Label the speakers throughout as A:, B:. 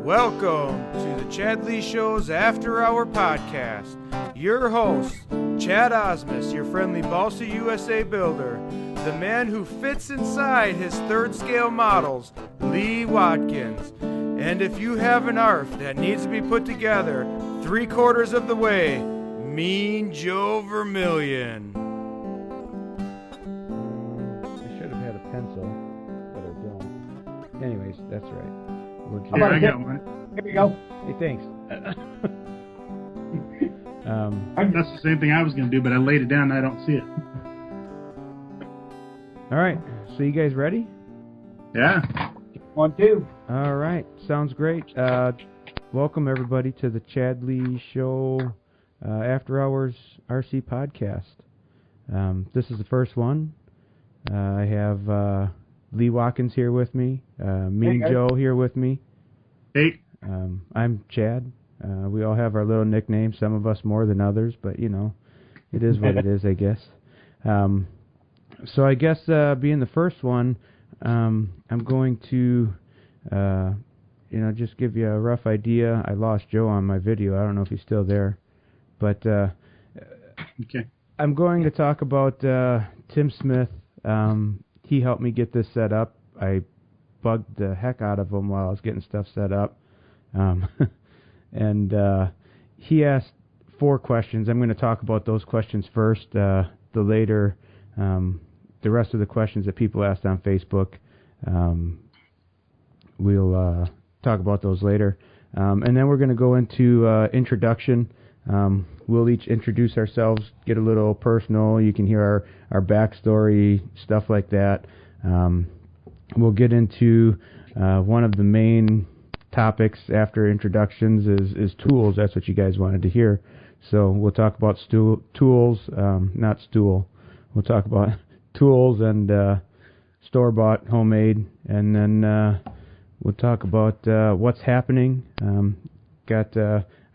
A: Welcome to the ChadLee's Show's After Hour Podcast. Your host, Chad Osmus, your friendly Balsa USA builder, the man who fits inside his third scale models, Lee Watkins. And if you have an ARF that needs to be put together 3/4 of the way, Mean Joe Vermillion.
B: I should have had a pencil, but I don't. Anyways, that's right.
C: Here, I got one.
D: Here we go.
B: Hey, thanks.
C: That's the same thing I was going to do, but I laid it down and I don't see it.
B: All right, so you guys ready?
C: Yeah.
D: 1, 2.
B: All right, sounds great. Welcome, everybody, to the ChadLee's Show After Hours RC Podcast. This is the first one. I have Lee Watkins here with me, Mean Joe here with me.
C: Hey.
B: I'm Chad. We all have our little nicknames, some of us more than others, but, you know, it is what it is, I guess. So I guess being the first one, I'm going to, just give you a rough idea. I lost Joe on my video. I don't know if he's still there. But
C: okay.
B: I'm going to talk about Tim Smith. He helped me get this set up. I bugged the heck out of him while I was getting stuff set up. And he asked 4 questions. I'm going to talk about those questions first. The rest of the questions that people asked on Facebook, we'll talk about those later. And then we're going to go into introduction. We'll each introduce ourselves, get a little personal. You can hear our backstory, stuff like that. We'll get into one of the main topics after introductions is tools. That's what you guys wanted to hear. So we'll talk about tools, not stool. We'll talk about tools and store-bought, homemade, and then we'll talk about what's happening.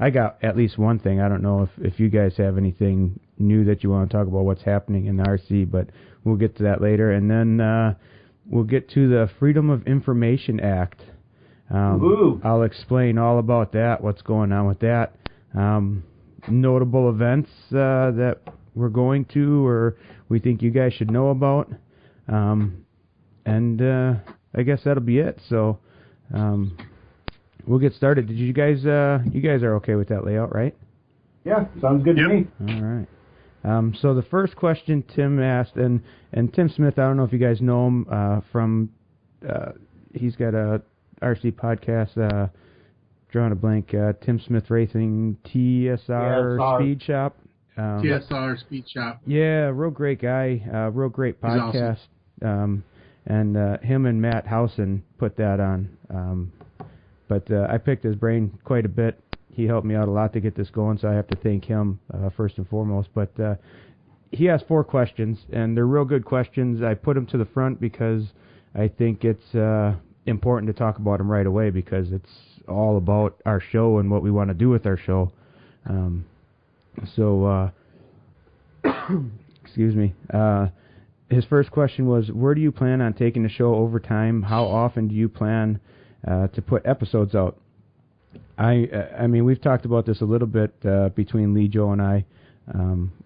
B: I got at least one thing. I don't know if you guys have anything new that you want to talk about what's happening in the RC, but we'll get to that later. And then we'll get to the Freedom of Information Act. I'll explain all about that, what's going on with that. Notable events that we're going to or we think you guys should know about. And I guess that'll be it. So we'll get started. Did you guys are okay with that layout, right?
D: Yeah, sounds good to me.
B: All right. So the first question Tim asked, and Tim Smith, I don't know if you guys know him from, he's got a RC podcast, drawing a blank, Tim Smith Racing TSR Speed Shop.
C: TSR Speed Shop.
B: Yeah, real great guy, real great podcast. Awesome. And him and Matt Housen put that on. But I picked his brain quite a bit. He helped me out a lot to get this going, so I have to thank him first and foremost. But he asked 4 questions, and they're real good questions. I put them to the front because I think it's important to talk about them right away because it's all about our show and what we want to do with our show. Excuse me. His first question was, where do you plan on taking the show over time? How often do you plan to put episodes out? I mean, we've talked about this a little bit between Lee, Joe, and I.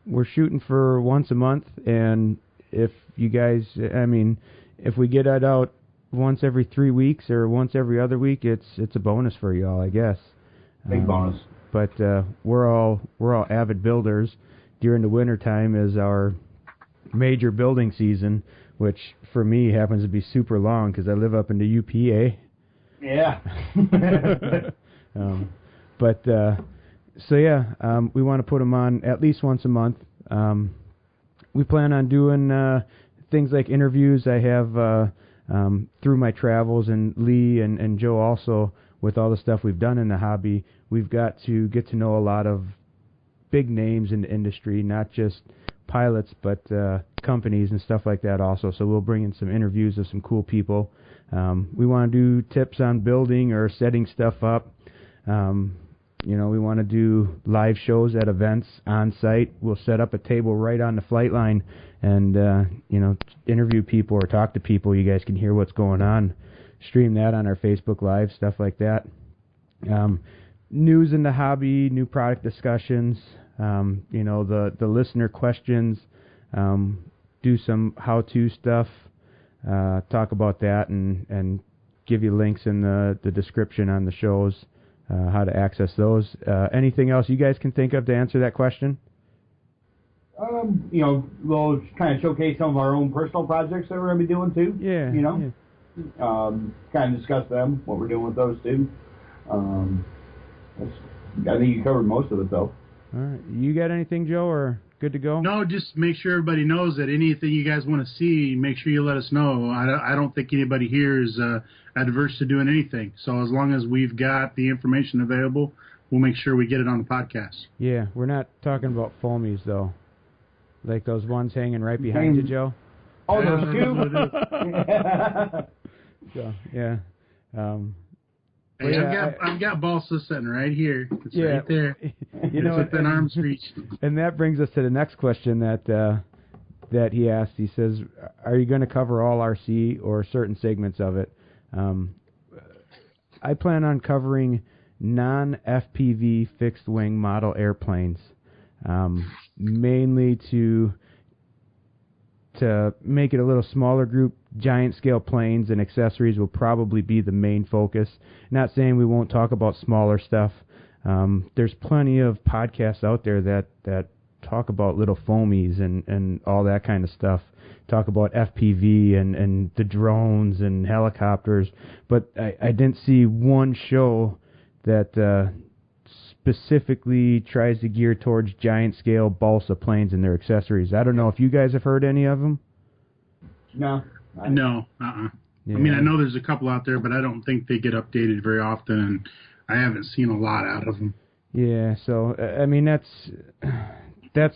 B: We're shooting for once a month, and if you guys, if we get it out once every 3 weeks or once every other week, it's a bonus for you all, I guess.
D: Big bonus.
B: But we're all avid builders. During the winter time is our major building season, which for me happens to be super long because I live up in the UPA.
D: Yeah.
B: We want to put them on at least once a month. We plan on doing things like interviews. I have through my travels, and Lee and Joe also, with all the stuff we've done in the hobby, we've got to get to know a lot of big names in the industry, not just pilots, but companies and stuff like that also. So we'll bring in some interviews of some cool people. We want to do tips on building or setting stuff up. We want to do live shows at events on site. We'll set up a table right on the flight line and, interview people or talk to people. You guys can hear what's going on. Stream that on our Facebook Live, stuff like that. News in the hobby, new product discussions, the listener questions, do some how-to stuff, talk about that, and give you links in the description on the shows, how to access those. Anything else you guys can think of to answer that question?
D: We'll kind of showcase some of our own personal projects that we're going to be doing too.
B: Yeah.
D: Kind of discuss them, what we're doing with those too. I think you covered most of it though.
B: All right. You got anything, Joe, or good to go?
C: No, just make sure everybody knows that anything you guys want to see, make sure you let us know. I don't think anybody here is adverse to doing anything. So as long as we've got the information available, we'll make sure we get it on the podcast.
B: Yeah, we're not talking about foamies, though. Like those ones hanging right behind you, Joe?
D: Oh, those two?
B: So, yeah.
C: Hey, I've got balsa sitting right here. It's right there. It's within arm's reach.
B: And that brings us to the next question that he asked. He says, are you going to cover all RC or certain segments of it? I plan on covering non-FPV fixed-wing model airplanes, mainly to make it a little smaller group. Giant scale planes and accessories will probably be the main focus. Not saying we won't talk about smaller stuff. There's plenty of podcasts out there that talk about little foamies and all that kind of stuff. Talk about FPV and the drones and helicopters. But I didn't see one show that specifically tries to gear towards giant scale balsa planes and their accessories. I don't know if you guys have heard any of them.
D: No.
C: No.
B: Yeah.
C: I mean, I know there's a couple out there, but I don't think they get updated very often, and I haven't seen a lot out of them.
B: Yeah, so, I mean, that's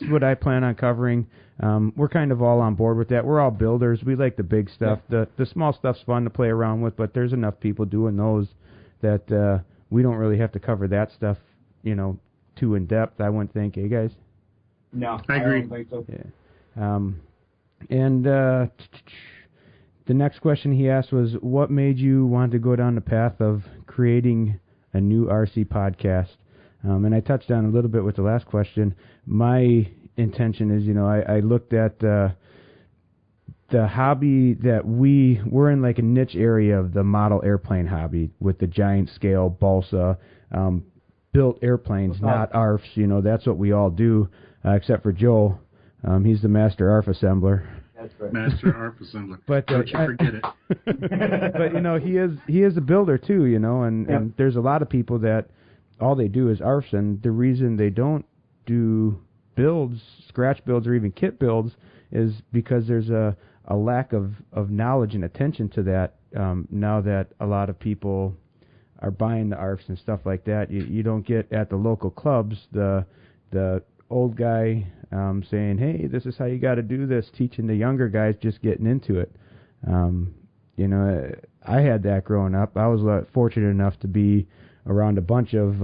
B: what I plan on covering. We're kind of all on board with that. We're all builders. We like the big stuff. Yeah. The small stuff's fun to play around with, but there's enough people doing those that we don't really have to cover that stuff, too in depth, I wouldn't think. Hey, guys?
D: No,
C: I agree.
D: don't think so.
B: Yeah. The next question he asked was, what made you want to go down the path of creating a new RC podcast? And I touched on a little bit with the last question. My intention is, I looked at the hobby that we're in, like a niche area of the model airplane hobby with the giant scale balsa built airplanes, not ARFs. That's what we all do, except for Joe. He's the master ARF assembler.
D: That's right.
C: Master ARF assembler.
B: But
C: don't you forget it.
B: But he is a builder too, and there's a lot of people that all they do is ARFs, and the reason they don't do builds, scratch builds, or even kit builds is because there's a lack of knowledge and attention to that. Now that a lot of people are buying the ARFs and stuff like that, you don't get at the local clubs the old guy saying, hey, this is how you got to do this, teaching the younger guys just getting into it. I had that growing up. I was fortunate enough to be around a bunch of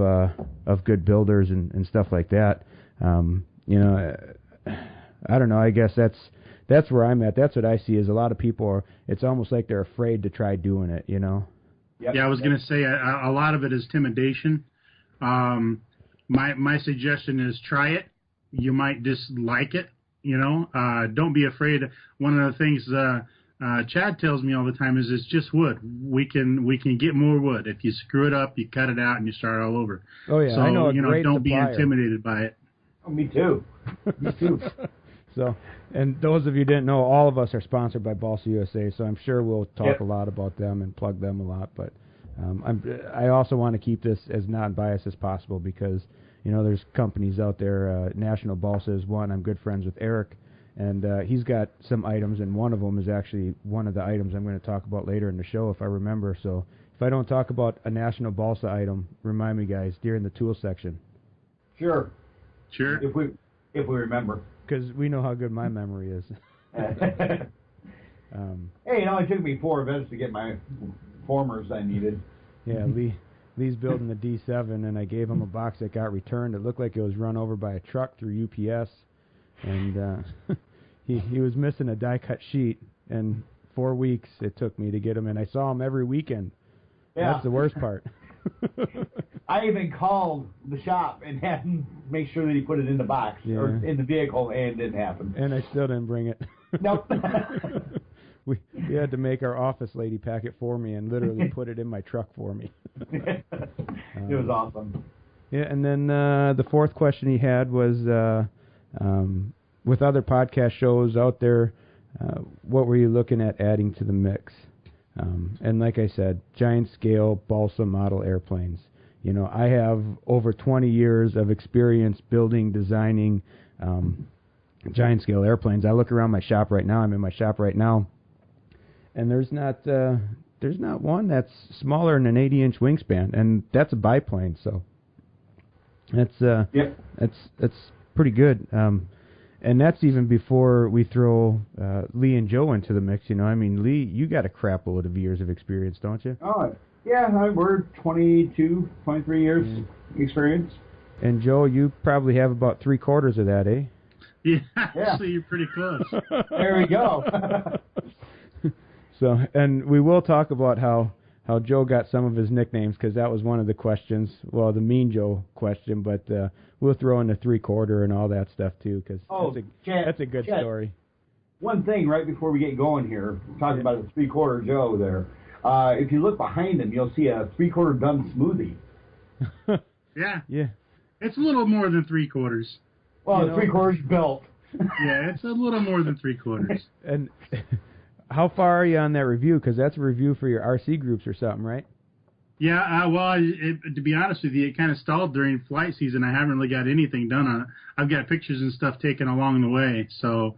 B: good builders and stuff like that. I don't know. I guess that's where I'm at. That's what I see is a lot of people it's almost like they're afraid to try doing it,
D: Yep.
C: Yeah, I was going to say a lot of it is intimidation. My suggestion is try it. You might dislike it, Don't be afraid. One of the things Chad tells me all the time is it's just wood. We can get more wood. If you screw it up, you cut it out and you start all over.
B: Oh yeah,
C: so,
B: I know.
C: Don't be intimidated by it.
D: Oh, me too. Me too.
B: So, and those of you who didn't know, all of us are sponsored by Balsa USA, so I'm sure we'll talk a lot about them and plug them a lot. But I also want to keep this as non-biased as possible because there's companies out there. National Balsa is one. I'm good friends with Eric, and he's got some items, and one of them is actually one of the items I'm going to talk about later in the show if I remember. So if I don't talk about a National Balsa item, remind me, guys, during the tool section.
D: Sure. If we remember.
B: Because we know how good my memory is.
D: Hey, it only took me 4 events to get my formers I needed.
B: Yeah, Lee's building the D7, and I gave him a box that got returned. It looked like it was run over by a truck through UPS, and he was missing a die-cut sheet, and 4 weeks it took me to get him, and I saw him every weekend.
D: Yeah.
B: That's the worst part.
D: I even called the shop and had him make sure that he put it in the box or in the vehicle, and it didn't happen.
B: And I still didn't bring it.
D: Nope.
B: we had to make our office lady pack it for me and literally put it in my truck for me.
D: It was awesome.
B: Yeah, and then the fourth question he had was, with other podcast shows out there, what were you looking at adding to the mix? And like I said, giant scale balsa model airplanes. You know, I have over 20 years of experience building, designing giant scale airplanes. I look around my shop right now. I'm in my shop right now, and there's not one that's smaller than an 80-inch wingspan, and that's a biplane. So that's pretty good. And that's even before we throw Lee and Joe into the mix. You know, I mean, Lee, you got a crap load of years of experience, don't you?
D: Oh, yeah, we're 22, 23 years experience.
B: And Joe, you probably have about 3/4 of that, eh?
C: Yeah, actually, you're pretty close.
D: There we go.
B: So, and we will talk about how Joe got some of his nicknames, because that was one of the questions. Well, the Mean Joe question, but we'll throw in the 3/4 and all that stuff too, because that's a good story.
D: One thing right before we get going here, talking about the 3/4 Joe there. If you look behind him, you'll see a 3/4 done smoothie.
C: Yeah. It's a little more than 3/4.
D: Well, 3/4 built.
C: Yeah, it's a little more than 3/4.
B: And how far are you on that review? Because that's a review for your RC groups or something, right?
C: Yeah, well, to be honest with you, it kind of stalled during flight season. I haven't really got anything done on it. I've got pictures and stuff taken along the way, so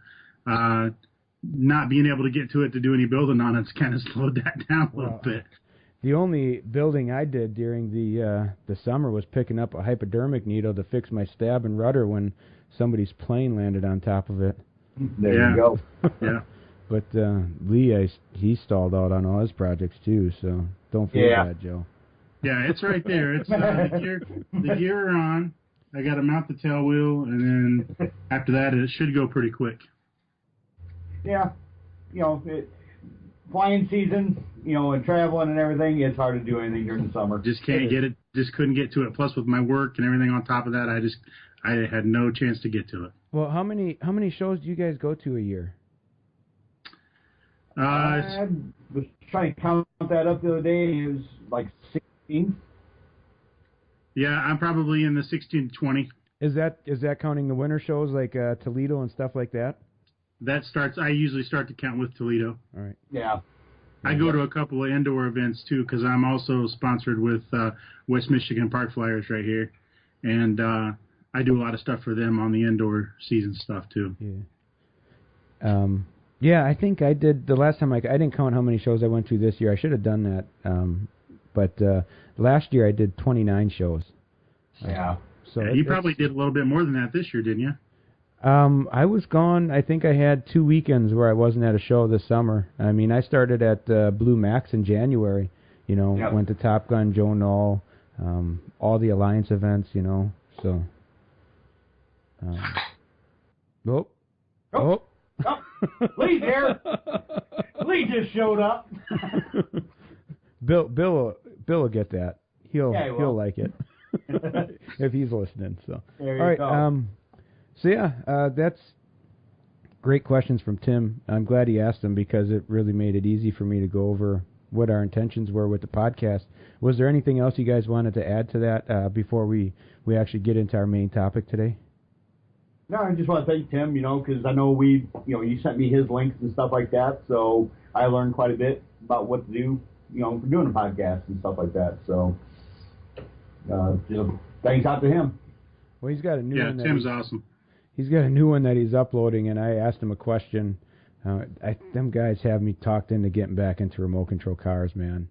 C: not being able to get to it to do any building on it's kind of slowed that down a little bit.
B: The only building I did during the summer was picking up a hypodermic needle to fix my stab and rudder when somebody's plane landed on top of it.
D: There you go.
C: Yeah.
B: But Lee, he stalled out on all his projects too, so don't feel bad, Joe.
C: Yeah, it's right there. It's the gear are on. I got to mount the tail wheel, and then after that, it should go pretty quick.
D: Yeah, flying season, and traveling and everything, it's hard to do anything during the summer.
C: Just can't get it. Just couldn't get to it. Plus, with my work and everything on top of that, I had no chance to get to it.
B: Well, how many shows do you guys go to a year?
D: I was trying to count that up the other day. It was like 16.
C: Yeah, I'm probably in the 16 to 20.
B: Is that counting the winter shows like Toledo and stuff like that?
C: I usually start to count with Toledo.
B: All right.
D: Yeah.
C: I go to a couple of indoor events too, because I'm also sponsored with West Michigan Park Flyers right here, and I do a lot of stuff for them on the indoor season stuff too.
B: Yeah. Yeah, I think I did the last time. I didn't count how many shows I went to this year. I should have done that. But last year I did 29 shows.
D: Yeah.
B: So
C: you probably did a little bit more than that this year, didn't you?
B: I was gone. I think I had 2 weekends where I wasn't at a show this summer. I mean, I started at Blue Max in January. Went to Top Gun, Joe Knoll, all the Alliance events. So. Oh.
D: Lee's here. Lee just showed up.
B: Bill will get that. He'll like it if he's listening. So
D: there
B: all right.
D: Go.
B: So yeah, that's great questions from Tim. I'm glad he asked them because it really made it easy for me to go over what our intentions were with the podcast. Was there anything else you guys wanted to add to that before we actually get into our main topic today?
D: No, I just want to thank Tim, because I know you sent me his links and stuff like that, so I learned quite a bit about what to do, for doing a podcast and stuff like that. So, thanks out to him.
B: Well, he's got a new one.
C: Yeah, Tim's awesome.
B: He's got a new one that he's uploading, and I asked him a question. Them guys have me talked into getting back into remote control cars, man.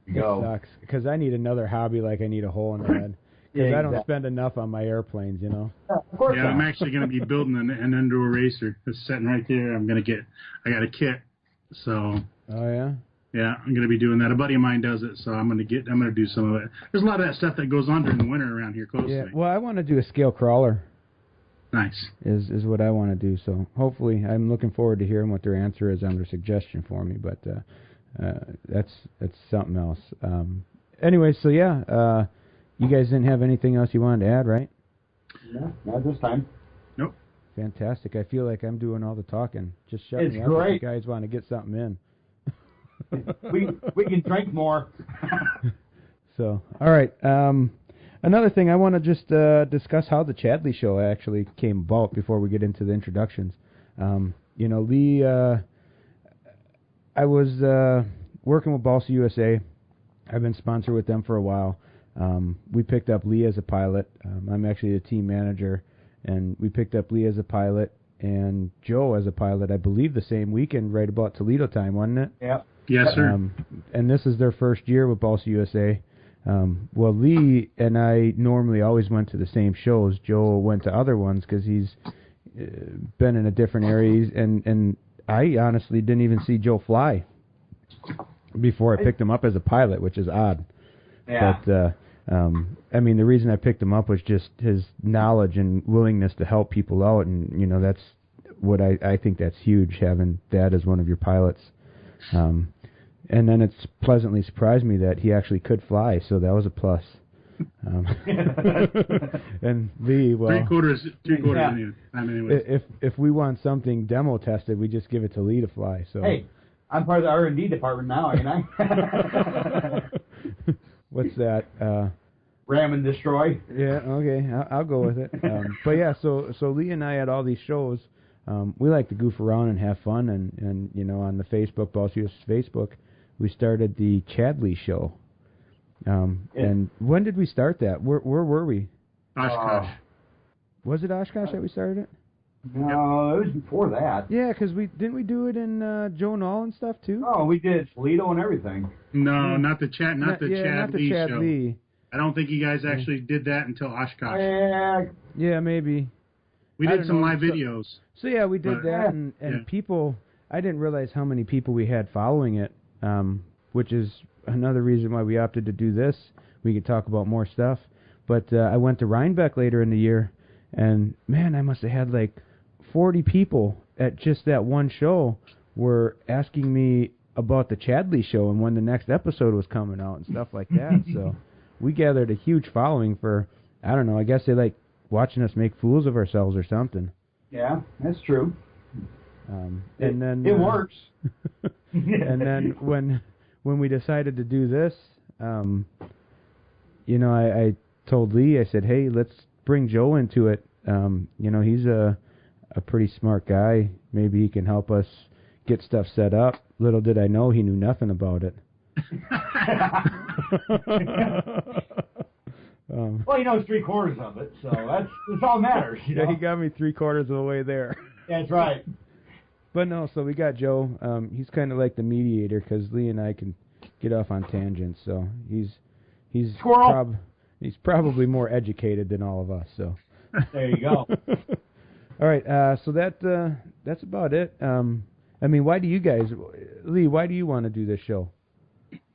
B: It sucks, because I need another hobby like I need a hole in the head. Because I don't spend enough on my airplanes,
D: Of course not.
C: I'm actually going to be building an indoor racer. It's sitting right there. I got a kit. So.
B: Oh, yeah?
C: Yeah, I'm going to be doing that. A buddy of mine does it, so I'm going to do some of it. There's a lot of that stuff that goes on during the winter around here close to me.
B: Well, I want to do a scale crawler.
C: Nice.
B: Is what I want to do. So hopefully, I'm looking forward to hearing what their answer is on their suggestion for me. But that's something else. Anyway, so yeah, You guys didn't have anything else you wanted to add, right?
D: No, not this time.
C: Nope.
B: Fantastic. I feel like I'm doing all the talking. Just shut me up
D: great.
B: if you guys want to get something in.
D: we can drink more.
B: So, all right. Another thing, I want to just discuss how the ChadLee's show actually came about before we get into the introductions. Lee, I was working with Balsa USA. I've been sponsored with them for a while. We picked up Lee as a pilot. I'm actually the team manager, and we picked up Lee as a pilot and Joe as a pilot, I believe, the same weekend, right about Toledo time, wasn't it?
D: Yeah.
C: Yes, sir.
B: And this is their first year with Balsa USA. Well, Lee and I normally always went to the same shows. Joe went to other ones because he's been in a different area, and I honestly didn't even see Joe fly before I picked him up as a pilot, which is odd.
D: Yeah.
B: But I mean, the reason I picked him up was just his knowledge and willingness to help people out, and that's what I think that's huge, having that as one of your pilots. And then it's pleasantly surprised me that he actually could fly, so that was a plus. And Lee, well,
C: three quarters.
D: Yeah.
C: Anyways.
B: If we want something demo tested, we just give it to Lee to fly. So
D: Hey, I'm part of the R&D department now, ain't I?
B: What's that?
D: Ram and destroy.
B: Yeah, okay, I'll go with it. But yeah, so Lee and I had all these shows. We like to goof around and have fun, and on the Facebook, Balsa US Facebook, we started the ChadLee's show. And when did we start that? Where were we?
C: Oshkosh.
B: Was it Oshkosh that we started it?
D: No, it was before that.
B: Yeah, because didn't we do it in Joe Knoll and stuff too?
D: Oh, we did Toledo and everything.
C: No, not the ChadLee's
B: Chad
C: show.
B: Lee.
C: I don't think you guys actually did that until Oshkosh.
B: Yeah, maybe.
C: We did some live videos.
B: So yeah, we did that, and people, I didn't realize how many people we had following it, which is another reason why we opted to do this. We could talk about more stuff. But I went to Rhinebeck later in the year, and man, I must have had like 40 people at just that one show were asking me about the ChadLee's show and when the next episode was coming out and stuff like that. So we gathered a huge following for, I don't know, I guess they like watching us make fools of ourselves or something.
D: Yeah, that's true.
B: And then
D: it works.
B: And then when we decided to do this, I told Lee, I said, hey, let's bring Joe into it. He's a pretty smart guy. Maybe he can help us get stuff set up. Little did I know he knew nothing about it.
D: Well, he knows 3/4 of it, so that's all that matters.
B: Yeah, he got me 3/4 of the way there.
D: That's right.
B: But no, so we got Joe. He's kind of like the mediator because Lee and I can get off on tangents. So he's probably more educated than all of us. So
D: there you go.
B: All right, so that's about it. Why do you guys, Lee? Why do you want to do this show?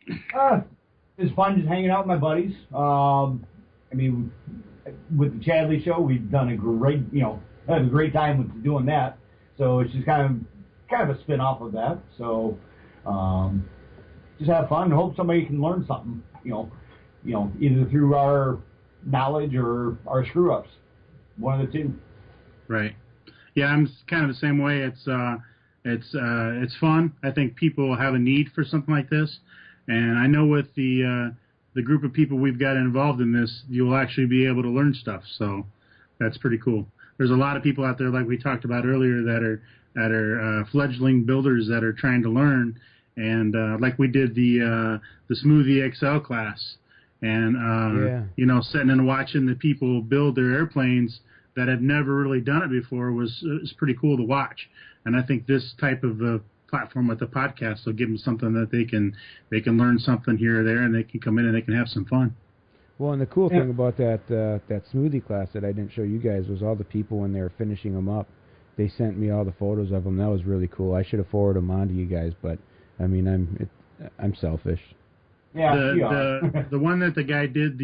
D: It's fun just hanging out with my buddies. With the ChadLee's show, we've done a great time with doing that. So it's just kind of a spin-off of that. So just have fun and hope somebody can learn something. Either through our knowledge or our screw-ups. One of the two. Right.
C: Yeah, I'm kind of the same way. It's fun. I think people have a need for something like this, and I know with the group of people we've got involved in this, you'll actually be able to learn stuff. So that's pretty cool. There's a lot of people out there, like we talked about earlier, that are fledgling builders that are trying to learn, and like we did the Smoothie XL class, and sitting and watching the people build their airplanes that have never really done it before was pretty cool to watch. And I think this type of platform with the podcast will give them something that they can learn something here or there, and they can come in and they can have some fun.
B: Well, and the cool thing about that smoothie class that I didn't show you guys was all the people when they were finishing them up, they sent me all the photos of them. That was really cool. I should have forwarded them on to you guys, but I'm selfish.
D: Yeah,
C: the one that the guy did,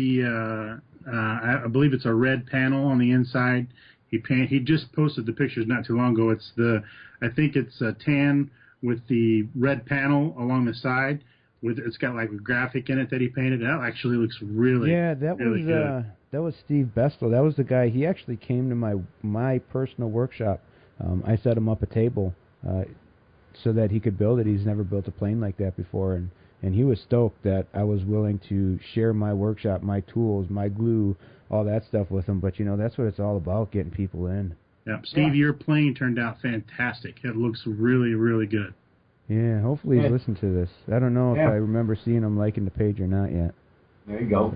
C: I believe it's a red panel on the inside. He just posted the pictures not too long ago. I think it's a tan with the red panel along the side. It's got like a graphic in it that he painted. That actually looks really really good.
B: That was Steve Bestel. That was the guy. He actually came to my personal workshop. I set him up a table so that he could build it. He's never built a plane like that before, and he was stoked that I was willing to share my workshop, my tools, my glue, all that stuff with him. But that's what it's all about, getting people in.
C: Yep. Steve, your plane turned out fantastic. It looks really, really good.
B: Yeah, hopefully he's listened to this. I don't know if I remember seeing him liking the page or not yet.
D: There you go.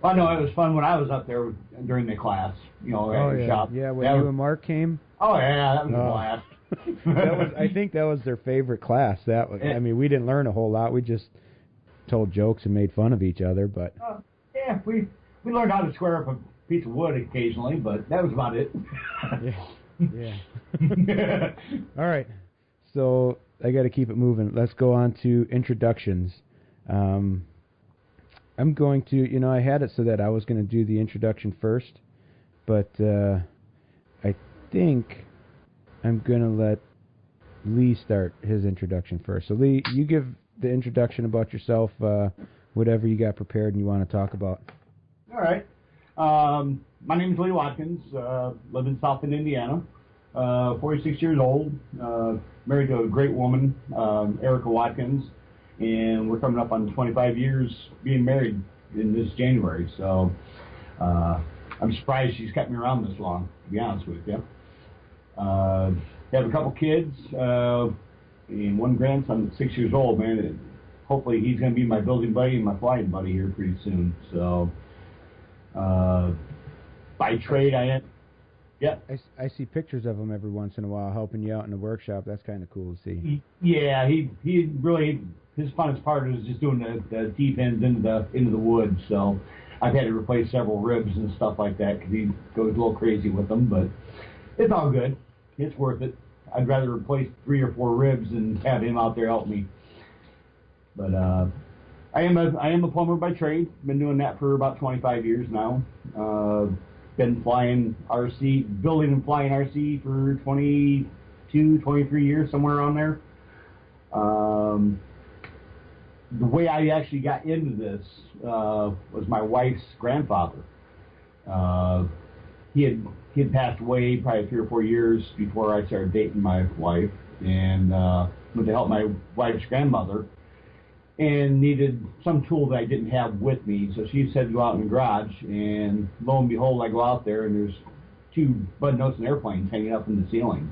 D: Well, no, it was fun when I was up there during the class, at the shop.
B: Yeah, when you and Mark came.
D: Oh, yeah, that was a blast.
B: I think that was their favorite class. We didn't learn a whole lot. We just told jokes and made fun of each other. But
D: we learned how to square up a piece of wood occasionally, but that was about it.
B: Yeah. All right. So I got to keep it moving. Let's go on to introductions. I'm going to, I had it so that I was going to do the introduction first, but I think I'm going to let Lee start his introduction first. So Lee, you give the introduction about yourself, whatever you got prepared and you want to talk about.
D: All right. My name is Lee Watkins, live in South Bend, Indiana, 46 years old, married to a great woman, Erica Watkins, and we're coming up on 25 years being married in this January, so I'm surprised she's kept me around this long, to be honest with you. Have a couple kids, and one grandson that's 6 years old, man. Hopefully he's going to be my building buddy and my flying buddy here pretty soon, so... by trade,
B: I see pictures of him every once in a while helping you out in the workshop. That's kind of cool to see.
D: He really, his funnest part is just doing the T-pins into the wood. So I've had to replace several ribs and stuff like that because he goes a little crazy with them. But it's all good. It's worth it. I'd rather replace 3 or 4 ribs than have him out there help me. But I am a plumber by trade. Been doing that for about 25 years now. Been flying RC, building and flying RC for 22, 23 years, somewhere around there. The way I actually got into this was my wife's grandfather. He had passed away probably 3 or 4 years before I started dating my wife, and went to help my wife's grandmother. And needed some tool that I didn't have with me, so she said to go out in the garage, and lo and behold, I go out there, and there's 2 bud notes and airplanes hanging up in the ceiling.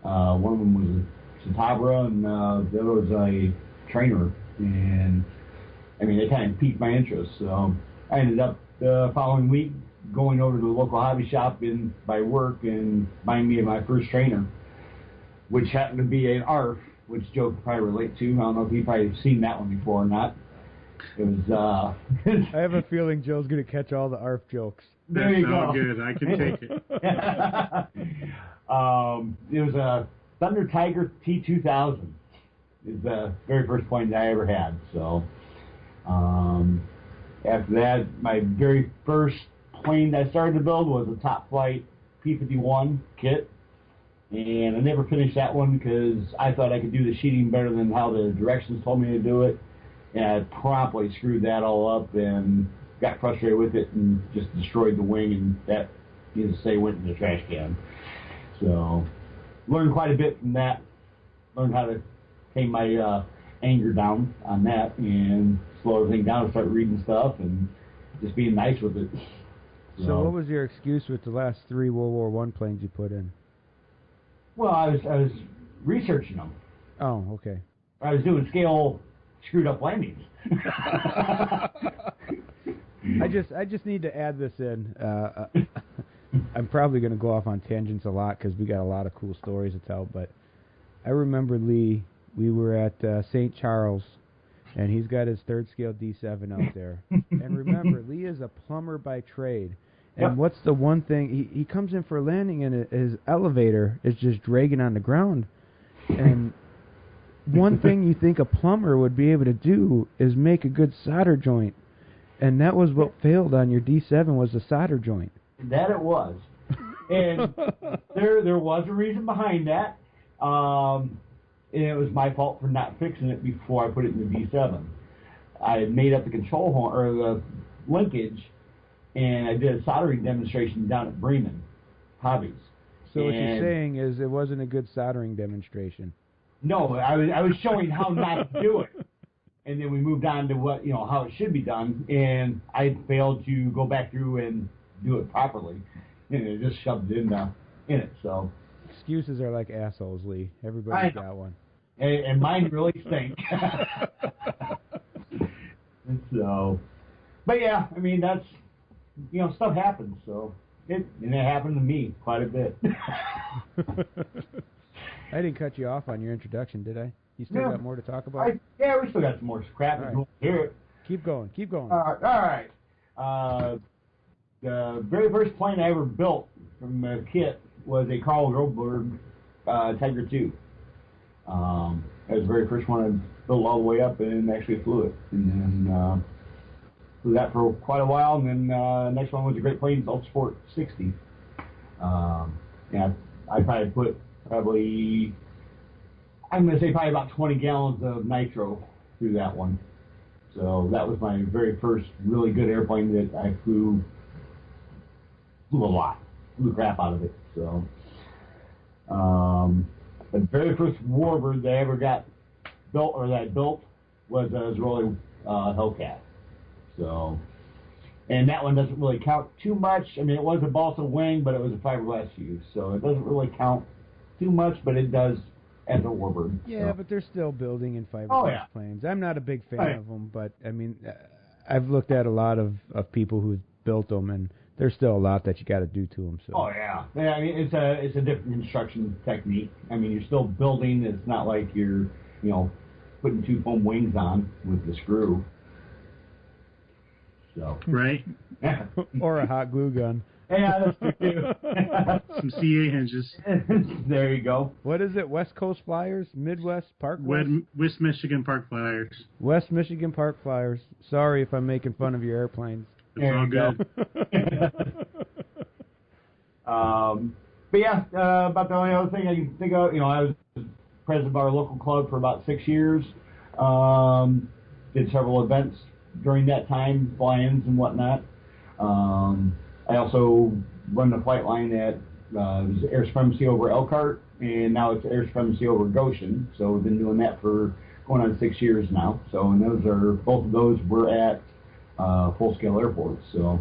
D: One of them was a Citabra, and the other was a trainer, and they kind of piqued my interest, so I ended up the following week going over to the local hobby shop by work and buying me my first trainer, which happened to be an ARF, which Joe could probably relate to. I don't know if you've probably seen that one before or not. It was,
B: I have a feeling Joe's going to catch all the ARF jokes.
D: There you go.
C: All good. I can take it.
D: It was a Thunder Tiger T2000. It's the very first plane that I ever had. So, after that, my very first plane that I started to build was a Top Flight P-51 kit. And I never finished that one because I thought I could do the sheeting better than how the directions told me to do it. And I promptly screwed that all up and got frustrated with it and just destroyed the wing, and that, needless to say, went in the trash can. So, learned quite a bit from that. Learned how to tame my anger down on that and slow everything down and start reading stuff and just being nice with it.
B: So what was your excuse with the last 3 World War I planes you put in?
D: Well, I was researching them.
B: Oh, okay.
D: I was doing scale screwed up landings.
B: I just need to add this in. I'm probably going to go off on tangents a lot because we got a lot of cool stories to tell. But I remember Lee. We were at St. Charles, and he's got his 3rd scale D7 out there. And remember, Lee is a plumber by trade. And what's the one thing, he comes in for a landing and his elevator is just dragging on the ground. And one thing you think a plumber would be able to do is make a good solder joint. And that was what failed on your D7 was the solder joint.
D: That it was. And there was a reason behind that. and it was my fault for not fixing it before I put it in the V7. I had made up the control horn, or the linkage, and I did a soldering demonstration down at Bremen Hobbies.
B: So what you're saying is it wasn't a good soldering demonstration.
D: No, I was showing how not to do it. And then we moved on to what, how it should be done, and I failed to go back through and do it properly, and it just shoved it in it. So
B: excuses are like assholes, Lee. Everybody's got one.
D: And mine really stink. So, but yeah, I mean that's stuff happens. So it happened to me quite a bit.
B: I didn't cut you off on your introduction, did I? You still got more to talk about?
D: Yeah, we still got some more crap to hear it.
B: Keep going.
D: All right. The very first plane I ever built from a kit was a Carl Goldberg Tiger II. That was the very first one I built all the way up and actually flew it. And then flew that for quite a while. And then next one was the Great Plains Ultra Sport 60. I probably put I'm going to say probably about 20 gallons of nitro through that one. So that was my very first really good airplane that I flew a lot. Flew the crap out of it. So the very first warbird that I ever got built, or that I built, was a Zeroli Hellcat. So, and that one doesn't really count too much. I mean, it was a balsa wing, but it was a fiberglass fuse, so it doesn't really count too much, but it does as a warbird.
B: Yeah, but they're still building in fiberglass planes. I'm not a big fan of them, but I mean, I've looked at a lot of people who built them, and there's still a lot that you got to do to them. So.
D: Oh yeah, I mean it's a different construction technique. I mean you're still building. It's not like you're putting two foam wings on with the screw. So
C: right.
B: Or a hot glue gun.
D: Yeah, that's true too.
C: Some CA hinges.
D: There you go.
B: What is it? West Coast Flyers? Midwest Park Flyers?
C: West Michigan Park Flyers.
B: West Michigan Park Flyers. Sorry if I'm making fun of your airplanes.
C: It's all good.
D: But yeah, about the only other thing I can think of, I was president of our local club for about 6 years. Did several events during that time, fly-ins and whatnot. I also run the flight line at Air Supremacy over Elkhart, and now it's Air Supremacy over Goshen. So we've been doing that for going on 6 years now. So, and both of those were at full-scale airports. So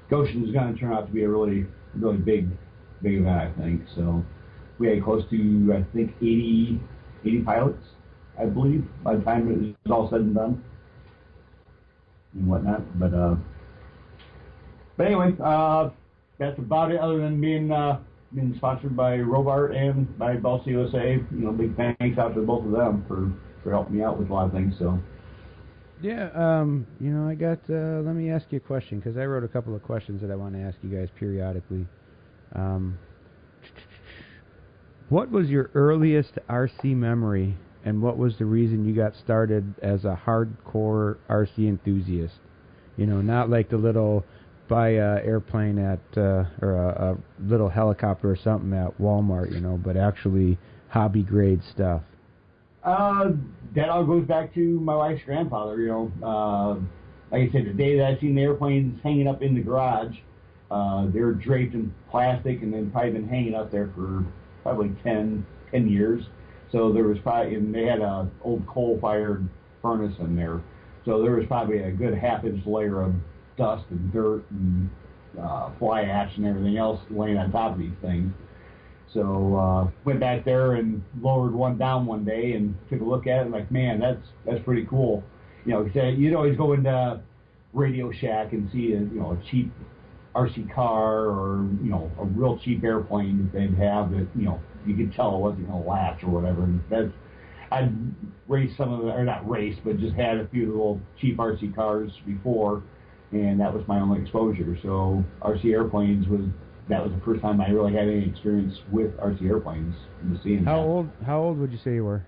D: Goshen is going to turn out to be a really, really big event, I think. So we had close to, I think, 80 pilots, I believe, by the time it was all said and done and whatnot. But anyway, that's about it. Other than being sponsored by Robart and by Balsa USA, big thanks out to both of them for helping me out with a lot of things. So.
B: Yeah, I got, let me ask you a question, because I wrote a couple of questions that I want to ask you guys periodically. What was your earliest RC memory, and what was the reason you got started as a hardcore RC enthusiast? Not like the little buy a airplane at, or a little helicopter or something at Walmart, but actually hobby grade stuff.
D: That all goes back to my wife's grandfather. Like I said, the day that I seen the airplanes hanging up in the garage, they were draped in plastic and then probably been hanging up there for probably 10 years. So there was probably, and they had a old coal-fired furnace in there. So there was probably a good half-inch layer of dust and dirt and fly ash and everything else laying on top of these things. So went back there and lowered one down one day and took a look at it and like, man, that's pretty cool. You'd always go into Radio Shack and see a cheap RC car or a real cheap airplane that they'd have that you could tell it wasn't going to last or whatever. And I'd raced some of the, or not raced, but just had a few little cheap RC cars before, and that was my only exposure. So RC airplanes that was the first time I really had any experience with RC airplanes and seeing
B: How old would you say you were?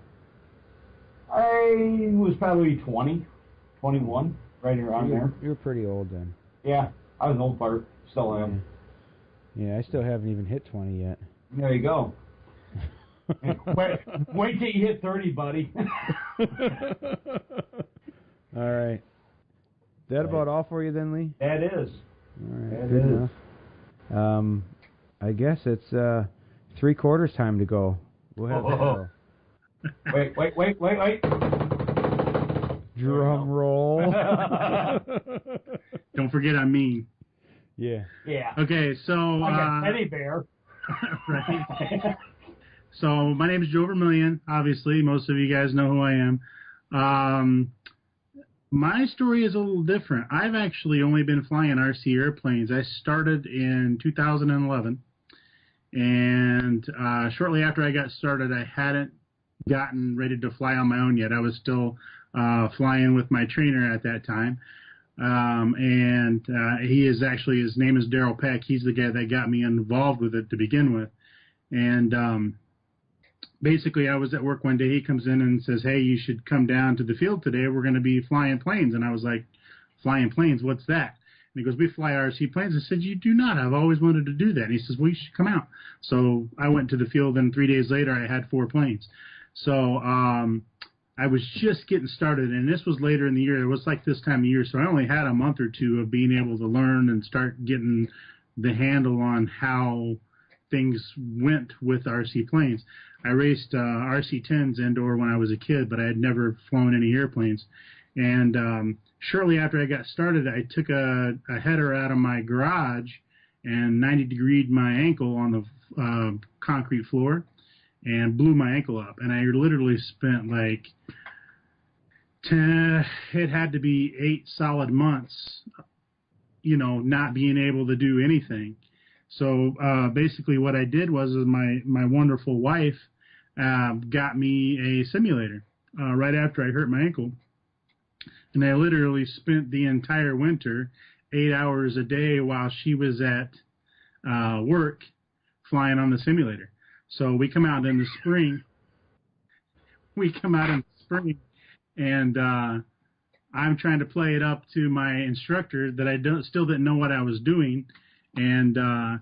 D: I was probably 20, 21, right around there.
B: You were pretty old then.
D: Yeah, I was an old fart. Still am.
B: Yeah, I still haven't even hit 20 yet.
D: There you go. Wait till you hit 30, buddy.
B: All right. That about all for you then, Lee?
D: That is.
B: All right.
D: That
B: Good
D: is.
B: enough. I guess it's 3/4 time to go. We'll have that go.
D: Wait.
B: Drum roll.
C: Don't forget I'm mean.
B: Yeah.
D: Yeah.
C: Okay, so...
D: I got teddy bear.
C: Right. So my name is Joe Vermillion. Obviously, most of you guys know who I am. My story is a little different. I've actually only been flying RC airplanes. I started in 2011, and shortly after I got started, I hadn't gotten ready to fly on my own yet. I was still flying with my trainer at that time. And he is actually, his name is Daryl Peck. He's the guy that got me involved with it to begin with. And basically, I was at work one day. He comes in and says, "Hey, you should come down to the field today. We're going to be flying planes." And I was like, "Flying planes? What's that?" And he goes, "We fly RC planes." I said, "You do not. I've always wanted to do that." And he says, "Well, you should come out." So I went to the field, and 3 days later, I had 4 planes. So I was just getting started, and this was later in the year. It was like this time of year, so I only had a month or two of being able to learn and start getting the handle on how things went with RC planes. I raced RC-10s indoor when I was a kid, but I had never flown any airplanes. And shortly after I got started, I took a header out of my garage and 90-degreed my ankle on the concrete floor and blew my ankle up. And I literally spent like 10, it had to be 8 solid months, not being able to do anything. So basically what I did was my wonderful wife got me a simulator right after I hurt my ankle. And I literally spent the entire winter, 8 hours a day while she was at work flying on the simulator. So we come out in the spring. And I'm trying to play it up to my instructor that I still didn't know what I was doing. And I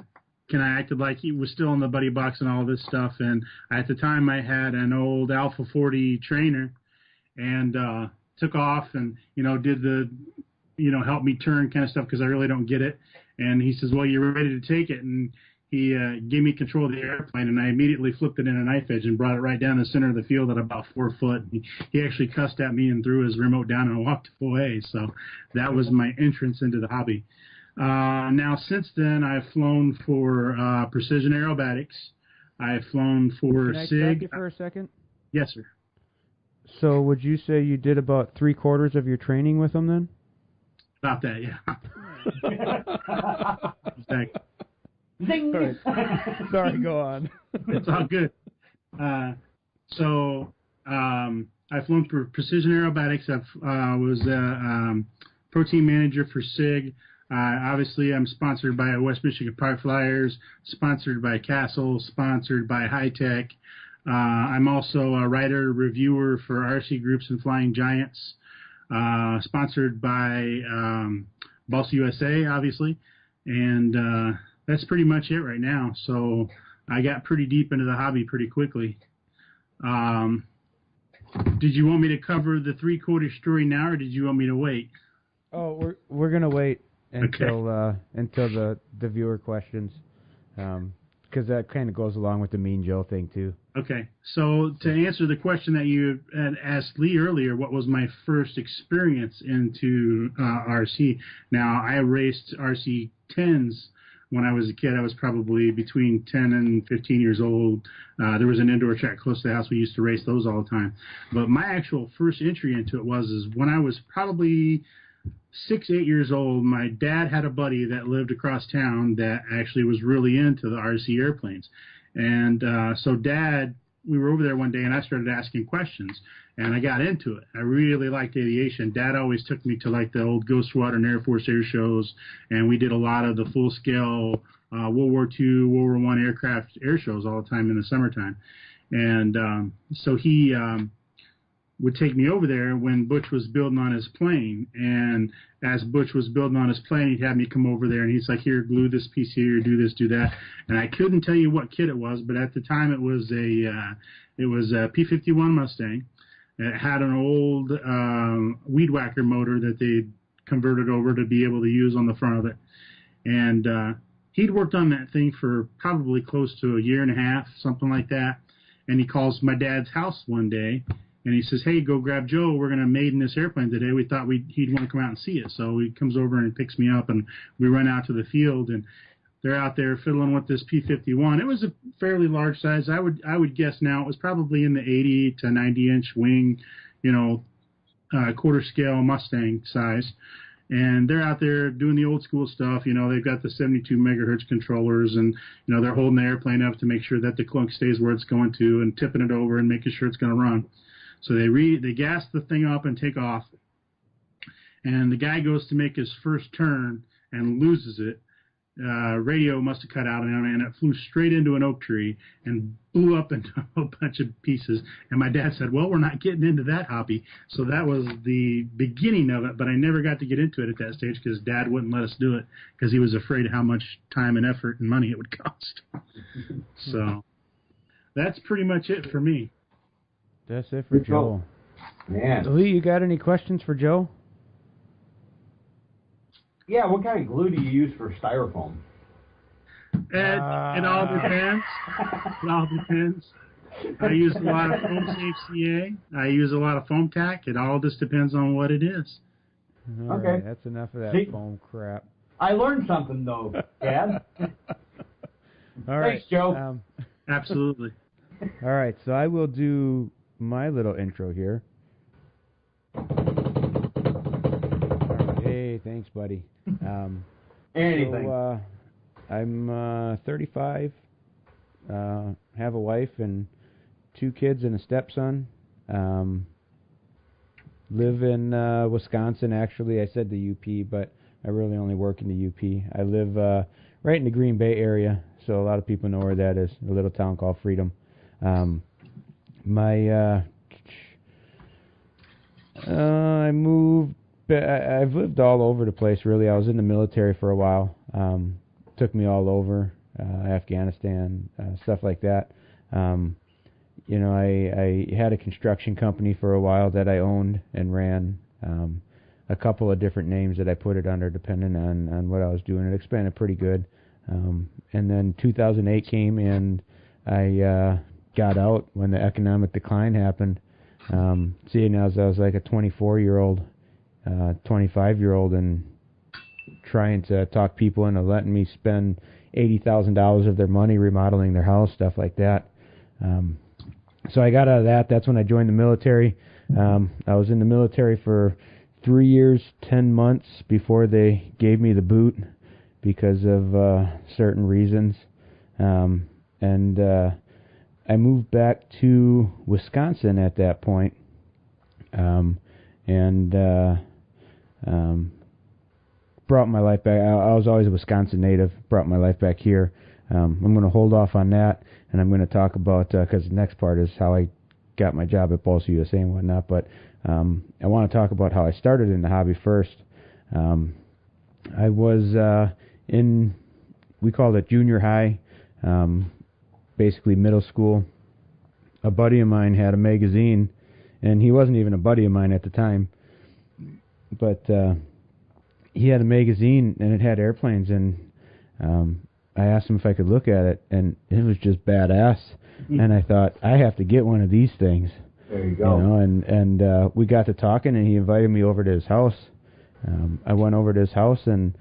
C: acted like he was still in the buddy box and all this stuff. And at the time, I had an old Alpha 40 trainer and took off and, did the, help me turn kind of stuff because I really don't get it. And he says, "Well, you're ready to take it." And he gave me control of the airplane, and I immediately flipped it in a knife edge and brought it right down the center of the field at about 4 foot. He actually cussed at me and threw his remote down and walked away. So that was my entrance into the hobby. Now, since then, I've flown for Precision Aerobatics. I've flown for
B: Can I
C: SIG.
B: stop you for a second?
C: Yes, sir.
B: So would you say you did about 3/4 of your training with them then?
C: About that, yeah. Exactly.
D: Zing!
B: Right. Sorry, go on.
C: It's all good. So I've flown for Precision Aerobatics. I was a protein manager for SIG. Obviously, I'm sponsored by West Michigan Park Flyers, sponsored by Castle, sponsored by High Tech. I'm also a writer, reviewer for RC Groups and Flying Giants, sponsored by Balsa USA, obviously. And that's pretty much it right now. So I got pretty deep into the hobby pretty quickly. Did you want me to cover the 3/4 story now, or did you want me to wait?
B: Oh, we're gonna wait until the viewer questions, because that kind of goes along with the Mean Joe thing too. Okay.
C: So to answer the question that you had asked Lee earlier, what was my first experience into RC? Now, I raced RC-10s when I was a kid. I was probably between 10 and 15 years old. There was an indoor track close to the house. We used to race those all the time. But my actual first entry into it was when I was probably 6, 8 years old. My dad had a buddy that lived across town that actually was really into the RC airplanes. And so Dad, we were over there one day, and I started asking questions, and I got into it. I really liked aviation. Dad always took me to, like, the old Ghost Squadron Air Force air shows, and we did a lot of the full-scale World War II, World War I aircraft air shows all the time in the summertime. And so he would take me over there when Butch was building on his plane. And as Butch was building on his plane, he'd have me come over there, and he's like, here, glue this piece here, do this, do that. And I couldn't tell you what kit it was, but at the time it was a P-51 Mustang. It had an old weed whacker motor that they converted over to be able to use on the front of it. And he'd worked on that thing for probably close to a year and a half, something like that. And he calls my dad's house one day, and he says, hey, go grab Joe. We're going to maiden this airplane today. We thought he'd want to come out and see it. So he comes over and picks me up, and we run out to the field, and they're out there fiddling with this P-51. It was a fairly large size. I would guess now it was probably in the 80 to 90-inch wing, quarter scale Mustang size. And they're out there doing the old school stuff. They've got the 72 megahertz controllers, and they're holding the airplane up to make sure that the clunk stays where it's going to, and tipping it over and making sure it's going to run. So they gas the thing up and take off. And the guy goes to make his first turn and loses it. Radio must have cut out on him, and it flew straight into an oak tree and blew up into a bunch of pieces. And my dad said, well, we're not getting into that hobby. So that was the beginning of it, but I never got to get into it at that stage because Dad wouldn't let us do it because he was afraid of how much time and effort and money it would cost. So that's pretty much it for me.
B: That's it for Joe.
D: Man.
B: Lee, you got any questions for Joe?
D: Yeah, what kind of glue do you use for styrofoam?
C: It all depends. It all depends. I use a lot of foam safe CA. I use a lot of foam tack. It all just depends on what it is.
B: All right, that's enough of that foam crap.
D: I learned something, though, Dad.
B: All right.
D: Thanks, Joe.
C: Absolutely.
B: All right, so I will do my little intro here. Hey, thanks, buddy.
D: Anything.
B: So, I'm 35, have a wife and 2 kids and a stepson. Live in Wisconsin, actually. I said the UP, but I really only work in the UP. I live right in the Green Bay area, so a lot of people know where that is, a little town called Freedom. I moved. I've lived all over the place, really. I was in the military for a while. Took me all over, Afghanistan, stuff like that. I had a construction company for a while that I owned and ran. A couple of different names that I put it under, depending on what I was doing. It expanded pretty good. And then 2008 came, and I got out when the economic decline happened. Seeing as I was like a 24-year-old, 25-year-old, and trying to talk people into letting me spend $80,000 of their money remodeling their house, stuff like that. So I got out of that. That's when I joined the military. I was in the military for 3 years, 10 months before they gave me the boot because of certain reasons. And I moved back to Wisconsin at that point. Brought my life back. I was always a Wisconsin native. Brought my life back here. I'm going to hold off on that, and I'm going to talk about, because the next part is how I got my job at Balsa USA and whatnot, but I want to talk about how I started in the hobby first. I was we called it junior high, basically middle school. A buddy of mine had a magazine, and he wasn't even a buddy of mine at the time, but he had a magazine, and it had airplanes, and I asked him if I could look at it, and it was just badass. And I thought, I have to get one of these things.
D: There you go.
B: And we got to talking, and he invited me over to his house. I went over to his house, and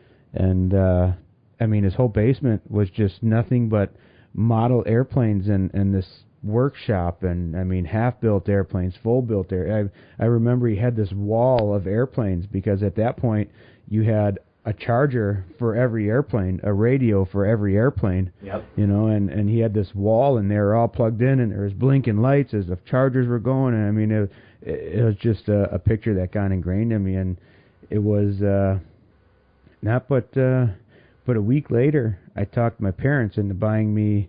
B: I mean, his whole basement was just nothing but model airplanes and this workshop, and I mean, half-built airplanes, full-built I remember he had this wall of airplanes, because at that point you had a charger for every airplane, a radio for every airplane.
D: Yep.
B: And he had this wall, and they were all plugged in, and there was blinking lights as if chargers were going, and I mean, it was just a picture that got ingrained in me, and it was but a week later, I talked my parents into buying me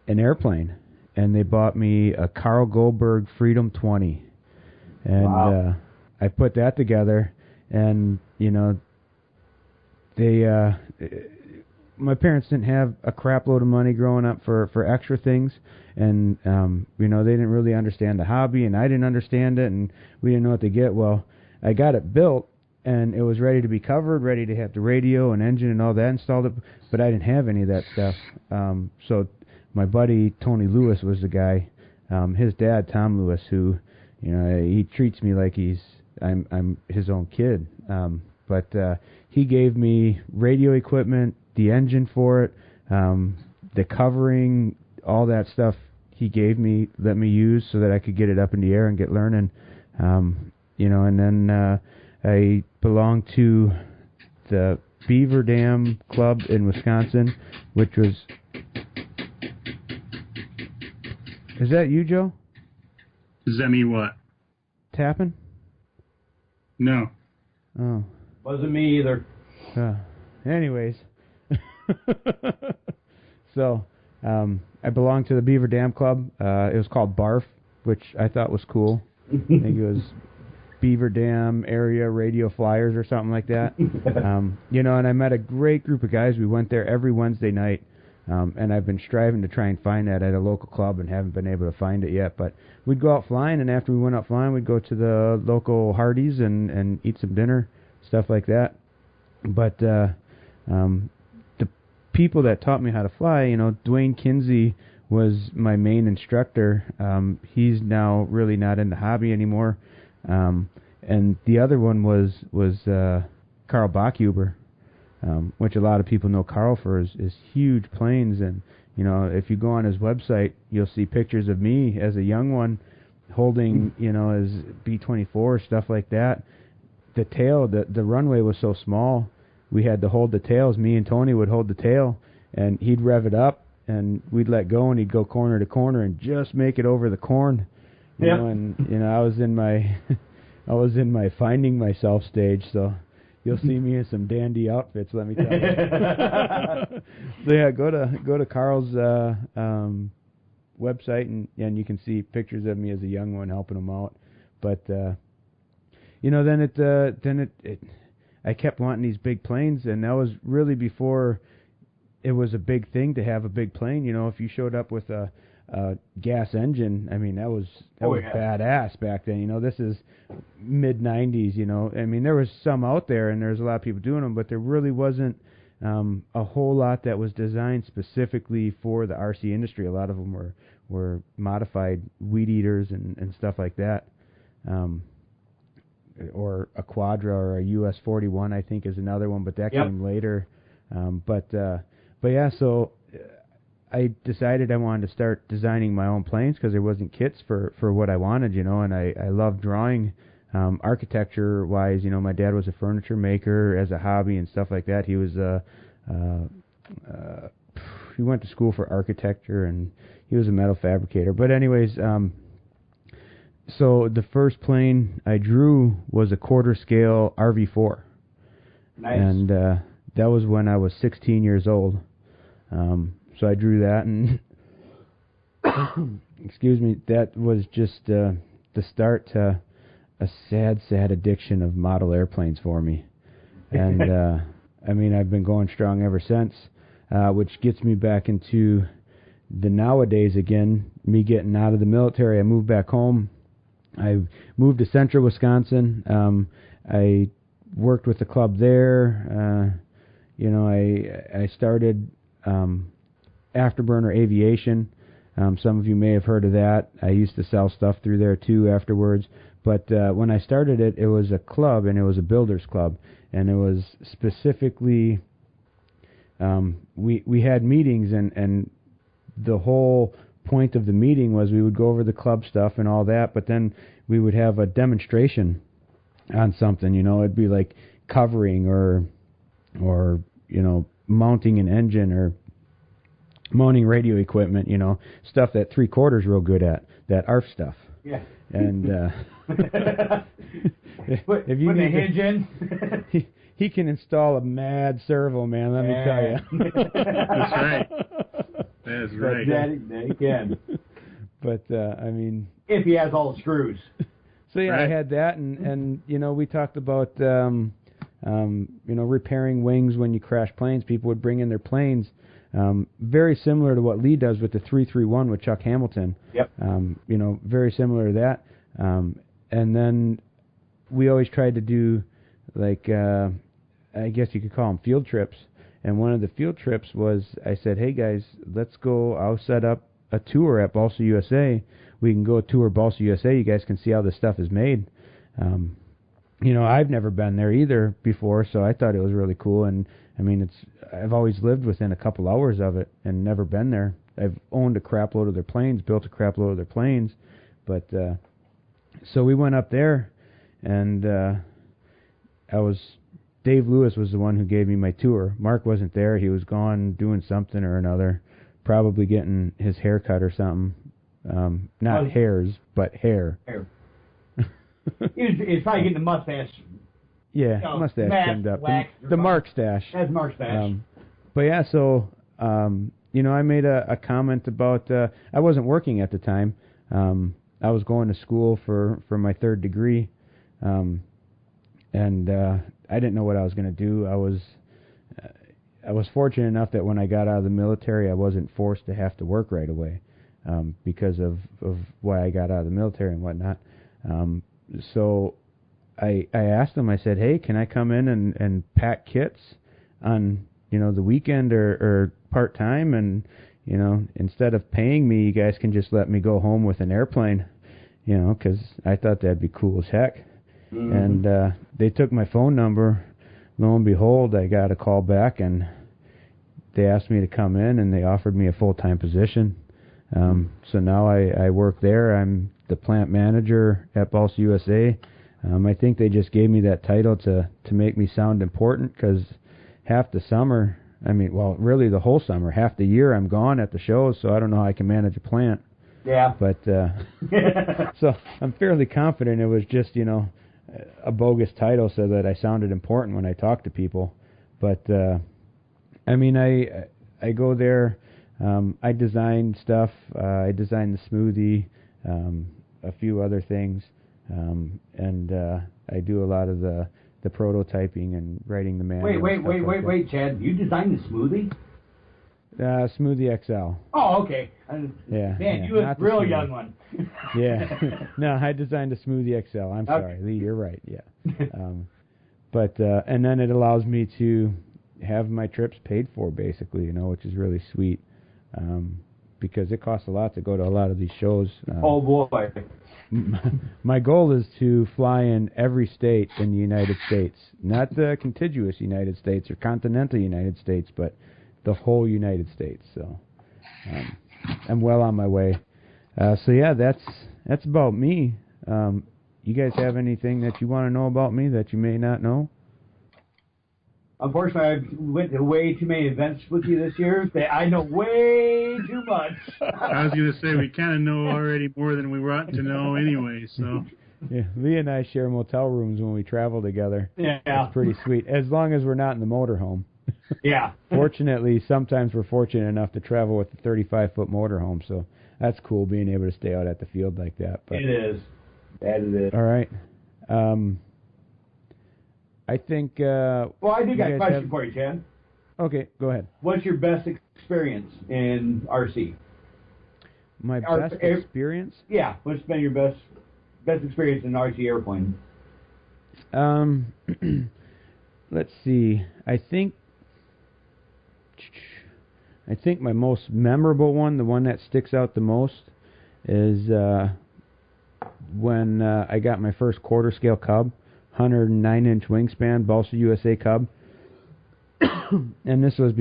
B: an airplane, and they bought me a Carl Goldberg Freedom 20. And
D: Wow.
B: I put that together, and they my parents didn't have a crap load of money growing up for extra things, and they didn't really understand the hobby, and I didn't understand it, and we didn't know what to get. Well, I got it built, and it was ready to be covered, ready to have the radio and engine and all that installed, but I didn't have any of that stuff. So my buddy Tony Lewis was the guy, his dad Tom Lewis, who he treats me like I'm his own kid. But he gave me radio equipment, the engine for it, the covering, all that stuff he gave me, let me use so that I could get it up in the air and get learning. And then I belonged to the Beaver Dam Club in Wisconsin, which was... Is that you, Joe?
C: Does that mean what?
B: Tapping?
C: No.
B: Oh.
D: Wasn't me either.
B: Anyways. So, I belonged to the Beaver Dam Club. It was called BARF, which I thought was cool. I think it was Beaver Dam Area Radio Flyers or something like that. And I met a great group of guys. We went there every Wednesday night. And I've been striving to try and find that at a local club and haven't been able to find it yet. But we'd go out flying, and after we went out flying, we'd go to the local Hardee's and eat some dinner, stuff like that. But the people that taught me how to fly, Dwayne Kinsey was my main instructor. He's now really not in the hobby anymore. And the other one was Carl Bachhuber. Which a lot of people know Carl for is huge planes, and if you go on his website, you'll see pictures of me as a young one holding his B-24, stuff like that. The tail, the runway was so small, we had to hold the tails. Me and Tony would hold the tail, and he'd rev it up, and we'd let go, and he'd go corner to corner and just make it over the corn. I was in my finding myself stage, so. You'll see me in some dandy outfits, let me tell you. So yeah, go to Carl's website and you can see pictures of me as a young one helping him out. But then I kept wanting these big planes, and that was really before it was a big thing to have a big plane. If you showed up with a gas engine, I mean that was badass back then. This is mid-90s. I mean there was some out there, and there's a lot of people doing them, but there really wasn't a whole lot that was designed specifically for the RC industry. A lot of them were modified weed eaters and stuff like that, or a Quadra or a US 41 I think is another one, but that came later. But yeah, so I decided I wanted to start designing my own planes because there wasn't kits for what I wanted, and I love drawing. Architecture-wise, my dad was a furniture maker as a hobby and stuff like that. He was he went to school for architecture, and he was a metal fabricator. But anyways, so the first plane I drew was a quarter-scale RV-4.
D: Nice.
B: And that was when I was 16 years old. So I drew that, and excuse me, that was just the start to a sad addiction of model airplanes for me. And I mean, I've been going strong ever since, which gets me back into the nowadays again, me getting out of the military. I moved back home. I moved to central Wisconsin. I worked with the club there. I started Afterburner Aviation. Some of you may have heard of that. I used to sell stuff through there too afterwards. But when I started it, it was a club, and it was a builders club, and it was specifically we had meetings, and the whole point of the meeting was we would go over the club stuff and all that, but then we would have a demonstration on something. It'd be like covering or mounting an engine or mounting radio equipment, stuff that 3/4's real good at, that ARF stuff.
D: Yeah.
B: And if you
D: need a
B: hinge
D: in,
B: he can install a mad servo, man. Let me tell you.
C: That's right. That's right.
D: That he can.
B: But I mean,
D: if he has all the screws.
B: So yeah,
C: Right.
B: I had that, and we talked about repairing wings when you crash planes. People would bring in their planes, very similar to what Lee does with the 331 with Chuck Hamilton.
D: Yep.
B: Very similar to that. And then we always tried to do like I guess you could call them field trips. And one of the field trips was I said, hey guys, let's go. I'll set up a tour at Balsa USA. We can go tour Balsa USA. You guys can see how this stuff is made. I've never been there either before, so I thought it was really cool. And I mean, I've always lived within a couple hours of it and never been there. I've owned a crap load of their planes, built a crap load of their planes, but so we went up there, and Dave Lewis was the one who gave me my tour. Mark wasn't there; he was gone doing something or another, probably getting his hair cut or something. Not hairs, but hair.
D: He's probably getting the mustache.
B: Yeah, mustache trimmed up. The Mark stash.
D: That's Mark stash.
B: But yeah, so I made a comment about I wasn't working at the time. I was going to school for my third degree, and I didn't know what I was going to do. I was fortunate enough that when I got out of the military, I wasn't forced to have to work right away because of why I got out of the military and whatnot. So I asked them, I said, hey, can I come in and pack kits on, the weekend or part-time? And, instead of paying me, you guys can just let me go home with an airplane, because I thought that'd be cool as heck. Mm-hmm. And they took my phone number. Lo and behold, I got a call back, and they asked me to come in, and they offered me a full-time position. So now I work there. I'm the plant manager at Balsa USA. I think they just gave me that title to make me sound important, because half the summer, really the whole summer, half the year I'm gone at the shows, so I don't know how I can manage a plant.
D: Yeah.
B: But, so I'm fairly confident it was just, a bogus title so that I sounded important when I talk to people. But, I go there, I design stuff, I design the smoothie, a few other things, and I do a lot of the prototyping and writing the manual.
D: Wait, Chad, you designed the smoothie?
B: Smoothie XL.
D: Oh, okay.
B: Yeah.
D: Man, you was a real young one.
B: Yeah. No, I designed a Smoothie XL. I'm sorry, Lee, you're right. Yeah. But and then it allows me to have my trips paid for, basically, which is really sweet. Because it costs a lot to go to a lot of these shows.
D: Oh boy.
B: My goal is to fly in every state in the United States, not the contiguous United States or continental United States, but the whole United States. So I'm well on my way. So yeah, that's about me. You guys have anything that you want to know about me that you may not know?
D: Unfortunately, I went to way too many events with you this year that I know way too much.
C: I was going to say, we kind of know already more than we want to know anyway, so.
B: Yeah, Lee and I share motel rooms when we travel together.
D: Yeah.
B: It's pretty sweet, as long as we're not in the motorhome.
D: Yeah.
B: Fortunately, sometimes we're fortunate enough to travel with a 35-foot motorhome, so that's cool being able to stay out at the field like that. But,
D: it is. That it is.
B: All right. I think...
D: well, I do got a question for you, Chad.
B: Okay, go ahead.
D: What's your best experience in RC?
B: My best experience?
D: Yeah. What's been your best experience in an RC airplane?
B: Let's see. I think my most memorable one, the one that sticks out the most, is when I got my first quarter-scale Cub, 109-inch wingspan, Balsa USA Cub. And this was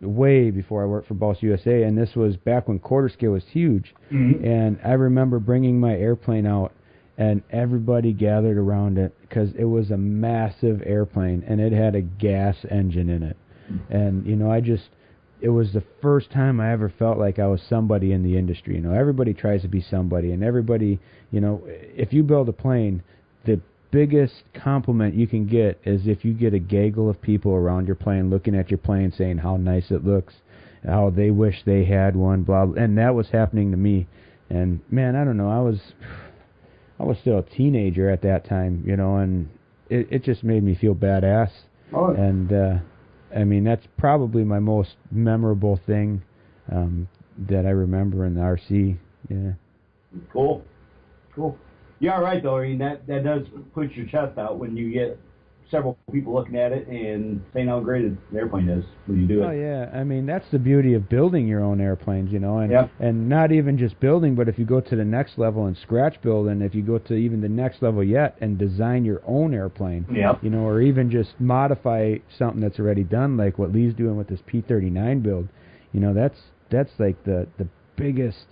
B: way before I worked for Balsa USA, and this was back when quarter scale was huge. Mm-hmm. And I remember bringing my airplane out, and everybody gathered around it because it was a massive airplane, and it had a gas engine in it. And, it was the first time I ever felt like I was somebody in the industry. Everybody tries to be somebody, and everybody, if you build a plane, the biggest compliment you can get is if you get a gaggle of people around your plane looking at your plane saying how nice it looks, how they wish they had one, blah, blah. And that was happening to me. And, man, I don't know, was still a teenager at that time, you know, and it just made me feel badass.
D: Oh.
B: And I mean, that's probably my most memorable thing that I remember in the RC. Yeah.
D: Cool. You're all right, though. I mean, that does put your chest out when you get several people looking at it and saying how great an airplane is when you do it.
B: Oh, yeah. I mean, that's the beauty of building your own airplanes, you know, and
D: Yep.
B: and not even just building, but if you go to the next level and scratch build, and if you go to even the next level yet and design your own airplane,
D: Yep.
B: you know, or even just modify something that's already done, like what Lee's doing with this P-39 build, you know, that's like the biggest.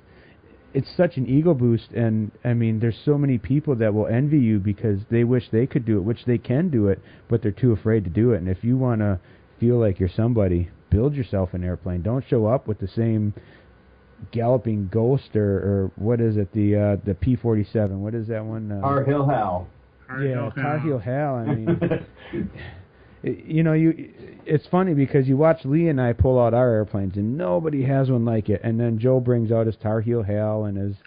B: It's such an ego boost, and I mean, there's so many people that will envy you because they wish they could do it, which they can do it, but they're too afraid to do it. And if you want to feel like you're somebody, build yourself an airplane. Don't show up with the same Galloping Ghost or what is it, the P-47. What is that one?
D: Tar Heel Hal.
B: Yeah, Tar Heel Hal. I mean, you know, it's funny because you watch Lee and I pull out our airplanes, and nobody has one like it. And then Joe brings out his Tar Heel Hal and his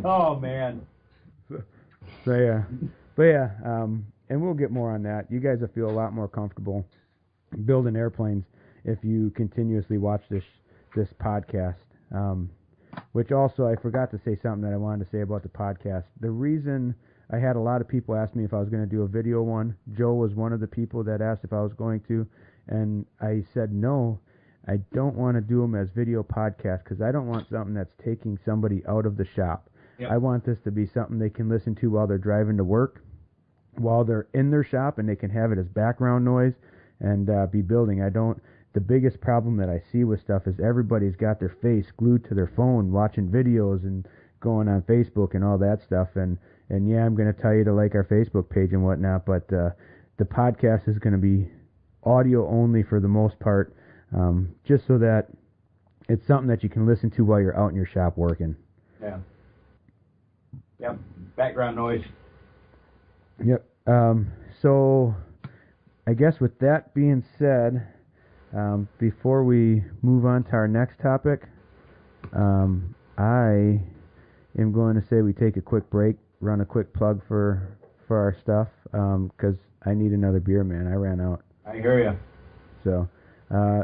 D: Oh, man.
B: So, yeah. But, yeah, and we'll get more on that. You guys will feel a lot more comfortable building airplanes if you continuously watch this podcast. Which also, I forgot to say something that I wanted to say about the podcast. The reason I had a lot of people ask me if I was going to do a video one. Joe was one of the people that asked if I was going to, and I said no. I don't want to do them as video podcasts because I don't want something that's taking somebody out of the shop. Yep. I want this to be something they can listen to while they're driving to work, while they're in their shop, and they can have it as background noise and be building. The biggest problem that I see with stuff is everybody's got their face glued to their phone watching videos and going on Facebook and all that stuff. And yeah, I'm going to tell you to like our Facebook page and whatnot, but the podcast is going to be audio only for the most part, just so that it's something that you can listen to while you're out in your shop working.
D: Yeah. Yep. Background noise.
B: Yep. So I guess with that being said, before we move on to our next topic, I am going to say we take a quick break, run a quick plug for our stuff, because I need another beer, man. I ran out.
D: I hear you.
B: So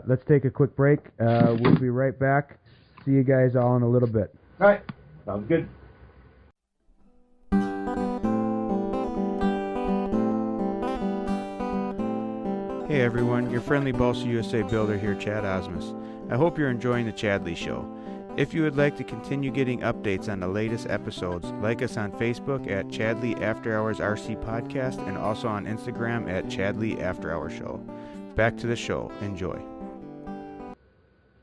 B: let's take a quick break. We'll be right back. See you guys all in a little bit.
D: All right. Sounds good.
A: Hey everyone, your friendly Balsa USA builder here, Chad Osmus. I hope you're enjoying the ChadLee's show. If you would like to continue getting updates on the latest episodes, like us on Facebook at ChadLee After Hours RC Podcast and also on Instagram at ChadLee After Hours Show. Back to the show. Enjoy.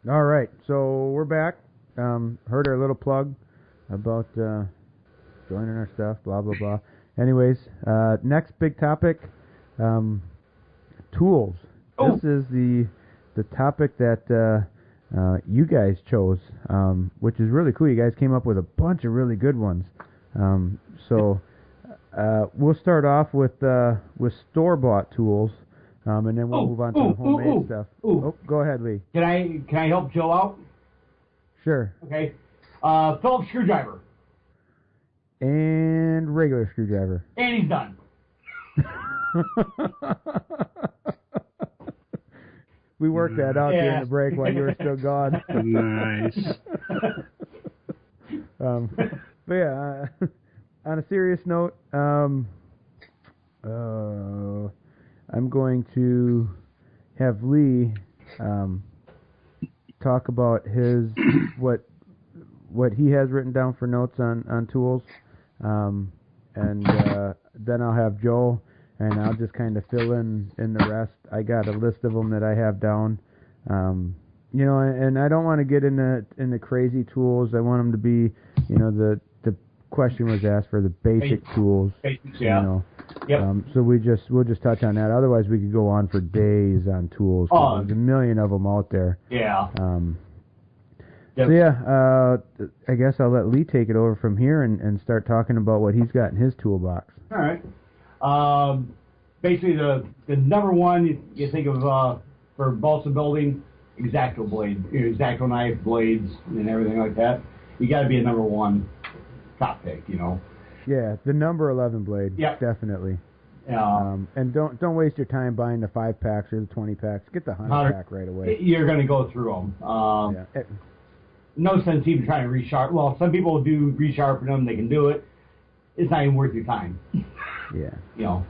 B: All right, so we're back. Heard our little plug about joining our stuff, blah, blah, blah. Anyways, next big topic, tools.
D: Oh.
B: This is the topic that you guys chose, which is really cool. You guys came up with a bunch of really good ones. So we'll start off with store-bought tools, and then we'll move on to the homemade stuff. Oh, go ahead, Lee.
D: Can I help Joe out?
B: Sure.
D: Okay. Phillips screwdriver.
B: And regular screwdriver.
D: And he's done.
B: We worked that out during the break while you were still gone.
C: Nice.
B: But yeah, on a serious note, I'm going to have Lee talk about his what he has written down for notes on tools, and then I'll have Joe. And I'll just kind of fill in the rest. I got a list of them that I have down. You know, and I don't want to get into crazy tools. I want them to be, you know, the question was asked for the basic tools.
D: Basics, yeah.
B: You know.
D: Yep.
B: So we'll just touch on that. Otherwise, we could go on for days on tools. There's a million of them out there.
D: Yeah.
B: Yep. So yeah, I guess I'll let Lee take it over from here and start talking about what he's got in his toolbox.
D: All right. Basically, the number one you think of for balsa building X-Acto blade, X-Acto knife blades and everything like that, you got to be a number one top pick, you know.
B: Yeah, the number 11 blade,
D: Yep.
B: definitely. And don't waste your time buying the 5-packs or the 20-packs. Get the 100-pack right away.
D: You're going to go through them. No sense even trying to resharpen. Well, some people do resharpen them. They can do it. It's not even worth your time.
B: Yeah.
D: You know.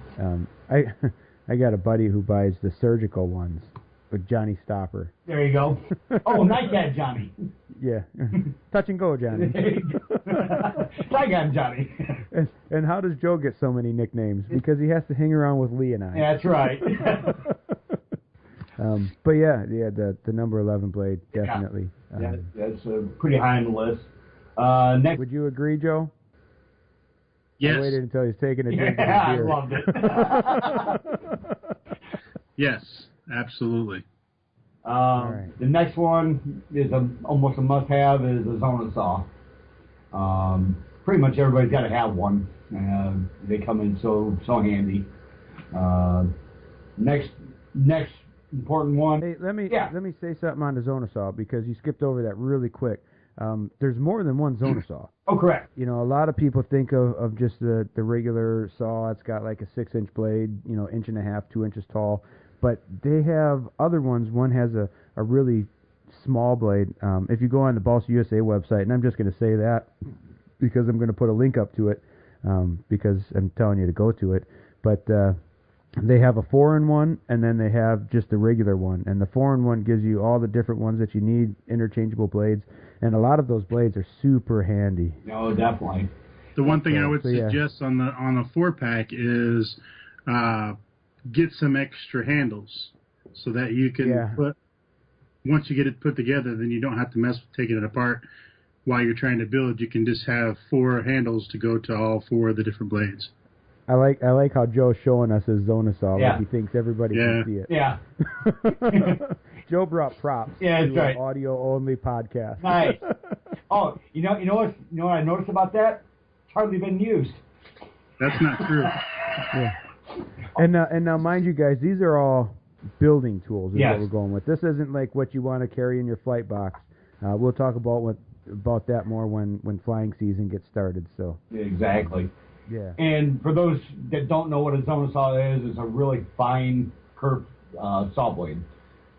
B: I got a buddy who buys the surgical ones with Johnny Stopper.
D: There you go. Oh, Nightcat Johnny.
B: Yeah. Touch and go, Johnny.
D: Nightcat Johnny.
B: And how does Joe get so many nicknames? Because he has to hang around with Lee and I.
D: That's right.
B: But yeah, the number 11 blade, definitely.
D: Yeah. That's pretty high on the list. Next.
B: Would you agree, Joe?
C: Yes.
B: I waited until he's taking a drink of
D: Yeah,
B: his beer.
D: I loved it.
C: Yes, absolutely.
B: Right.
D: The next one is almost a must-have is a Zona saw. Pretty much everybody's got to have one. They come in so handy. Next important one.
B: Hey, let me say something on the Zona saw because you skipped over that really quick. There's more than one Zona saw.
D: Oh, correct.
B: You know, a lot of people think of just the regular saw. It's got like a 6-inch blade, 1.5 inches, 2 inches tall. But they have other ones. One has a really small blade. If you go on the Balsa USA website, and I'm just going to say that because I'm going to put a link up to it because I'm telling you to go to it. But they have a 4-in-1, and then they have just a regular one. And the 4-in-1 gives you all the different ones that you need, interchangeable blades. And a lot of those blades are super handy.
D: No, definitely.
C: The one thing I would suggest on a 4-pack is get some extra handles so that you can put. Once you get it put together, then you don't have to mess with taking it apart while you're trying to build. You can just have 4 handles to go to all 4 of the different blades.
B: I like how Joe's showing us his Zona saw.
D: Yeah.
B: Like he thinks everybody can see it.
D: Yeah.
B: Joe brought props.
D: Yeah, that's
B: to
D: right.
B: An audio-only podcast.
D: Nice. Oh, you know what I noticed about that? It's hardly been used.
C: That's not true.
B: Yeah. And now, mind you guys, these are all building tools. Is what we're going with. This isn't like what you want to carry in your flight box. We'll talk about that more when flying season gets started. So.
D: Exactly.
B: Yeah.
D: And for those that don't know what a Zona saw is, it's a really fine curved saw blade.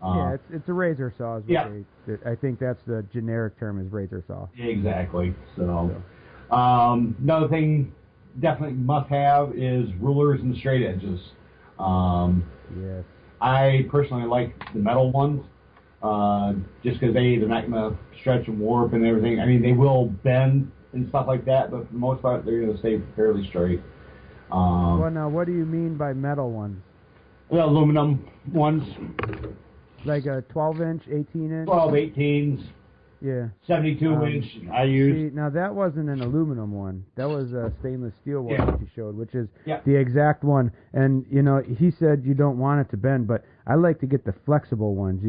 B: Yeah, it's a razor saw. I think that's the generic term is razor saw.
D: Exactly. So. Another thing definitely must have is rulers and straight edges.
B: Yes.
D: I personally like the metal ones, just because they're not going to stretch and warp and everything. I mean, they will bend and stuff like that, but for the most part, they're going to stay fairly straight.
B: Well, now, what do you mean by metal ones?
D: The aluminum ones.
B: Like a 12-inch, 18-inch?
D: 12, 18s.
B: Yeah.
D: 72-inch I use.
B: See, now, that wasn't an aluminum one. That was a stainless steel one that you showed, which is
D: the
B: exact one. And, he said you don't want it to bend, but I like to get the flexible ones.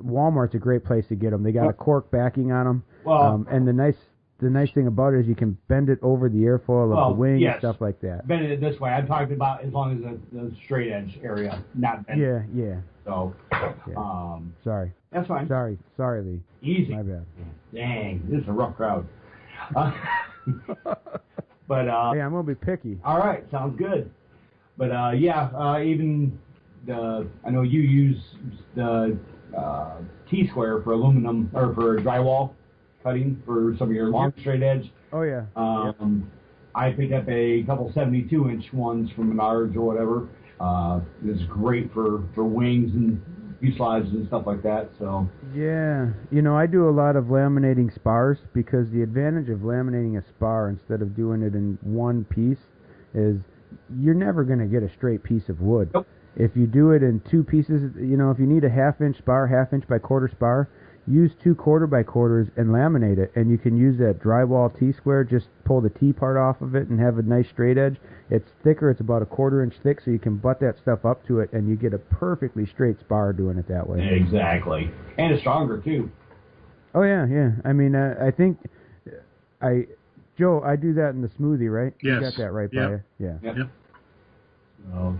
B: Walmart's a great place to get them. They got a cork backing on them.
D: Well,
B: and the nice thing about it is you can bend it over the airfoil of the wing and stuff like that.
D: Bend it this way. I'm talking about as long as the straight edge area, not bend.
B: Yeah.
D: So,
B: sorry.
D: That's fine.
B: Sorry, Lee.
D: Easy.
B: My bad.
D: Dang, this is a rough crowd. But
B: hey, I'm gonna be picky.
D: All right, sounds good. But even I know you use the T-square for aluminum or for drywall cutting for some of your long straight edge.
B: Oh yeah.
D: I picked up a couple 72-inch ones from Menards or whatever. It's great for wings and fuselages and stuff like that. So
B: yeah, I do a lot of laminating spars because the advantage of laminating a spar instead of doing it in one piece is you're never going to get a straight piece of wood.
D: Nope.
B: If you do it in 2 pieces, if you need a 1/2-inch spar, 1/2-inch by 1/4 spar, use 2 1/4 by 1/4s and laminate it, and you can use that drywall T-square, just pull the T part off of it and have a nice straight edge. It's thicker, it's about a 1/4 inch thick, so you can butt that stuff up to it, and you get a perfectly straight spar doing it that way.
D: Exactly. And it's stronger, too.
B: Oh, yeah. I mean, I think, Joe, I do that in the smoothie, right?
C: Yes.
B: You got that right by you? Yeah.
C: Yep.
D: So,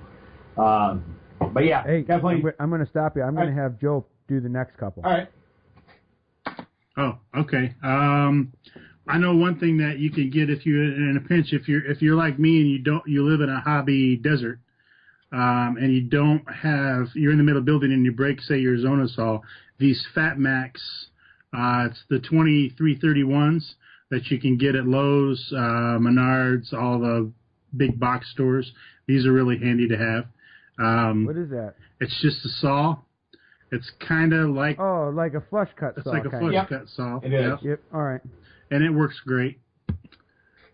D: but yeah,
B: hey,
D: definitely.
B: I'm going to stop you. I'm going to have Joe do the next couple.
D: All right.
C: Oh, okay. I know one thing that you can get if you're in a pinch, if you're like me and you live in a hobby desert, and you're in the middle of building and you break, say, your Zona saw, these Fat Max, it's the 2331s that you can get at Lowe's, Menards, all the big box stores. These are really handy to have.
B: What is that?
C: It's just a saw. It's kind of like...
B: Oh, like a flush cut saw.
C: It's like a flush cut saw.
D: It is.
B: Yep, all right.
C: And it works great.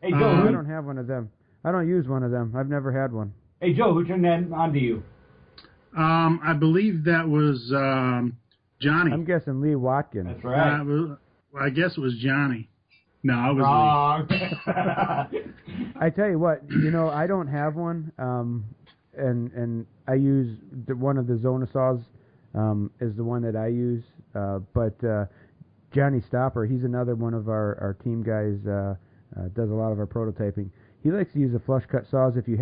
D: Hey, Joe,
B: I don't have one of them. I don't use one of them. I've never had one.
D: Hey, Joe, who turned that on to you?
C: I believe that was Johnny.
B: I'm guessing Lee Watkins.
D: That's right.
C: Well, I guess it was Johnny. No, it was
D: Wrong.
B: I tell you what, I don't have one, and I use one of the Zona saws is the one that I use, but Johnny Stopper, he's another one of our team guys, does a lot of our prototyping. He likes to use the flush cut saws if you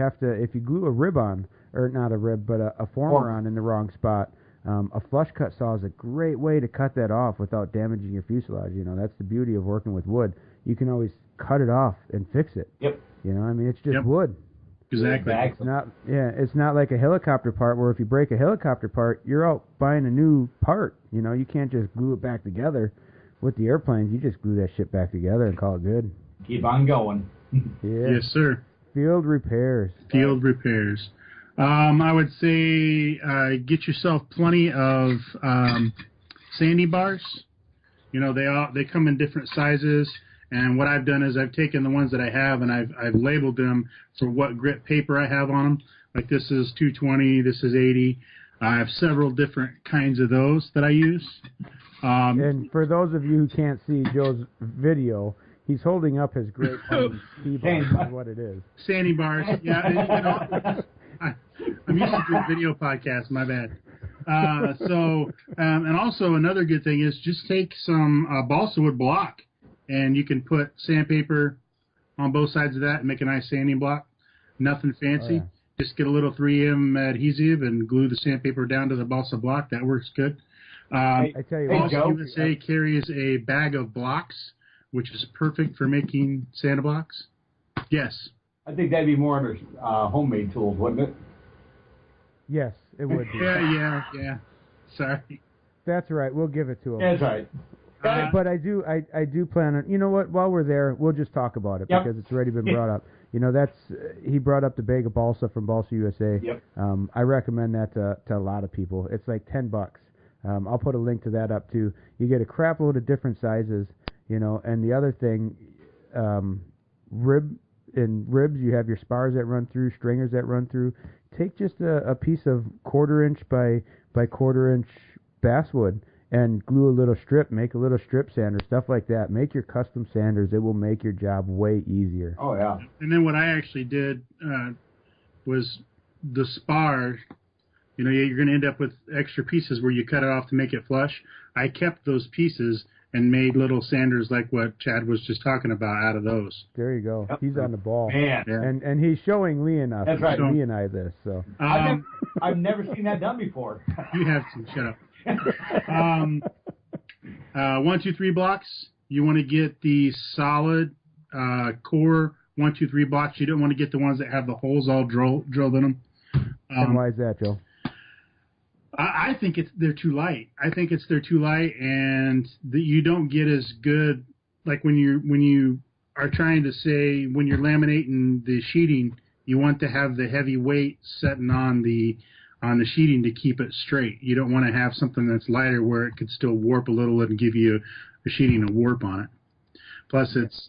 B: glue a rib on, or not a rib, but a former on in the wrong spot. A flush cut saw is a great way to cut that off without damaging your fuselage. That's the beauty of working with wood. You can always cut it off and fix it.
D: Yep.
B: It's just wood.
C: Exactly.
B: It's not like a helicopter part where if you break a helicopter part, you're out buying a new part. You can't just glue it back together. With the airplanes, you just glue that shit back together and call it good.
D: Keep on going.
B: Yeah.
C: Yes, sir.
B: Field repairs.
C: I would say get yourself plenty of sandy bars. They come in different sizes. And what I've done is I've taken the ones that I have and I've labeled them for what grit paper I have on them. Like this is 220, this is 80. I have several different kinds of those that I use.
B: And for those of you who can't see Joe's video, he's holding up his great keyboard. That's what it is.
C: Sandy bars. Yeah, I'm used to doing video podcasts. My bad. And also another good thing is just take some balsa wood block. And you can put sandpaper on both sides of that and make a nice sanding block. Nothing fancy.
B: Oh, yeah.
C: Just get a little 3M adhesive and glue the sandpaper down to the balsa block. That works good.
B: I tell you what,
C: Balsa USA carries a bag of blocks, which is perfect for making sand blocks. Yes.
D: I think that'd be more under homemade tools, wouldn't it?
B: Yes, it would be.
C: Yeah. Sorry.
B: That's right. We'll give it to him.
D: That's right.
B: But I do plan on. You know what? While we're there, we'll just talk about it because it's already been brought up. He brought up the bag of balsa from Balsa USA.
D: Yep.
B: I recommend that to a lot of people. It's like $10. I'll put a link to that up too. You get a crap load of different sizes. And the other thing, ribs. You have your spars that run through, stringers that run through. Take just a piece of 1/4 inch by 1/4 inch basswood. And glue a little strip, make a little strip sander, stuff like that. Make your custom sanders. It will make your job way easier.
D: Oh, yeah.
C: And then what I actually did was the spar, you're going to end up with extra pieces where you cut it off to make it flush. I kept those pieces and made little sanders like what Chad was just talking about out of those.
B: There you go. He's on the ball.
D: Man.
C: Yeah.
B: And he's showing Lee and us.
D: That's right.
B: Lee and I this. So.
D: I've never seen that done before.
C: You have to. Shut up. 1, 2, 3 blocks. You want to get the solid core 1, 2, 3 blocks. You don't want to get the ones that have the holes all drilled in them.
B: And why is that, Joe?
C: I think they're too light. They're too light, and you don't get as good like when you are trying to say when you're laminating the sheeting. You want to have the heavy weight setting on the sheeting to keep it straight. You don't want to have something that's lighter where it could still warp a little and give you a sheeting a warp on it. Plus, it's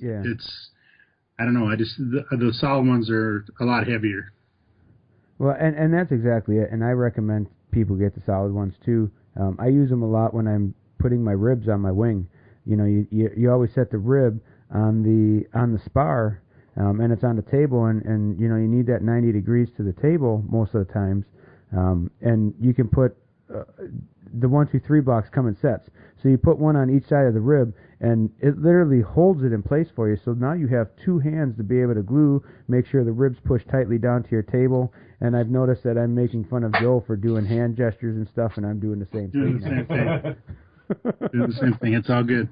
C: I don't know. The solid ones are a lot heavier. Well,
B: and that's exactly it. And I recommend people get the solid ones too. I use them a lot when I'm putting my ribs on my wing. You always set the rib on the spar, and it's on the table, and you need that 90 degrees to the table most of the times. And you can put the 1, 2, 3 blocks come in sets. So you put one on each side of the rib, and it literally holds it in place for you. So now you have 2 hands to be able to glue, make sure the ribs push tightly down to your table. And I've noticed that I'm making fun of Joe for doing hand gestures and stuff, and I'm doing the same thing.
C: Doing the same thing. It's all good.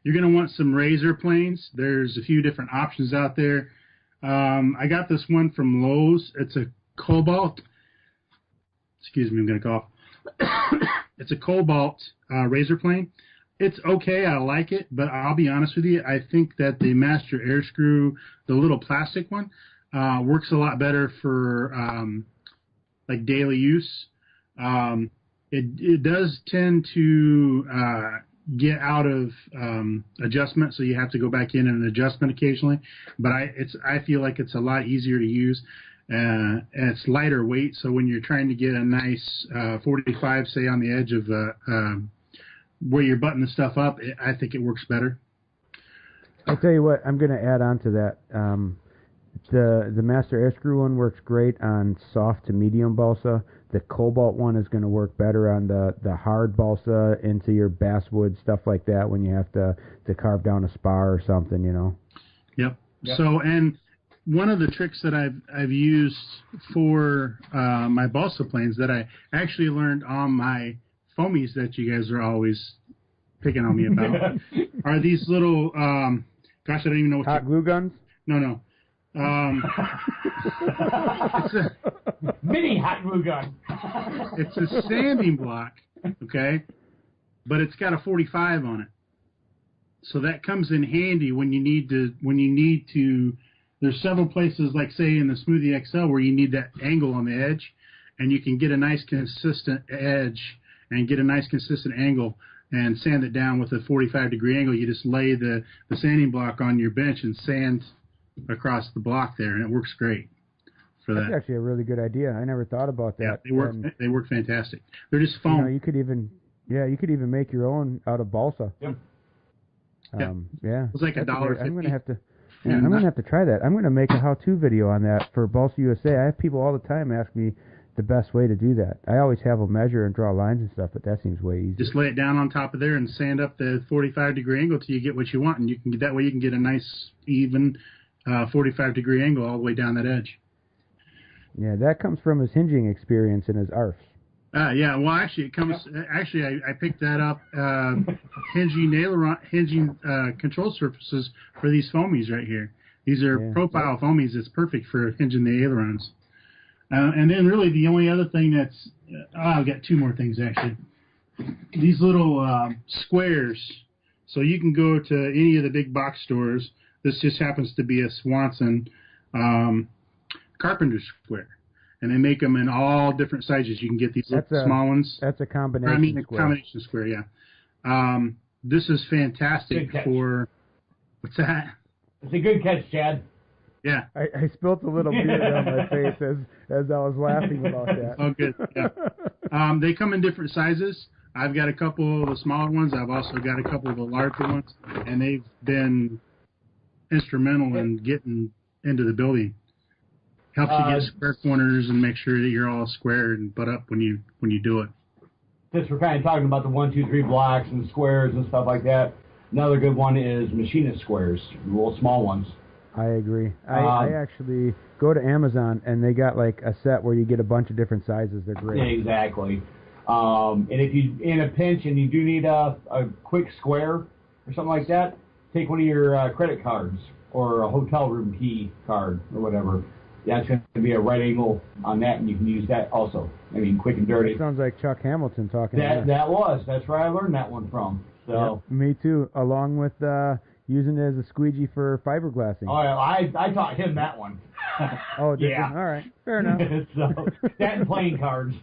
C: You're going to want some razor planes. There's a few different options out there. I got this one from Lowe's. It's a Cobalt. Excuse me, I'm going to cough. It's a Cobalt razor plane. It's okay. I like it, but I'll be honest with you. I think that the Master Air Screw, the little plastic one, works a lot better for like daily use. It does tend to get out of adjustment, so you have to go back in and adjust it occasionally. But I feel like it's a lot easier to use. And it's lighter weight, so when you're trying to get a nice 45, say, on the edge of where you're buttoning stuff up, I think it works better.
B: I'll tell you what, I'm going to add on to that. The Master Air Screw one works great on soft to medium balsa. The Cobalt one is going to work better on the hard balsa into your basswood, stuff like that, when you have to carve down a spar or something, you know.
C: Yep. So, and one of the tricks that I've used for my balsa planes that I actually learned on my foamies that you guys are always picking on me about are these little, gosh, I don't even know what
B: hot glue guns?
C: No. It's a
D: mini hot glue gun.
C: It's a sanding block, okay, but it's got a 45 on it, so that comes in handy when you need to. There's several places, like say in the Smoothie XL, where you need that angle on the edge, and you can get a nice consistent edge and get a nice consistent angle and sand it down with a 45-degree angle. You just lay the sanding block on your bench and sand across the block there, and it works great for that.
B: That's actually a really good idea. I never thought about that.
C: Yeah, they work fantastic. They're just foam.
B: You know, you could even make your own out of balsa.
D: Yep.
B: Yeah.
C: It's like $1.50.
B: I'm gonna have to try that. I'm gonna make a how-to video on that for Balsa USA. I have people all the time ask me the best way to do that. I always have them measure and draw lines and stuff, but that seems way easier.
C: Just lay it down on top of there and sand up the 45-degree angle till you get what you want, and that way you can get a nice even 45-degree angle all the way down that edge.
B: Yeah, that comes from his hinging experience in his ARFs.
C: Yeah, well, actually, it comes. Actually, I picked that up. Hinging control surfaces for these foamies right here. These are profile foamies. It's perfect for hinging the ailerons. And then, really, the only other thing that's I've got 2 more things actually. These little squares. So you can go to any of the big box stores. This just happens to be a Swanson carpenter square. And they make them in all different sizes. You can get these small ones.
B: That's a combination square.
C: Combination square, yeah. This is fantastic for... What's that?
D: It's a good catch, Chad.
C: Yeah.
B: I spilt a little beer on my face as I was laughing about that.
C: Oh, good. Yeah. They come in different sizes. I've got a couple of the smaller ones. I've also got a couple of the larger ones. And they've been instrumental in getting into the building. Helps you get square corners and make sure that you're all square and butt up when you do it.
D: Since we're kind of talking about the 1, 2, 3 blocks and squares and stuff like that, another good one is machinist squares, the little small ones.
B: I agree. I actually go to Amazon and they got like a set where you get a bunch of different sizes. They're great.
D: Exactly. And if you in a pinch and you do need a quick square or something like that, take one of your credit cards or a hotel room key card or whatever. That's going to be a right angle on that, and you can use that also. I mean, quick and dirty.
B: That sounds like Chuck Hamilton talking.
D: That's where I learned that one from. So
B: yeah, me too, along with using it as a squeegee for fiberglassing.
D: Oh, yeah, I taught him that one.
B: Oh, did you? All right, fair enough.
D: So that and playing cards.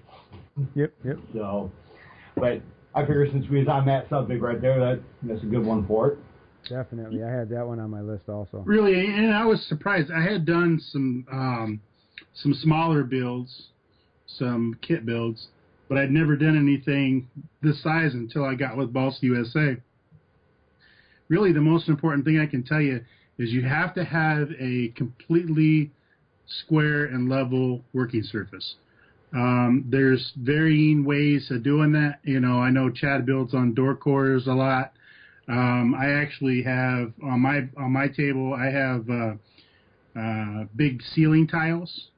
B: Yep.
D: So, but I figure since we was on that subject right there, that's a good one for it.
B: Definitely. I had that one on my list also.
C: Really, and I was surprised. I had done some smaller builds, some kit builds, but I'd never done anything this size until I got with Balsa USA. Really, the most important thing I can tell you is you have to have a completely square and level working surface. There's varying ways of doing that. You know, I know Chad builds on door cores a lot. I actually have on my table, I have big ceiling tiles,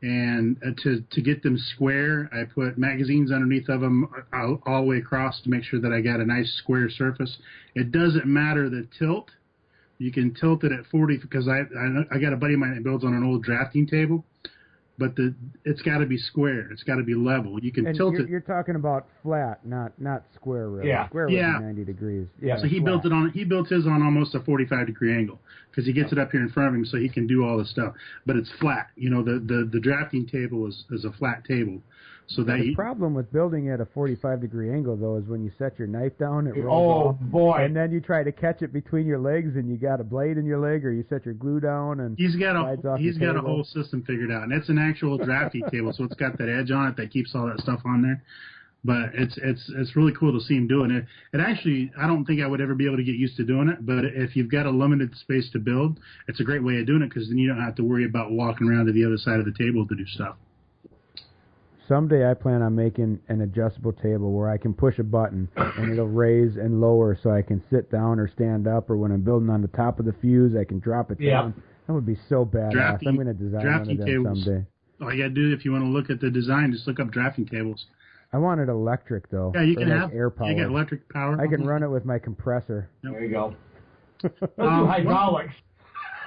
C: and to get them square, I put magazines underneath of them all the way across to make sure that I got a nice square surface. It doesn't matter the tilt. You can tilt it at 40 because I got a buddy of mine that builds on an old drafting table. But it's got to be square. It's got to be level. You can tilt it.
B: You're talking about flat, not square. Really.
D: Yeah.
B: Square would be 90 degrees.
C: Yeah. So he built his on almost a 45-degree angle because he gets it up here in front of him so he can do all the stuff. But it's flat. You know, the drafting table is a flat table. So that
B: the problem with building at a 45-degree angle, though, is when you set your knife down, it rolls off.
D: Boy!
B: And then you try to catch it between your legs, and you got a blade in your leg, or you set your glue down, and
C: he's got a
B: whole
C: system figured out, and it's an actual drafting table, so it's got that edge on it that keeps all that stuff on there. But it's really cool to see him doing it. It actually, I don't think I would ever be able to get used to doing it, but if you've got a limited space to build, it's a great way of doing it because then you don't have to worry about walking around to the other side of the table to do stuff.
B: Someday I plan on making an adjustable table where I can push a button and it'll raise and lower so I can sit down or stand up, or when I'm building on the top of the fuse, I can drop it down. That would be so badass. I'm going to design one of them someday.
C: All you got to do, if you want to look at the design, just look up drafting tables.
B: I want it electric, though.
C: Yeah, you can have
B: air power.
C: You get electric power.
B: I can run it with my compressor.
D: There you go. Hydraulics.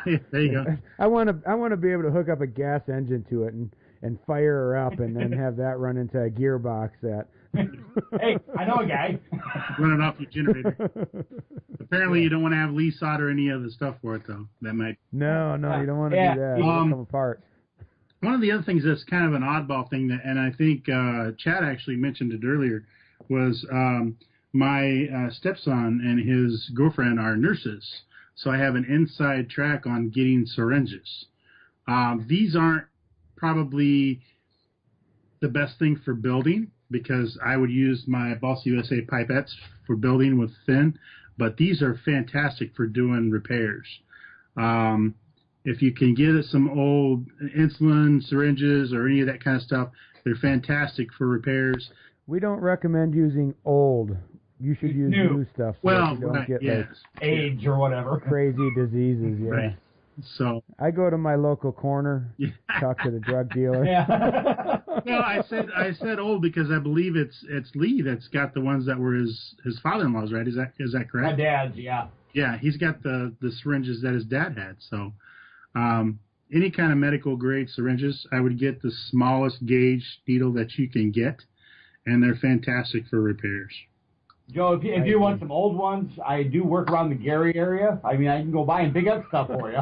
C: Yeah, there you go.
B: I want to be able to hook up a gas engine to it and fire her up, and then have that run into a gearbox that.
D: Hey, I know a guy.
C: Running off your generator. Apparently, you don't want to have Lee solder any other stuff for it, though. That might.
B: No, you don't want to do that. It'll come apart.
C: One of the other things that's kind of an oddball thing, and I think Chad actually mentioned it earlier, was my stepson and his girlfriend are nurses. So I have an inside track on getting syringes. These aren't probably the best thing for building because I would use my Bossy USA pipettes for building with thin, but these are fantastic for doing repairs. If you can get some old insulin syringes or any of that kind of stuff, they're fantastic for repairs.
B: We don't recommend using old. You should use new stuff so you don't get like
D: AIDS or whatever.
B: Crazy diseases, yeah.
C: Right. So
B: I go to my local corner, talk to the drug dealer.
D: Yeah.
C: No, I said old because I believe it's Lee that's got the ones that were his father-in-law's, right? Is that correct?
D: My dad's, yeah.
C: Yeah, he's got the syringes that his dad had. So any kind of medical grade syringes, I would get the smallest gauge needle that you can get, and they're fantastic for repairs.
D: Joe, if you want some old ones, I do work around the Gary area. I mean, I can go by and pick up stuff for you.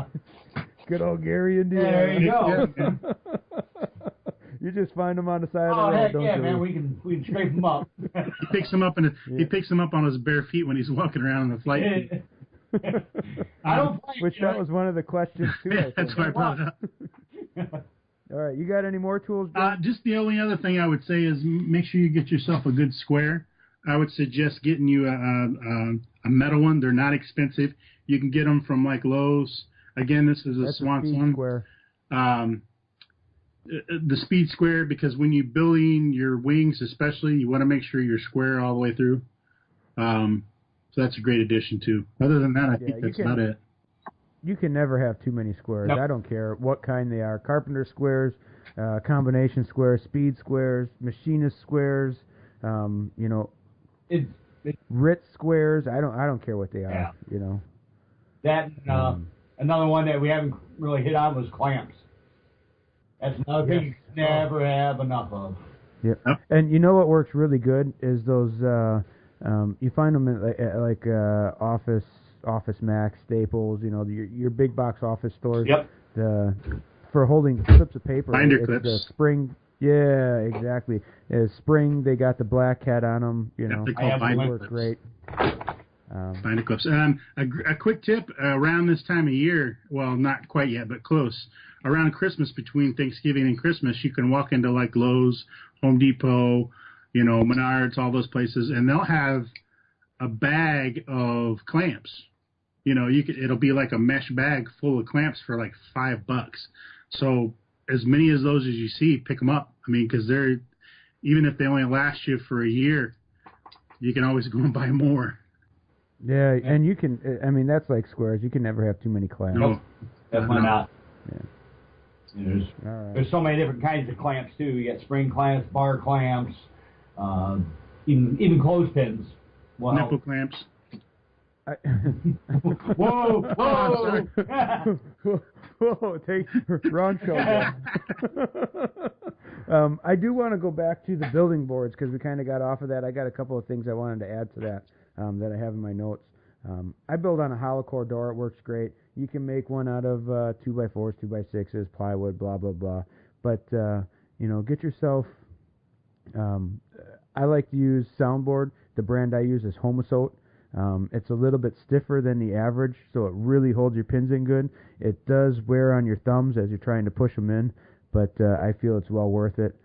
B: Good old Gary, Indiana.
D: There you go.
B: You just find them on the side of the road,
D: heck
B: don't
D: yeah,
B: you?
D: man, we can scrape them up.
C: He picks them up he picks them up on his bare feet when he's walking around on the flight.
D: I don't.
B: Which that was one of the questions too.
C: That's why I brought it up.
B: All right, you got any more tools, Joe?
C: Just the only other thing I would say is make sure you get yourself a good square. I would suggest getting you a metal one. They're not expensive. You can get them from like Lowe's. Again, this is a Swanson.
B: Square.
C: The speed square, because when you're building your wings especially, you want to make sure you're square all the way through. So that's a great addition too. Other than that, I think that's about it.
B: You can never have too many squares.
C: Nope.
B: I don't care what kind they are. Carpenter squares, combination squares, speed squares, machinist squares, Ritz squares. I don't care what they are.
D: Yeah.
B: You know.
D: That another one that we haven't really hit on was clamps. That's another thing you never have enough of.
B: Yep. And you know what works really good is those. You find them at like Office Max, Staples. You know your big box office stores.
D: Yep.
B: For holding slips of paper.
C: Binder clips.
B: The spring. Yeah, exactly. Spring. They got the black hat on them. You know.
C: They're called binder
B: work
C: clips.
B: Great.
C: Binder clips. A quick tip around this time of year. Well, not quite yet, but close. Around Christmas, between Thanksgiving and Christmas, you can walk into like Lowe's, Home Depot, Menards, all those places, and they'll have a bag of clamps. It'll be like a mesh bag full of clamps for like $5. So as many of those as you see, pick them up. I mean, because they're, even if they only last you for a year, you can always go and buy more.
B: Yeah, and you can, I mean, that's like squares. You can never have too many clamps.
C: No,
D: Definitely not.
B: Yeah.
D: There's so many different kinds of clamps too. You got spring clamps, bar clamps, even clothespins. Wow.
C: Nipple clamps.
D: Whoa!
B: Whoa! Take wrong show. I do want to go back to the building boards because we kind of got off of that. I got a couple of things I wanted to add to that that I have in my notes. I build on a hollow core door. It works great. You can make one out of 2x4s, 2x6s, plywood, blah blah blah. But get yourself. I like to use soundboard. The brand I use is Homosote. It's a little bit stiffer than the average, so it really holds your pins in good. It does wear on your thumbs as you're trying to push them in, but I feel it's well worth it.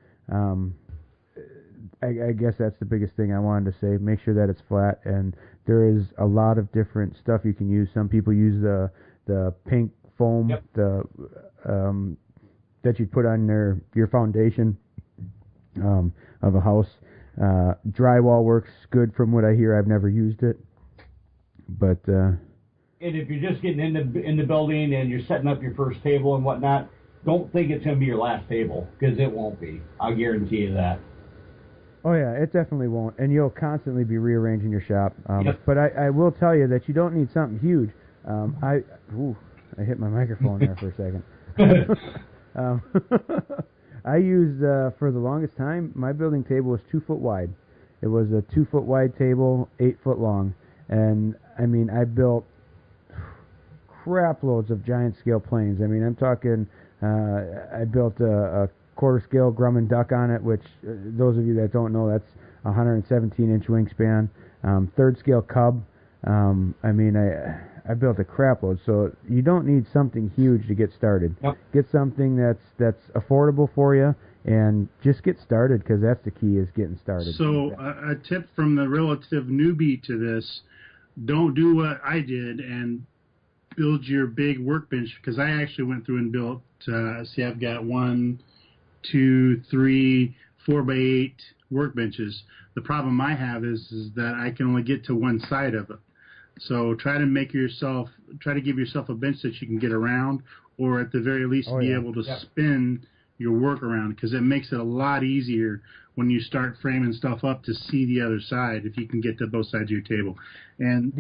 B: I guess that's the biggest thing I wanted to say. Make sure that it's flat, and there is a lot of different stuff you can use. Some people use the pink foam, that you put on your foundation of a house. Drywall works good from what I hear. I've never used it. But
D: and if you're just getting in the building and you're setting up your first table and whatnot, don't think it's going to be your last table, because it won't be. I'll guarantee you that.
B: Oh yeah, it definitely won't, and you'll constantly be rearranging your shop. But I will tell you that you don't need something huge. I hit my microphone there for a second. I used for the longest time, my building table was 2 foot wide. It was a 2 foot wide table, 8 foot long. And, I mean, I built crap loads of giant scale planes. I mean, I'm talking, I built a quarter scale Grumman duck on it, which, those of you that don't know, that's 117-inch wingspan. Third scale cub. I mean, I built a crap load. So you don't need something huge to get started.
D: Yep.
B: Get something that's affordable for you. And just get started, because that's the key, is getting started.
C: So a tip from the relative newbie to this: don't do what I did and build your big workbench, because I actually went through and built. I've got 1, 2, 3, 4x8 workbenches. The problem I have is that I can only get to one side of it. So try to give yourself a bench that you can get around, or at the very least be able to spin your work around, because it makes it a lot easier when you start framing stuff up to see the other side, if you can get to both sides of your table. And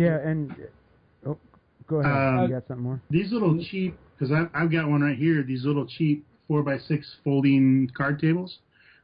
B: go ahead. You got something more?
C: These little cheap, because I've got one right here, these little cheap 4x6 folding card tables,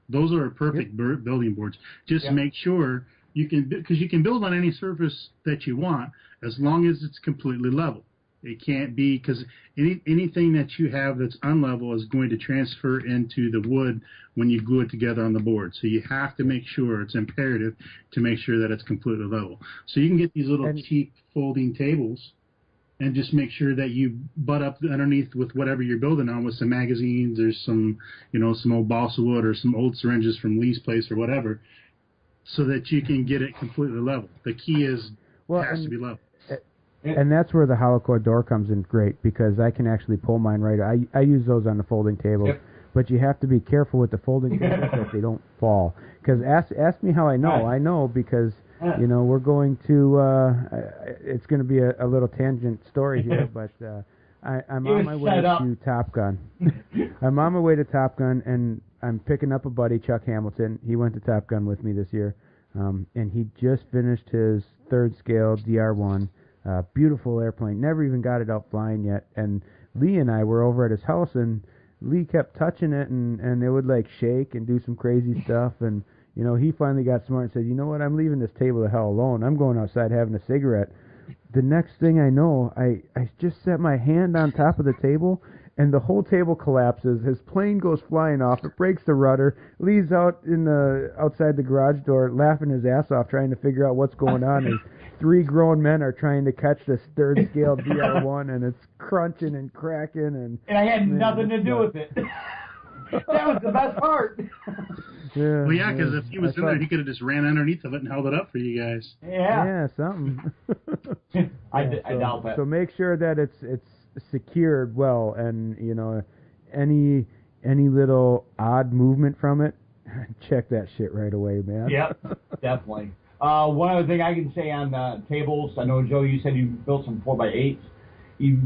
C: those are perfect building boards. Just make sure you can, because you can build on any surface that you want as long as it's completely level. It can't be, because anything that you have that's unlevel is going to transfer into the wood when you glue it together on the board. So you have to make sure, it's imperative to make sure that it's completely level. So you can get these little cheap folding tables and just make sure that you butt up underneath with whatever you're building on, with some magazines or some old balsa wood or some old syringes from Lee's place or whatever, so that you can get it completely level. The key is it has to be level.
B: And that's where the hollow core door comes in great, because I can actually pull mine right. I use those on the folding table, but you have to be careful with the folding tables that they don't fall. Because ask me how I know. I know because we're going to. It's going to be a little tangent story here, but I'm on my way to Top Gun. I'm on my way to Top Gun, and I'm picking up a buddy, Chuck Hamilton. He went to Top Gun with me this year, and he just finished his third scale DR1. Beautiful airplane. Never even got it out flying yet. And Lee and I were over at his house, and Lee kept touching it, and it would like shake and do some crazy stuff. And he finally got smart and said, "You know what? I'm leaving this table the hell alone. I'm going outside having a cigarette." The next thing I know, I just set my hand on top of the table, and the whole table collapses. His plane goes flying off. It breaks the rudder. Lee's outside the garage door laughing his ass off, trying to figure out what's going on. And 3 grown men are trying to catch this third scale DR1, and it's crunching and cracking. And
D: I had nothing to do with it. That was the best part.
C: Well, because if he was in there, he could have just ran underneath of it and held it up for you guys.
B: Yeah, something.
D: I doubt that.
B: So make sure that it's secured well, and any any little odd movement from it, check that shit right away, man.
D: Yep, definitely. One other thing I can say on tables, I know, Joe, you said you built some 4x8s. You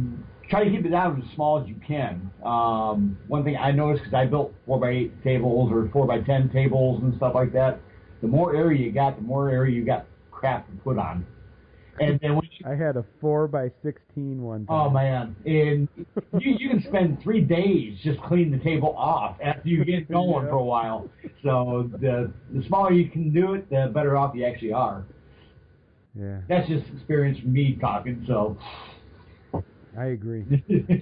D: try to keep it down as small as you can. One thing I noticed, because I built 4x8 tables or 4x10 tables and stuff like that, the more area you got, the more area you got crap to put on. And then when
B: I had a 4x16 one time.
D: Oh, man. And you can spend 3 days just cleaning the table off after you get going for a while. So the smaller you can do it, the better off you actually are.
B: Yeah.
D: That's just experience from me talking, so.
B: I agree.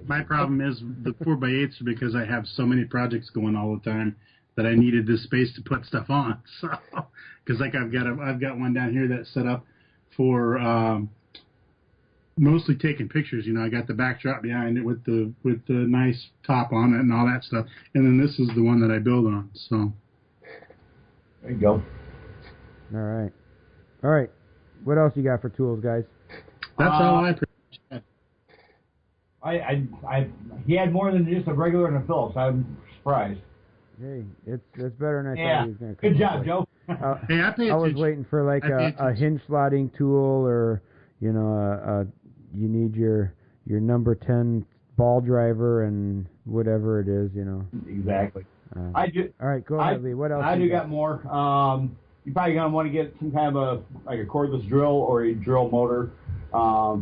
C: My problem is the 4x8s because I have so many projects going all the time that I needed this space to put stuff on. So, because like I've got one down here that's set up for mostly taking pictures. You know, I got the backdrop behind it with the nice top on it and all that stuff, and then this is the one that I build on. So
D: there you go.
B: All right. What else you got for tools, guys?
C: That's all I had.
D: He had more than just a regular and a Phillips. I'm surprised.
B: Hey, it's better than I thought he was going to.
D: Good job, Joe.
C: Hey,
B: I was waiting for like a hinge slotting tool, or you you need your number 10 ball driver and whatever it is, you know.
D: Exactly.
B: All right, go ahead, Lee. What else?
D: I got more. You're probably gonna want to get some kind of a cordless drill or a drill motor,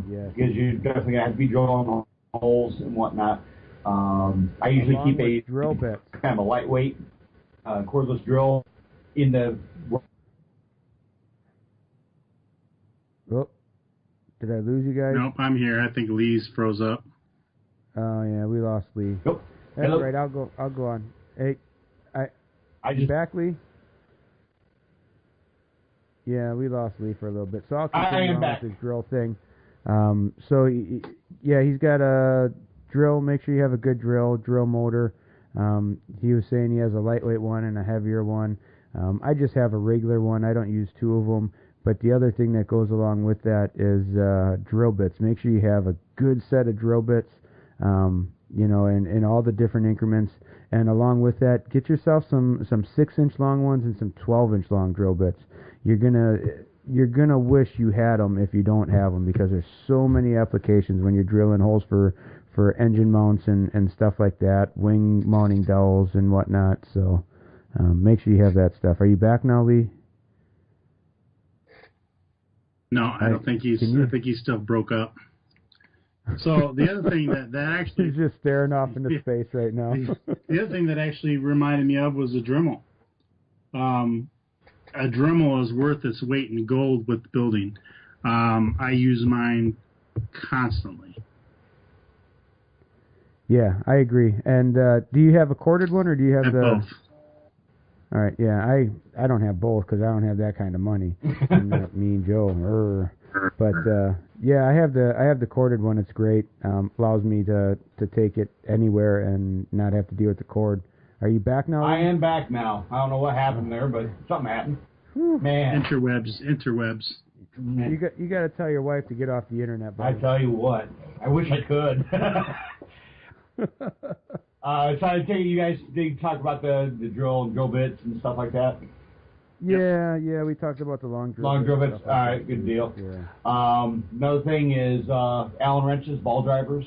B: yes.
D: Because you're definitely gonna have to be drilling holes and whatnot. I usually keep a
B: drill bit,
D: kind of a lightweight cordless drill in the.
B: Oh, did I lose you guys?
C: Nope, I'm here. I think Lee's froze up.
B: Oh yeah, we lost Lee.
D: Nope.
B: That's right. I'll go on. Hey, you back, Lee? Yeah, we lost Lee for a little bit, so I'll continue on with this drill thing. So yeah, he's got a drill. Make sure you have a good drill motor. He was saying he has a lightweight one and a heavier one. I just have a regular one. I don't use two of them. But the other thing that goes along with that is drill bits. Make sure you have a good set of drill bits, in all the different increments. And along with that, get yourself some 6-inch long ones and some 12-inch long drill bits. You're gonna wish you had them if you don't have them, because there's so many applications when you're drilling holes for engine mounts and stuff like that, wing mounting dowels and whatnot. So make sure you have that stuff. Are you back now, Lee?
C: No, I don't think he's. I think he's still broke up. So the other thing that actually
B: he's just staring off into space right now.
C: The other thing that actually reminded me of was a Dremel. A Dremel is worth its weight in gold with building. I use mine constantly.
B: Yeah, I agree. And do you have a corded one, or do you have
C: both?
B: All right, yeah, I don't have both because I don't have that kind of money. I'm not me and Joe. But yeah, I have the corded one. It's great. Allows me to take it anywhere and not have to deal with the cord. Are you back now?
D: I am back now. I don't know what happened there, but something happened. Whew. Man,
C: interwebs.
B: You got to tell your wife to get off the internet. Buddy.
D: I tell you what, I wish I could. So I take it you guys did talk about the drill and drill bits and stuff like that.
B: Yeah, we talked about the long drill.
D: Long drill bits. All right, good deal.
B: Yeah.
D: Another thing is Allen wrenches, ball drivers,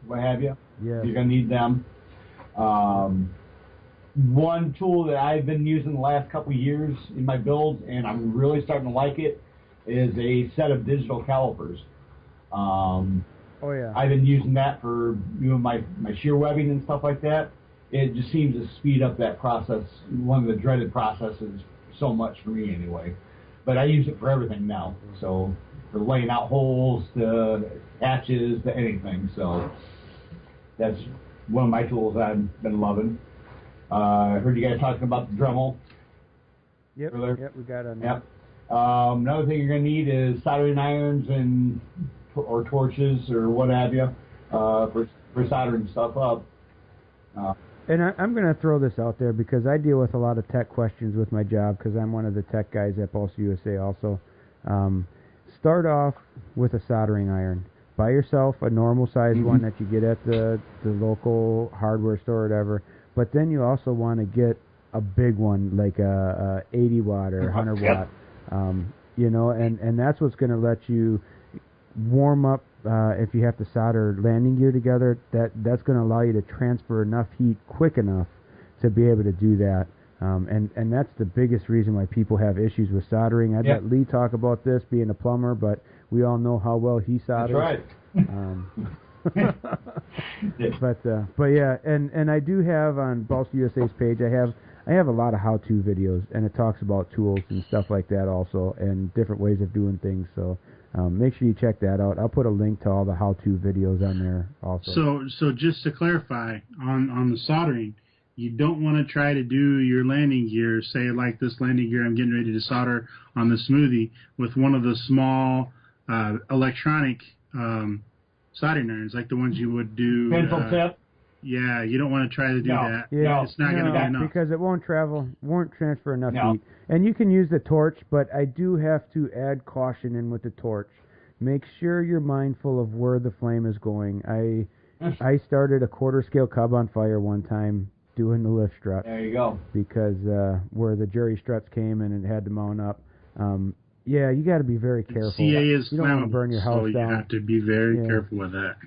D: what have you.
B: Yeah.
D: You're gonna need them. One tool that I've been using the last couple of years in my builds, and I'm really starting to like it, is a set of digital calipers.
B: Oh yeah.
D: I've been using that for my shear webbing and stuff like that. It just seems to speed up that process, one of the dreaded processes, so much for me anyway. But I use it for everything now. So for laying out holes, to hatches, to anything. So that's one of my tools I've been loving. I heard you guys talking about the Dremel.
B: Yep, we got it.
D: Yep. Another thing you're going to need is soldering irons or torches or what have you for soldering stuff up.
B: And I'm going to throw this out there because I deal with a lot of tech questions with my job because I'm one of the tech guys at Balsa USA also. Start off with a soldering iron. Buy yourself a normal size one that you get at the local hardware store or whatever. but then you also want to get a big one like a 80 watt or 100 watt, you know, and that's what's going to let you warm up if you have to solder landing gear together. That's going to allow you to transfer enough heat quick enough to be able to do that. And that's the biggest reason why people have issues with soldering. I'd let Lee talk about this, being a plumber, but we all know how well he solders.
D: That's right.
B: But yeah, and I do have on Balsa USA's page, I have a lot of how-to videos, and it talks about tools and stuff like that also, and different ways of doing things. So make sure you check that out. I'll put a link to all the how-to videos on there also.
C: So just to clarify on the soldering, you don't want to try to do your landing gear, say like this landing gear I'm getting ready to solder on the smoothie, with one of the small electronic soldering irons, like the ones you would do.
D: Pencil tip.
C: Yeah, you don't want to try to do that.
B: Yeah,
C: it's not going to be enough.
B: Because it won't transfer enough heat. And you can use the torch, but I do have to add caution in with the torch. Make sure you're mindful of where the flame is going. I started a quarter scale cub on fire one time doing the lift strut.
D: There you go.
B: Because where the jury struts came and it had to mount up. Yeah, you got to be very careful.
C: CA is
B: you don't want to burn your house
C: so
B: down.
C: You have to be very careful with that.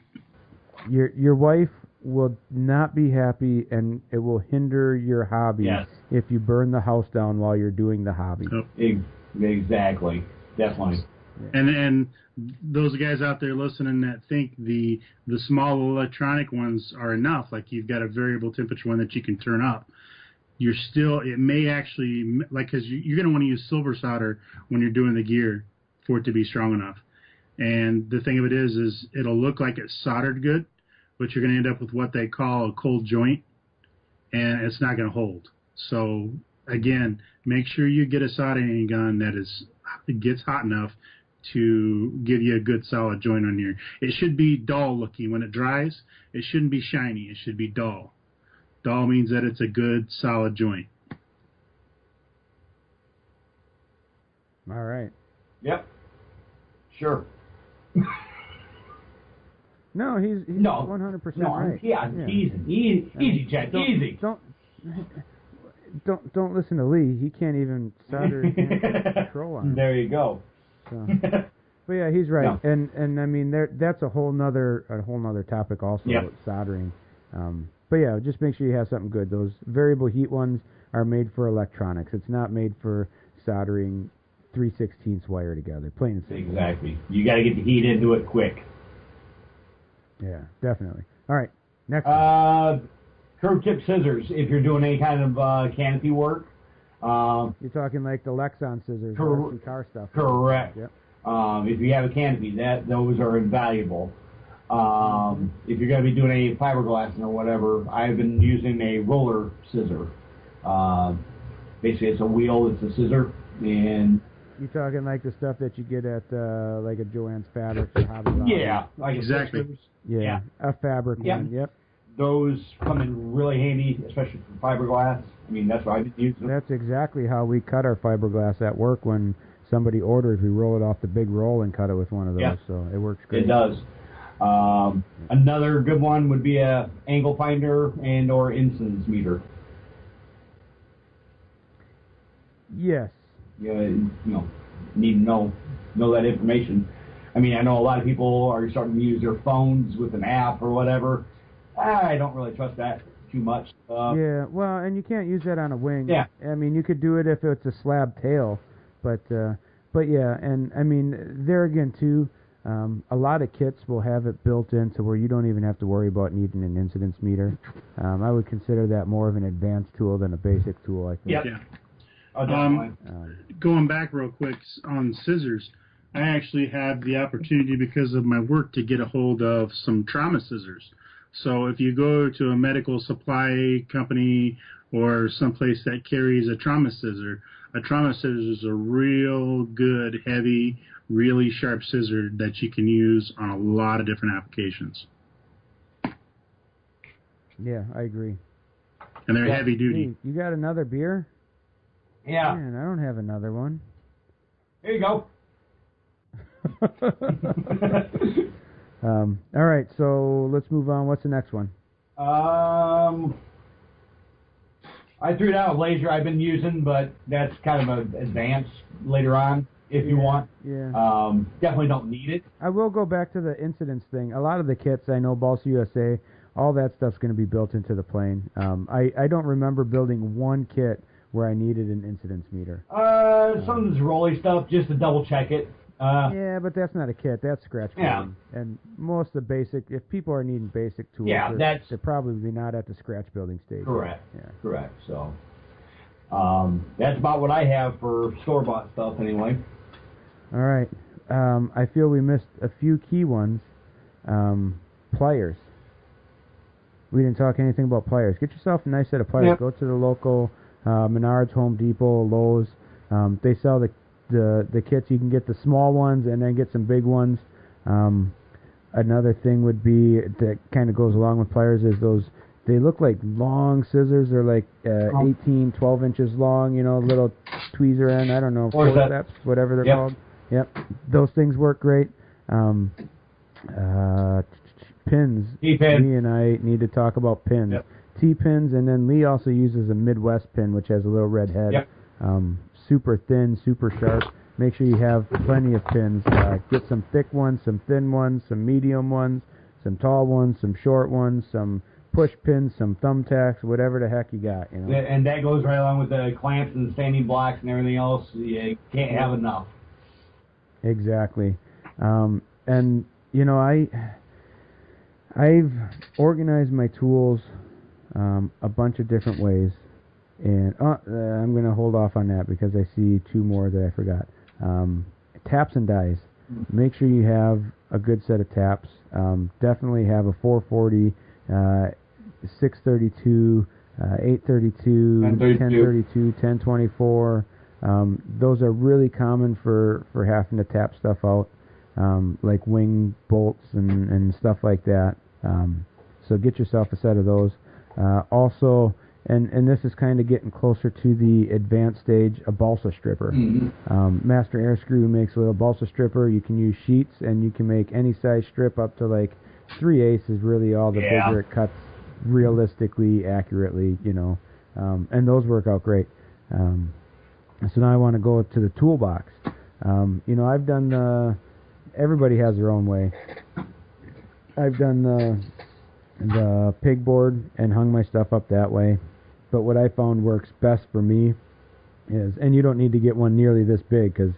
B: Your wife will not be happy, and it will hinder your hobby if you burn the house down while you're doing the hobby.
D: Exactly. Definitely.
C: And those guys out there listening that think the small electronic ones are enough, like you've got a variable temperature one that you can turn up, it may actually, like, because you're going to want to use silver solder when you're doing the gear for it to be strong enough. And the thing of it is it'll look like it's soldered good, but you're going to end up with what they call a cold joint, and it's not going to hold. So, again, make sure you get a soldering gun that gets hot enough to give you a good solid joint on your. It should be dull looking when it dries. It shouldn't be shiny. It should be dull. Dull means that it's a good solid joint.
B: All right.
D: Yep. Sure.
B: No, he's 100% right.
D: Yeah, easy, Chad, easy.
B: Don't listen to Lee. He can't even solder his hand to control on.
D: There you go.
B: So. But yeah, he's right, and I mean that's a whole nother topic also, about soldering. But yeah, just make sure you have something good. Those variable heat ones are made for electronics. It's not made for soldering 3/16 wire together. Plain and simple.
D: Exactly. You got to get the heat into it quick.
B: Yeah, definitely. All right, next one.
D: Curved tip scissors, if you're doing any kind of canopy work.
B: You're talking like the Lexon scissors, for car stuff.
D: Correct.
B: Yep.
D: If you have a canopy, those are invaluable. If you're going to be doing any fiberglassing or whatever, I've been using a roller scissor. Basically, it's a wheel, it's a scissor, and
B: you're talking like the stuff that you get at like a Joann's Fabrics or Hobby Lobby.
D: Yeah, like
C: exactly.
B: Yeah, a fabric one. Yep.
D: Those come in really handy, especially for fiberglass. I mean, that's why I've been using them.
B: That's exactly how we cut our fiberglass at work. When somebody orders, we roll it off the big roll and cut it with one of those.
D: Yeah.
B: So it works great.
D: It does. Another good one would be a angle finder and or incidence meter.
B: Yes.
D: Yeah, need to know that information. I mean, I know a lot of people are starting to use their phones with an app or whatever. I don't really trust that too much.
B: Yeah, well, and you can't use that on a wing.
D: Yeah.
B: I mean, you could do it if it's a slab tail, but yeah, and I mean, there again too, a lot of kits will have it built in to where you don't even have to worry about needing an incidence meter. I would consider that more of an advanced tool than a basic tool, I think.
D: Yep.
C: Yeah. Going back real quick on scissors, I actually have the opportunity because of my work to get a hold of some trauma scissors. So if you go to a medical supply company or someplace that carries a trauma scissor is a real good, heavy, really sharp scissor that you can use on a lot of different applications.
B: Yeah, I agree.
C: And they're heavy duty.
B: Hey, you got another beer?
D: Yeah.
B: Man, I don't have another one.
D: Here you go.
B: All right, so let's move on. What's the next one?
D: I threw down a laser I've been using, but that's kind of an advance later on if you want.
B: Yeah.
D: Definitely don't need it.
B: I will go back to the incidence thing. A lot of the kits, I know Balsa USA, all that stuff's going to be built into the plane. I don't remember building one kit where I needed an incidence meter.
D: Some of this rolly stuff, just to double check it.
B: Yeah, but that's not a kit. That's scratch building.
D: Yeah.
B: And most of the basic, if people are needing basic tools, they're probably not at the scratch building stage.
D: Correct.
B: Yeah.
D: Correct. So that's about what I have for store-bought stuff anyway.
B: All right. I feel we missed a few key ones. Pliers. We didn't talk anything about pliers. Get yourself a nice set of pliers. Yep. Go to the local Menards, Home Depot, Lowe's. They sell the kits. You can get the small ones and then get some big ones. Another thing would be that kind of goes along with pliers is those. They look like long scissors. They're like 18, 12 inches long. You know, little tweezer end. I don't know, forceps, whatever they're called. Yep, those things work great. Pins.
D: T-pin.
B: Lee and I need to talk about pins.
D: Yep.
B: T-pins, and then Lee also uses a Midwest pin, which has a little red head.
D: Yep.
B: Super thin, super sharp. Make sure you have plenty of pins. Get some thick ones, some thin ones, some medium ones, some tall ones, some short ones, some push pins, some thumbtacks, whatever the heck you got. You know?
D: And that goes right along with the clamps and the standing blocks and everything else. You can't have enough.
B: Exactly. And, you know, I've organized my tools a bunch of different ways. And I'm going to hold off on that because I see two more that I forgot. Taps and dies. Make sure you have a good set of taps. Definitely have a 440, 632, 832, 1032, 1024. Those are really common for having to tap stuff out, like wing bolts and stuff like that. So get yourself a set of those. Also, and this is kind of getting closer to the advanced stage, a balsa stripper.
D: Mm-hmm.
B: Master Air Screw makes a little balsa stripper. You can use sheets, and you can make any size strip up to like 3/8 is really all the bigger it cuts realistically, accurately, you know. And those work out great. So now I want to go to the toolbox. You know, I've done everybody has their own way. I've done the pegboard and hung my stuff up that way. But what I found works best for me is, and you don't need to get one nearly this big because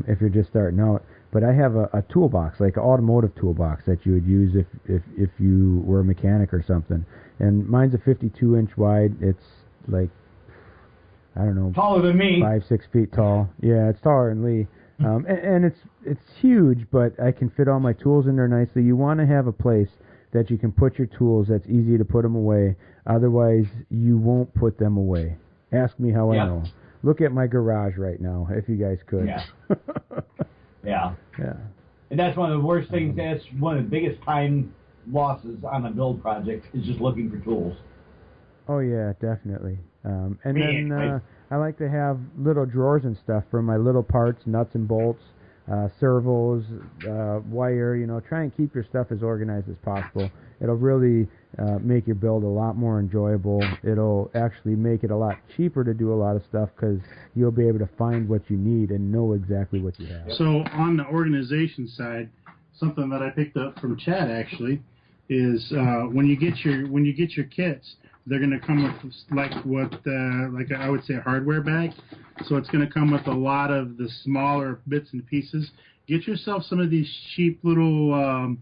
B: if you're just starting out, but I have a toolbox, like an automotive toolbox that you would use if you were a mechanic or something. And mine's a 52-inch wide. It's like, I don't know,
D: taller than me.
B: 5-6 feet tall. Yeah, it's taller than Lee. And it's huge, but I can fit all my tools in there nicely. You want to have a place that you can put your tools that's easy to put them away. Otherwise, you won't put them away. Ask me how I know. Look at my garage right now, if you guys could.
D: Yeah.
B: Yeah.
D: And that's one of the worst things. That's one of the biggest time losses on a build project is just looking for tools.
B: Oh, yeah, definitely. And then I like to have little drawers and stuff for my little parts, nuts and bolts, servos, wire. You know, try and keep your stuff as organized as possible. It'll really make your build a lot more enjoyable. It'll actually make it a lot cheaper to do a lot of stuff because you'll be able to find what you need and know exactly what you have.
C: So on the organization side, something that I picked up from Chad actually is when you get your kits, they're going to come with like I would say a hardware bag. So it's going to come with a lot of the smaller bits and pieces. Get yourself some of these cheap little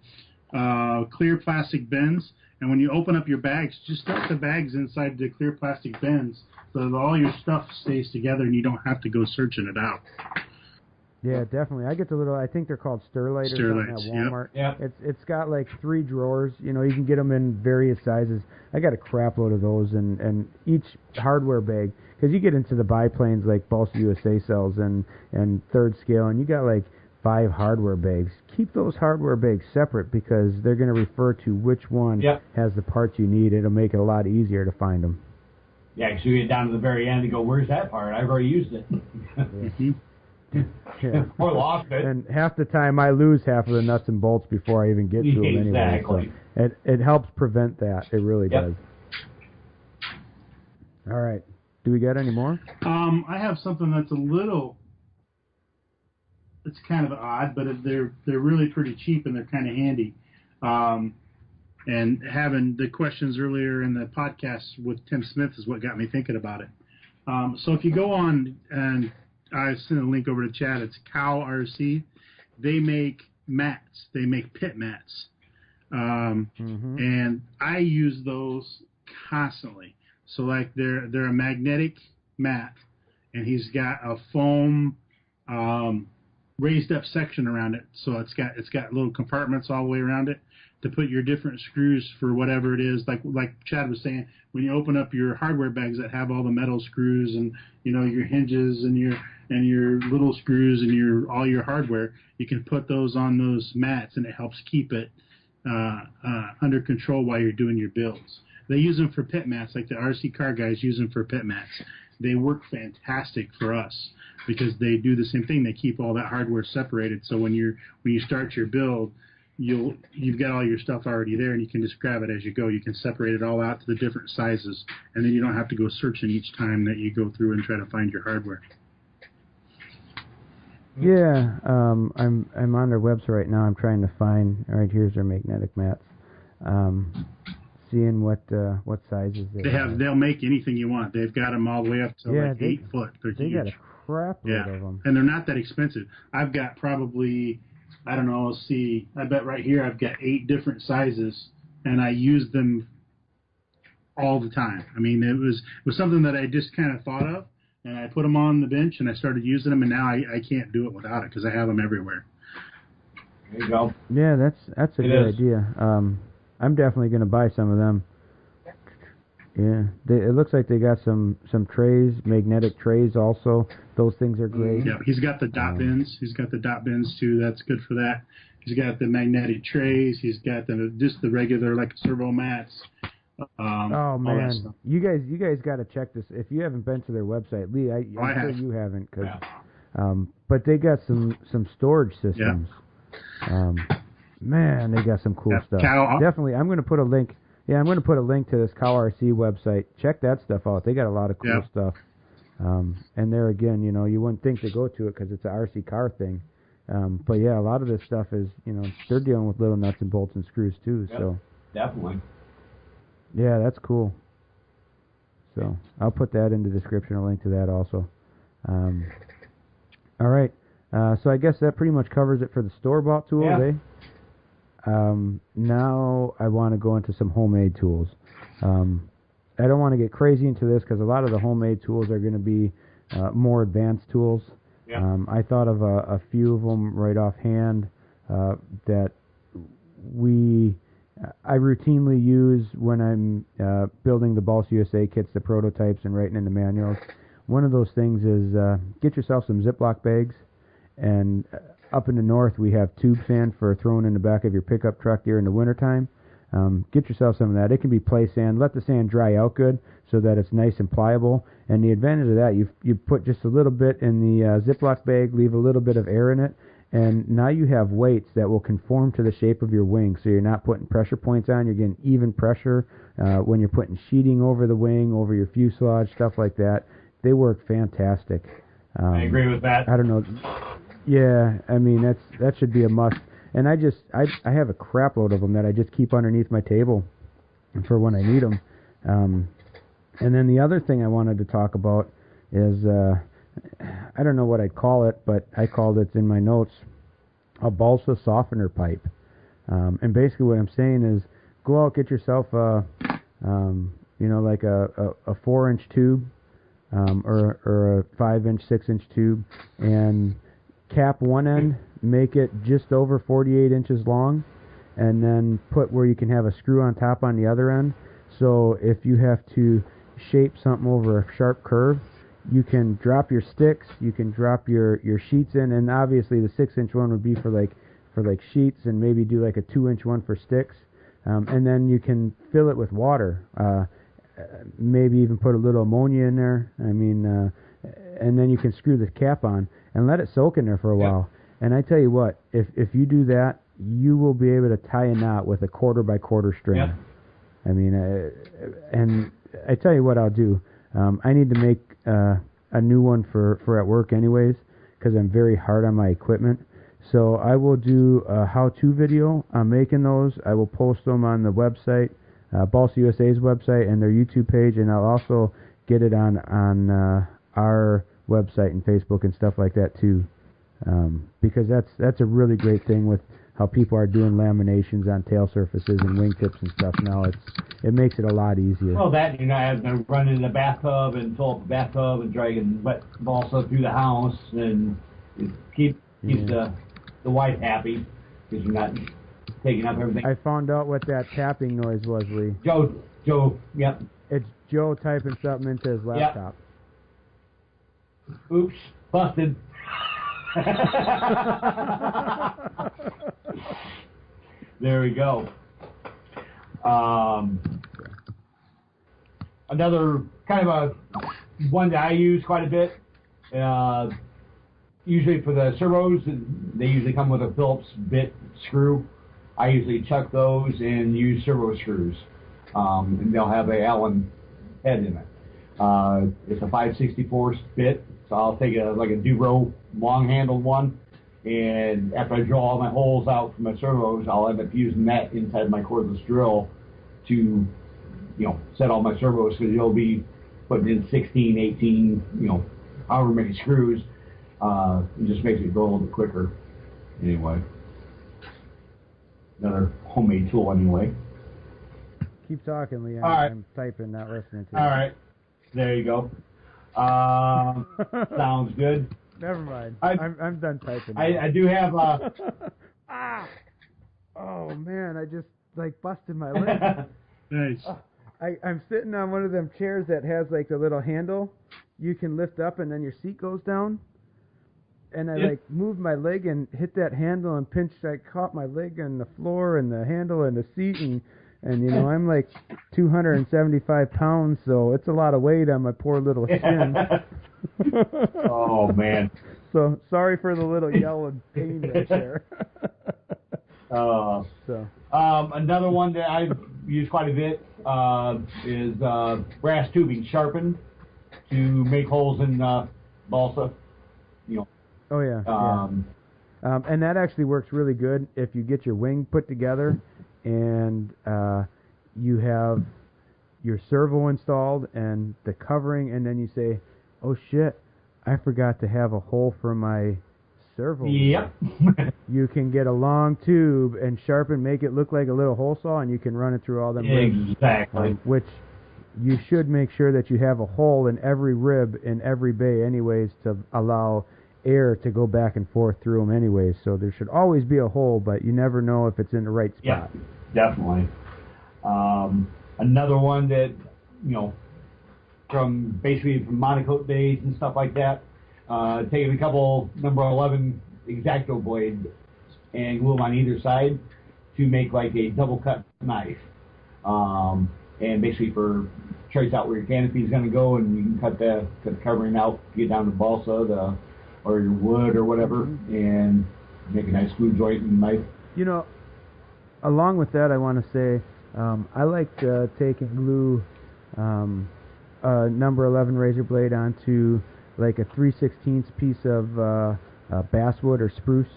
C: clear plastic bins, and when you open up your bags, just stuff the bags inside the clear plastic bins so that all your stuff stays together and you don't have to go searching it out.
B: Yeah, definitely. I get the little, I think they're called Sterlites or something at Walmart.
D: Yep.
B: It's got like 3 drawers. You know, you can get them in various sizes. I got a crap load of those, and each hardware bag, because you get into the biplanes like Balsa USA sells and third scale, and you got like 5 hardware bags. Keep those hardware bags separate because they're going to refer to which one has the parts you need. It'll make it a lot easier to find them.
D: Yeah, because you get down to the very end and go, where's that part? I've already used it.
B: Yeah.
D: Or lost it.
B: And half the time I lose half of the nuts and bolts before I even get to them anyway. So it helps prevent that. It really does. All right. Do we got any more?
C: I have something that's it's kind of odd, but they're really pretty cheap and they're kind of handy. And having the questions earlier in the podcast with Tim Smith is what got me thinking about it. So if you go on, and I sent a link over to Chad, it's Cow RC. They make mats. They make pit mats. And I use those constantly. So like they're a magnetic mat, and he's got a foam raised up section around it. So it's got little compartments all the way around it to put your different screws for whatever it is. Like Chad was saying, when you open up your hardware bags that have all the metal screws and your hinges and your little screws and all your hardware, you can put those on those mats, and it helps keep it under control while you're doing your builds. They use them for pit mats, like the RC car guys use them for pit mats. They work fantastic for us because they do the same thing. They keep all that hardware separated, so when you start your build, you've got all your stuff already there, and you can just grab it as you go. You can separate it all out to the different sizes, and then you don't have to go searching each time that you go through and try to find your hardware.
B: Yeah, I'm on their website right now. I'm trying to find. All right, here's their magnetic mats. Seeing what sizes they have.
C: They'll make anything you want. They've got them all the way up to 8 foot. They're
B: huge. They got a crap load of them.
C: And they're not that expensive. I've got probably, I don't know, I bet right here I've got 8 different sizes, and I use them all the time. I mean, it was something that I just kind of thought of, and I put them on the bench, and I started using them, and now I can't do it without it because I have them everywhere.
D: There you go.
B: Yeah, that's a good idea. I'm definitely going to buy some of them. Yeah, it looks like they got some trays, magnetic trays also. Those things are great.
C: Yeah, he's got the dot bins. He's got the dot bins too. That's good for that. He's got the magnetic trays. He's got just the regular like servo mats.
B: Oh man, you guys got to check this. If you haven't been to their website, Lee, I'm sure you haven't, but they got some storage systems. Yeah. Man, they got some cool stuff. Definitely, I'm going to put a link. Yeah, I'm going to put a link to this Cow RC website. Check that stuff out. They got a lot of cool stuff. And there again, you wouldn't think to go to it because it's an RC car thing. But yeah, a lot of this stuff is, they're dealing with little nuts and bolts and screws too.
D: Yep,
B: so
D: definitely.
B: Yeah, that's cool. So I'll put that in the description, a link to that also. All right. So I guess that pretty much covers it for the store-bought tools, eh? Now I want to go into some homemade tools. I don't want to get crazy into this because a lot of the homemade tools are going to be more advanced tools. Yeah. I thought of a few of them right offhand that I routinely use when I'm building the Balsa USA kits, the prototypes, and writing in the manuals. One of those things is get yourself some Ziploc bags. And up in the north, we have tube sand for throwing in the back of your pickup truck during the wintertime. Get yourself some of that. It can be play sand. Let the sand dry out good so that it's nice and pliable. And the advantage of that, you put just a little bit in the Ziploc bag, leave a little bit of air in it, and now you have weights that will conform to the shape of your wing. So you're not putting pressure points on. You're getting even pressure when you're putting sheeting over the wing, over your fuselage, stuff like that. They work fantastic.
D: I agree with that.
B: I don't know. Yeah, I mean that should be a must. And I have a crap load of them that I just keep underneath my table for when I need them. And then the other thing I wanted to talk about is I don't know what I'd call it, but I called it in my notes a balsa softener pipe. And basically what I'm saying is go out, get yourself like a 4-inch tube or a 5-inch, 6-inch tube, and cap one end, make it just over 48 inches long, and then put where you can have a screw on top on the other end. So if you have to shape something over a sharp curve, you can drop your sticks, you can drop your sheets in, and obviously the 6-inch one would be for like sheets, and maybe do like a 2-inch one for sticks. And then you can fill it with water. Maybe even put a little ammonia in there. And then you can screw the cap on and let it soak in there for a while. And I tell you what, if you do that, you will be able to tie a knot with a 1/4 by 1/4 string. Yeah. And I tell you what I'll do. I need to make a new one for at work anyways, because I'm very hard on my equipment. So I will do a how-to video on making those. I will post them on the website, Balsa USA's website, and their YouTube page, and I'll also get it on our website and Facebook and stuff like that too, because that's a really great thing with how people are doing laminations on tail surfaces and wingtips and stuff now. It makes it a lot easier.
D: Well, that you're not having to run in the bathtub and fill up the bathtub and dragging wet balsa through the house, and it keeps the wife happy because you're not taking up everything.
B: I found out what that tapping noise was, Lee.
D: Joe, yep.
B: It's Joe typing something into his laptop.
D: Yep. Oops, busted. There we go. Another kind of a one that I use quite a bit. Usually for the servos, they usually come with a Phillips bit screw. I usually chuck those and use servo screws, and they'll have a Allen head in it. It's a 5/64 bit, so I'll take a Dubro long-handled one, and after I drill all my holes out from my servos, I'll end up using that inside my cordless drill to, set all my servos, because you'll be putting in 16, 18, however many screws. It just makes it go a little bit quicker. Anyway, another homemade tool anyway.
B: Keep talking, Lee.
D: Right.
B: I'm typing, not listening to
D: All
B: you.
D: right. There you go. Sounds good.
B: Never mind. I'm done typing.
D: I do have
B: Ah! Oh man, I just busted my leg.
C: Nice.
B: I'm sitting on one of them chairs that has the little handle you can lift up and then your seat goes down. And I moved my leg and hit that handle and pinched. I caught my leg on the floor and the handle and the seat, and I'm 275 pounds, so it's a lot of weight on my poor little shin.
D: Oh man.
B: So sorry for the little yell of pain right there.
D: Another one that I use quite a bit is brass tubing sharpened to make holes in balsa.
B: Oh yeah. And that actually works really good if you get your wing put together and you have your servo installed and the covering, and then you say, "Oh shit, I forgot to have a hole for my servo."
D: Yep.
B: You can get a long tube and sharpen, make it look like a little hole saw, and you can run it through all them ribs.
D: Exactly.
B: Which you should make sure that you have a hole in every rib in every bay anyways, to allow air to go back and forth through them anyways. So there should always be a hole, but you never know if it's in the right spot.
D: Yeah, definitely. Another one that, from monocoat days and stuff like that, taking a couple number 11 X-Acto blades and glue them on either side to make a double cut knife. And basically for trace out where your canopy is going to go, and you can cut the covering out to get down to balsa or your wood or whatever, and make a nice glue joint and knife.
B: Along with that, I want to say I like to take and glue a number 11 razor blade onto a 3/16 piece of basswood or spruce.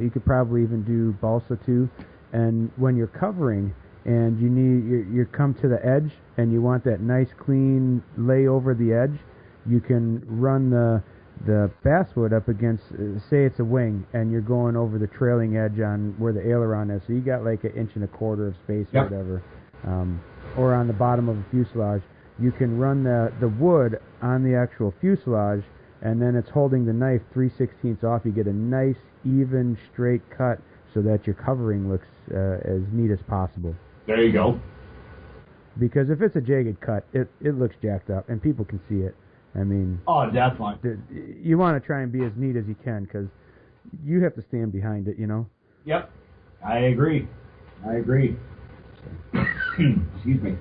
B: You could probably even do balsa too. And when you're covering and you come to the edge and you want that nice clean lay over the edge, you can run the basswood up against, say it's a wing, and you're going over the trailing edge on where the aileron is. So you got 1.25 inches of space or whatever, or on the bottom of a fuselage. You can run the wood on the actual fuselage, and then it's holding the knife 3/16 off. You get a nice, even, straight cut so that your covering looks as neat as possible.
D: There you go.
B: Because if it's a jagged cut, it looks jacked up, and people can see it. I mean...
D: Oh, definitely.
B: You want to try and be as neat as you can, because you have to stand behind it,
D: Yep. I agree. Excuse me.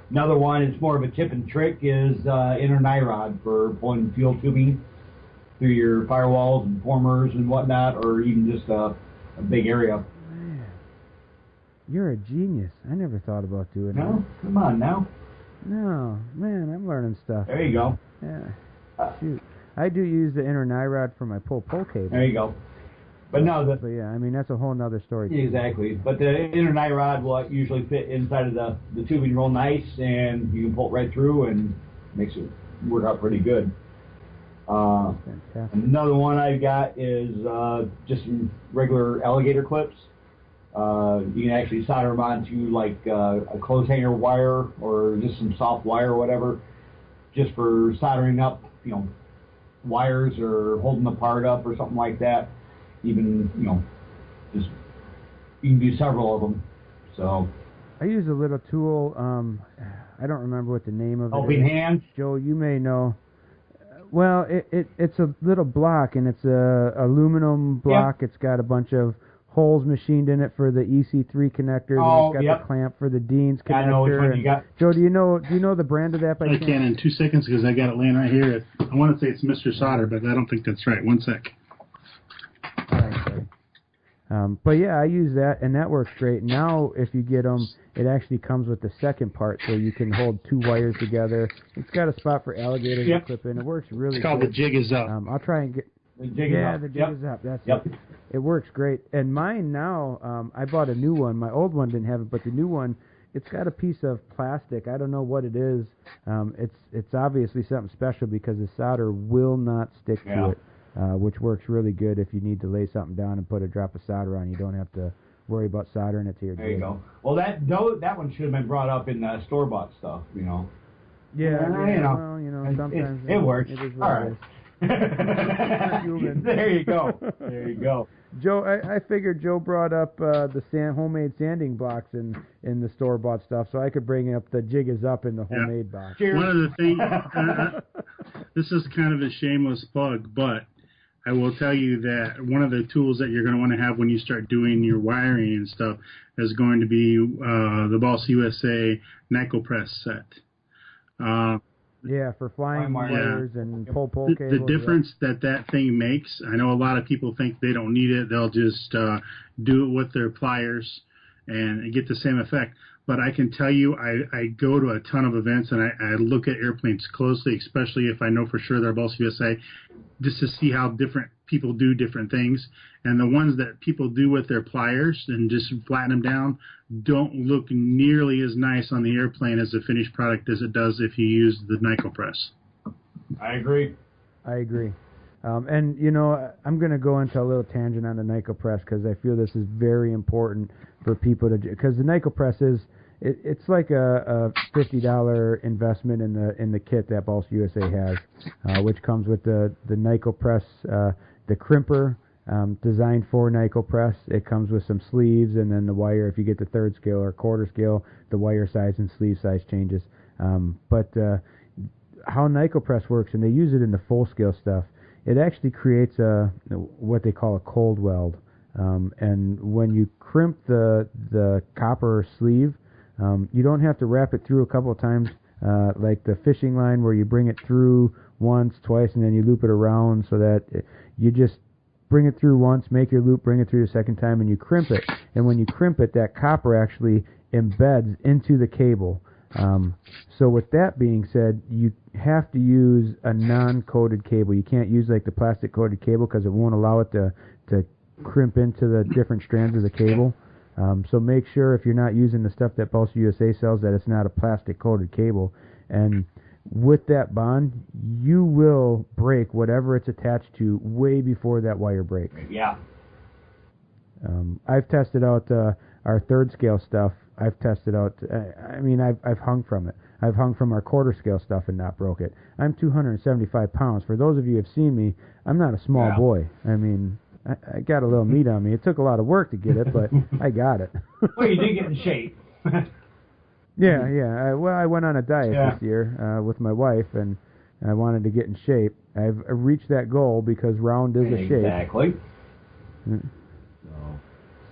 D: Another one, it's more of a tip and trick, is inner nye rod for pulling fuel tubing through your firewalls and formers and whatnot, or even just a big area.
B: You're a genius. I never thought about doing that.
D: No? Come on now.
B: No, man, I'm learning stuff.
D: There you go.
B: Yeah. Shoot. I do use the inner nye rod for my pull cable.
D: There you go. But no,
B: But yeah, I mean, that's a whole nother story.
D: Exactly. But the inner nye rod will usually fit inside of the tubing real nice, and you can pull it right through and makes it work out pretty good.
B: Fantastic.
D: Another one I've got is just some regular alligator clips. You can actually solder them onto like a clothes hanger wire or just some soft wire or whatever, just for soldering up, wires or holding the part up or something like that. Even, just you can do several of them. So
B: I use a little tool. I don't remember what the name of it
D: helping
B: is.
D: hand.
B: Joe, you may know. Well, it's a little block, and it's a aluminum block.
D: Yep.
B: It's got a bunch of holes machined in it for the EC3 connectors.
D: Oh,
B: and it's got the clamp for the Dean's connector.
D: I know which one you got.
B: Joe, do you know the brand of that by
C: I
B: chance?
C: can in 2 seconds because I got it laying right here. I want to say it's Mr. Solder, but I don't think that's right. 1 sec.
B: All right, sorry. But yeah, I use that, and that works great. Now, if you get them, it actually comes with the second part, so you can hold 2 wires together. It's got a spot for alligators to clip in. It works really
C: It's called
B: good.
C: The Jig Is Up.
B: I'll try and get...
D: The jig is up.
B: The jig
D: Yep.
B: is up. That's
D: Yep.
B: it. It works great. And mine now, I bought a new one. My old one didn't have it, but the new one, it's got a piece of plastic. I don't know what it is. It's obviously something special because the solder will not stick to it, which works really good if you need to lay something down and put a drop of solder on. You don't have to worry about soldering it to your jig.
D: There you go. Well, that one should have been brought up in the store-bought stuff,
B: Yeah,
D: Well,
B: sometimes
D: it works.
B: It is
D: All
B: what
D: right.
B: it is.
D: There you go. There you go.
B: Joe, I figured Joe brought up the homemade sanding blocks in the store-bought stuff, so I could bring up the Jig Is Up in the homemade box.
D: Cheers.
C: One of the things, this is kind of a shameless plug, but I will tell you that one of the tools that you're going to want to have when you start doing your wiring and stuff is going to be the Boss USA Nyco Press set.
B: Yeah, for flying wires and pull cables.
C: The difference that thing makes, I know a lot of people think they don't need it. They'll just do it with their pliers and get the same effect. But I can tell you, I go to a ton of events and I look at airplanes closely, especially if I know for sure they're Boss USA, just to see how different people do different things. And the ones that people do with their pliers and just flatten them down don't look nearly as nice on the airplane as a finished product as it does if you use the Nyco press.
D: I agree.
B: And, I'm going to go into a little tangent on the Nyco press because I feel this is very important for people to do. Because the Nyco press it's like a $50 investment in the kit that Boss USA has, which comes with the Nyco press, the crimper, designed for Nyco press. It comes with some sleeves and then the wire. If you get the 3rd scale or quarter scale, the wire size and sleeve size changes. But how Nyco press works, and they use it in the full scale stuff, it actually creates what they call a cold weld. And when you crimp the copper sleeve, you don't have to wrap it through a couple of times, like the fishing line where you bring it through once, twice, and then you loop it around so that you just bring it through once, make your loop, bring it through the second time, and you crimp it. And when you crimp it, that copper actually embeds into the cable. So with that being said, you have to use a non-coated cable. You can't use like the plastic coated cable because it won't allow it to crimp into the different strands of the cable. So make sure if you're not using the stuff that Boss USA sells that it's not a plastic coated cable. And with that bond, you will break whatever it's attached to way before that wire breaks.
D: Yeah.
B: I've tested out our 3rd scale stuff. I've tested out, I've hung from it. I've hung from our quarter scale stuff and not broke it. I'm 275 pounds. For those of you who have seen me, I'm not a small boy. I got a little meat on me. It took a lot of work to get it, but I got it.
D: Well, you did get in shape.
B: Yeah. I went on a diet this year with my wife, and I wanted to get in shape. I've reached that goal because round is a shape.
D: Exactly.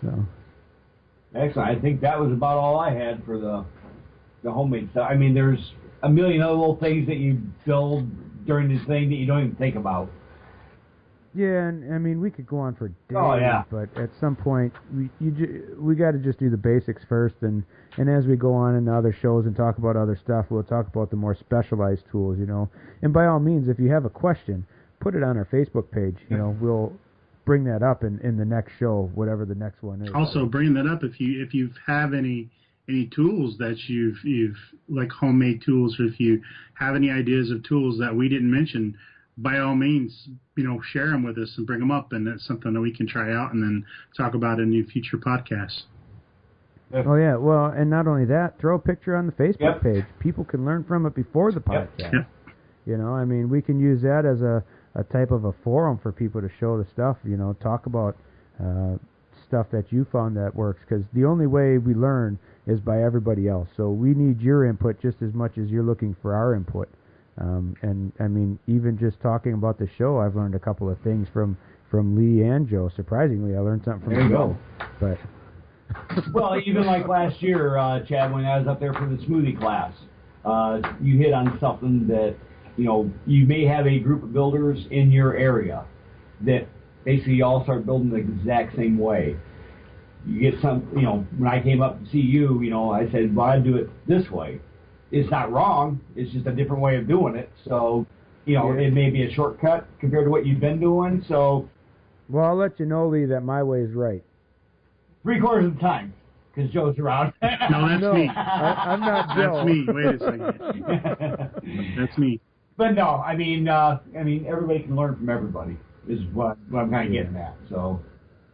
B: So.
D: Excellent. I think that was about all I had for the homemade stuff. There's a million other little things that you build during this thing that you don't even think about.
B: Yeah, and I mean we could go on for days, but at some point we got to just do the basics first, and as we go on into other shows and talk about other stuff, we'll talk about the more specialized tools, you know. And by all means, if you have a question, put it on our Facebook page. You know, we'll bring that up in the next show, whatever the next one is.
C: Also, bring that up if you have any tools that you've like homemade tools, or if you have any ideas of tools that we didn't mention, by all means, you know, share them with us and bring them up, and that's something that we can try out and then talk about in future podcasts.
B: Oh yeah, well, and not only that, throw a picture on the Facebook page. People can learn from it before the podcast.
C: Yep.
B: You know, I mean, we can use that as a type of a forum for people to show the stuff, you know, talk about stuff that you found that works, because the only way we learn is by everybody else. So we need your input just as much as you're looking for our input. And I mean, even just talking about the show, I've learned a couple of things from Lee and Joe. Surprisingly, I learned something from Joe. But
D: well, even like last year, Chad, when I was up there for the smoothie class, you hit on something that, you know, you may have a group of builders in your area that basically all start building the exact same way. You get some, you know, when I came up to see you, you know, I said, well, I'd do it this way. It's not wrong. It's just a different way of doing it. So, you know, it may be a shortcut compared to what you've been doing. So,
B: well, I'll let you know, Lee, that my way is right.
D: 3/4 of the time, because Joe's around.
C: No, that's me.
B: I'm not Joe.
C: That's me. Wait a second. That's me.
D: But no, I mean, everybody can learn from everybody is what I'm kind of getting at. So,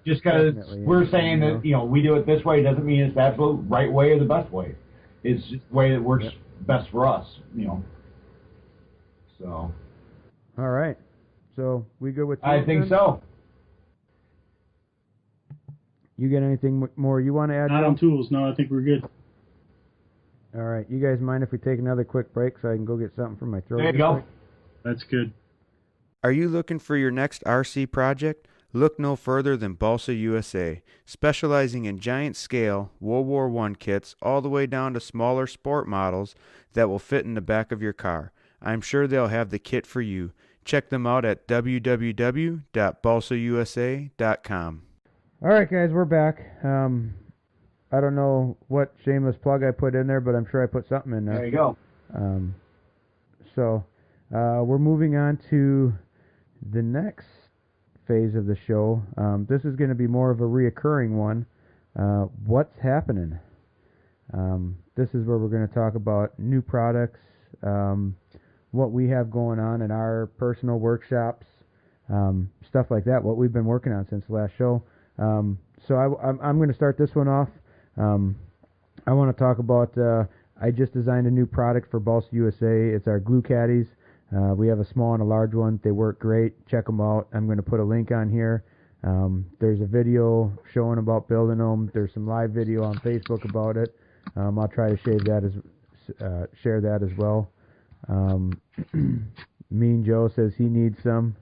D: just because we're saying that, you know, we do it this way doesn't mean it's the absolute right way or the best way. It's just the way that works best for us, you know. So.
B: All right. So we good with tools?
D: I think so.
B: You got anything more you want to add?
C: Not on tools. No, I think we're good.
B: All right. You guys mind if we take another quick break so I can go get something from my throat?
D: There you go.
B: Quick?
C: That's good.
A: Are you looking for your next RC project? Look no further than Balsa USA, specializing in giant scale World War I kits all the way down to smaller sport models that will fit in the back of your car. I'm sure they'll have the kit for you. Check them out at www.balsausa.com.
B: All right, guys, we're back. I don't know what shameless plug I put in there, but I'm sure I put something in there.
D: There you go.
B: So we're moving on to the next phase of the show. This is going to be more of a reoccurring one. What's happening? This is where we're going to talk about new products, what we have going on in our personal workshops, stuff like that, what we've been working on since the last show. So I'm going to start this one off. I want to talk about, I just designed a new product for Balsa USA. It's our glue caddies. We have a small and a large one. They work great. Check them out. I'm going to put a link on here. There's a video showing about building them. There's some live video on Facebook about it. I'll try to share that as well. Mean Joe says he needs some.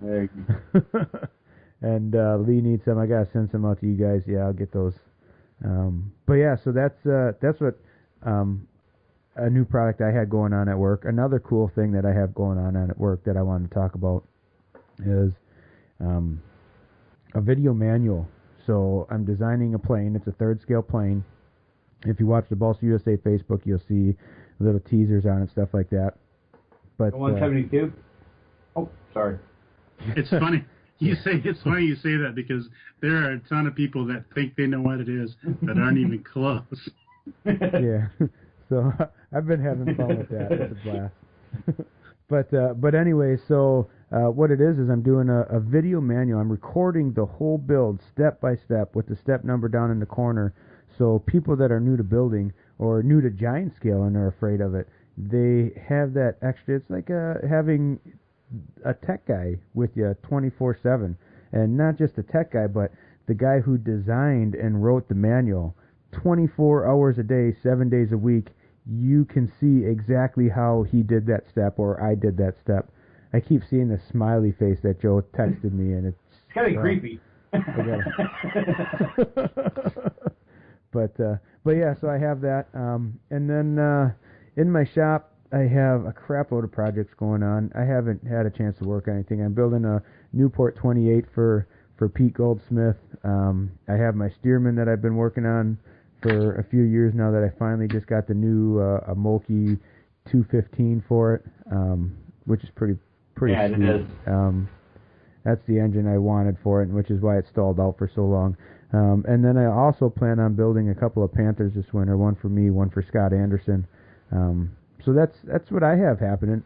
B: And Lee needs some. I got to send some out to you guys. Yeah, I'll get those. But yeah, so that's what a new product I had going on at work. Another cool thing that I have going on at work that I wanted to talk about is a video manual. So I'm designing a plane. It's a 3rd scale plane. If you watch the Balsa USA Facebook, you'll see little teasers on it, stuff like that. But
D: 172? Oh, sorry.
C: It's funny. It's funny you say that, because there are a ton of people that think they know what it is that aren't even close.
B: Yeah. So I've been having fun with that. It's a blast. But anyway, so what it is I'm doing a video manual. I'm recording the whole build step by step with the step number down in the corner. So people that are new to building or new to giant scale and are afraid of it, they have that extra. It's like having a tech guy with you 24/7, and not just a tech guy, but the guy who designed and wrote the manual 24 hours a day, 7 days a week. You can see exactly how he did that step or I did that step. I keep seeing the smiley face that Joe texted me, and it's
D: kind of creepy.
B: But yeah, so I have that, and then in my shop I have a crap load of projects going on. I haven't had a chance to work on anything. I'm building a Newport 28 for Pete Goldsmith. I have my Stearman that I've been working on for a few years now that I finally just got the new a Mulkey 215 for it, which is pretty
D: yeah,
B: sweet.
D: It is.
B: That's the engine I wanted for it, which is why it stalled out for so long. And then I also plan on building a couple of Panthers this winter, one for me, one for Scott Anderson. So that's what I have happening.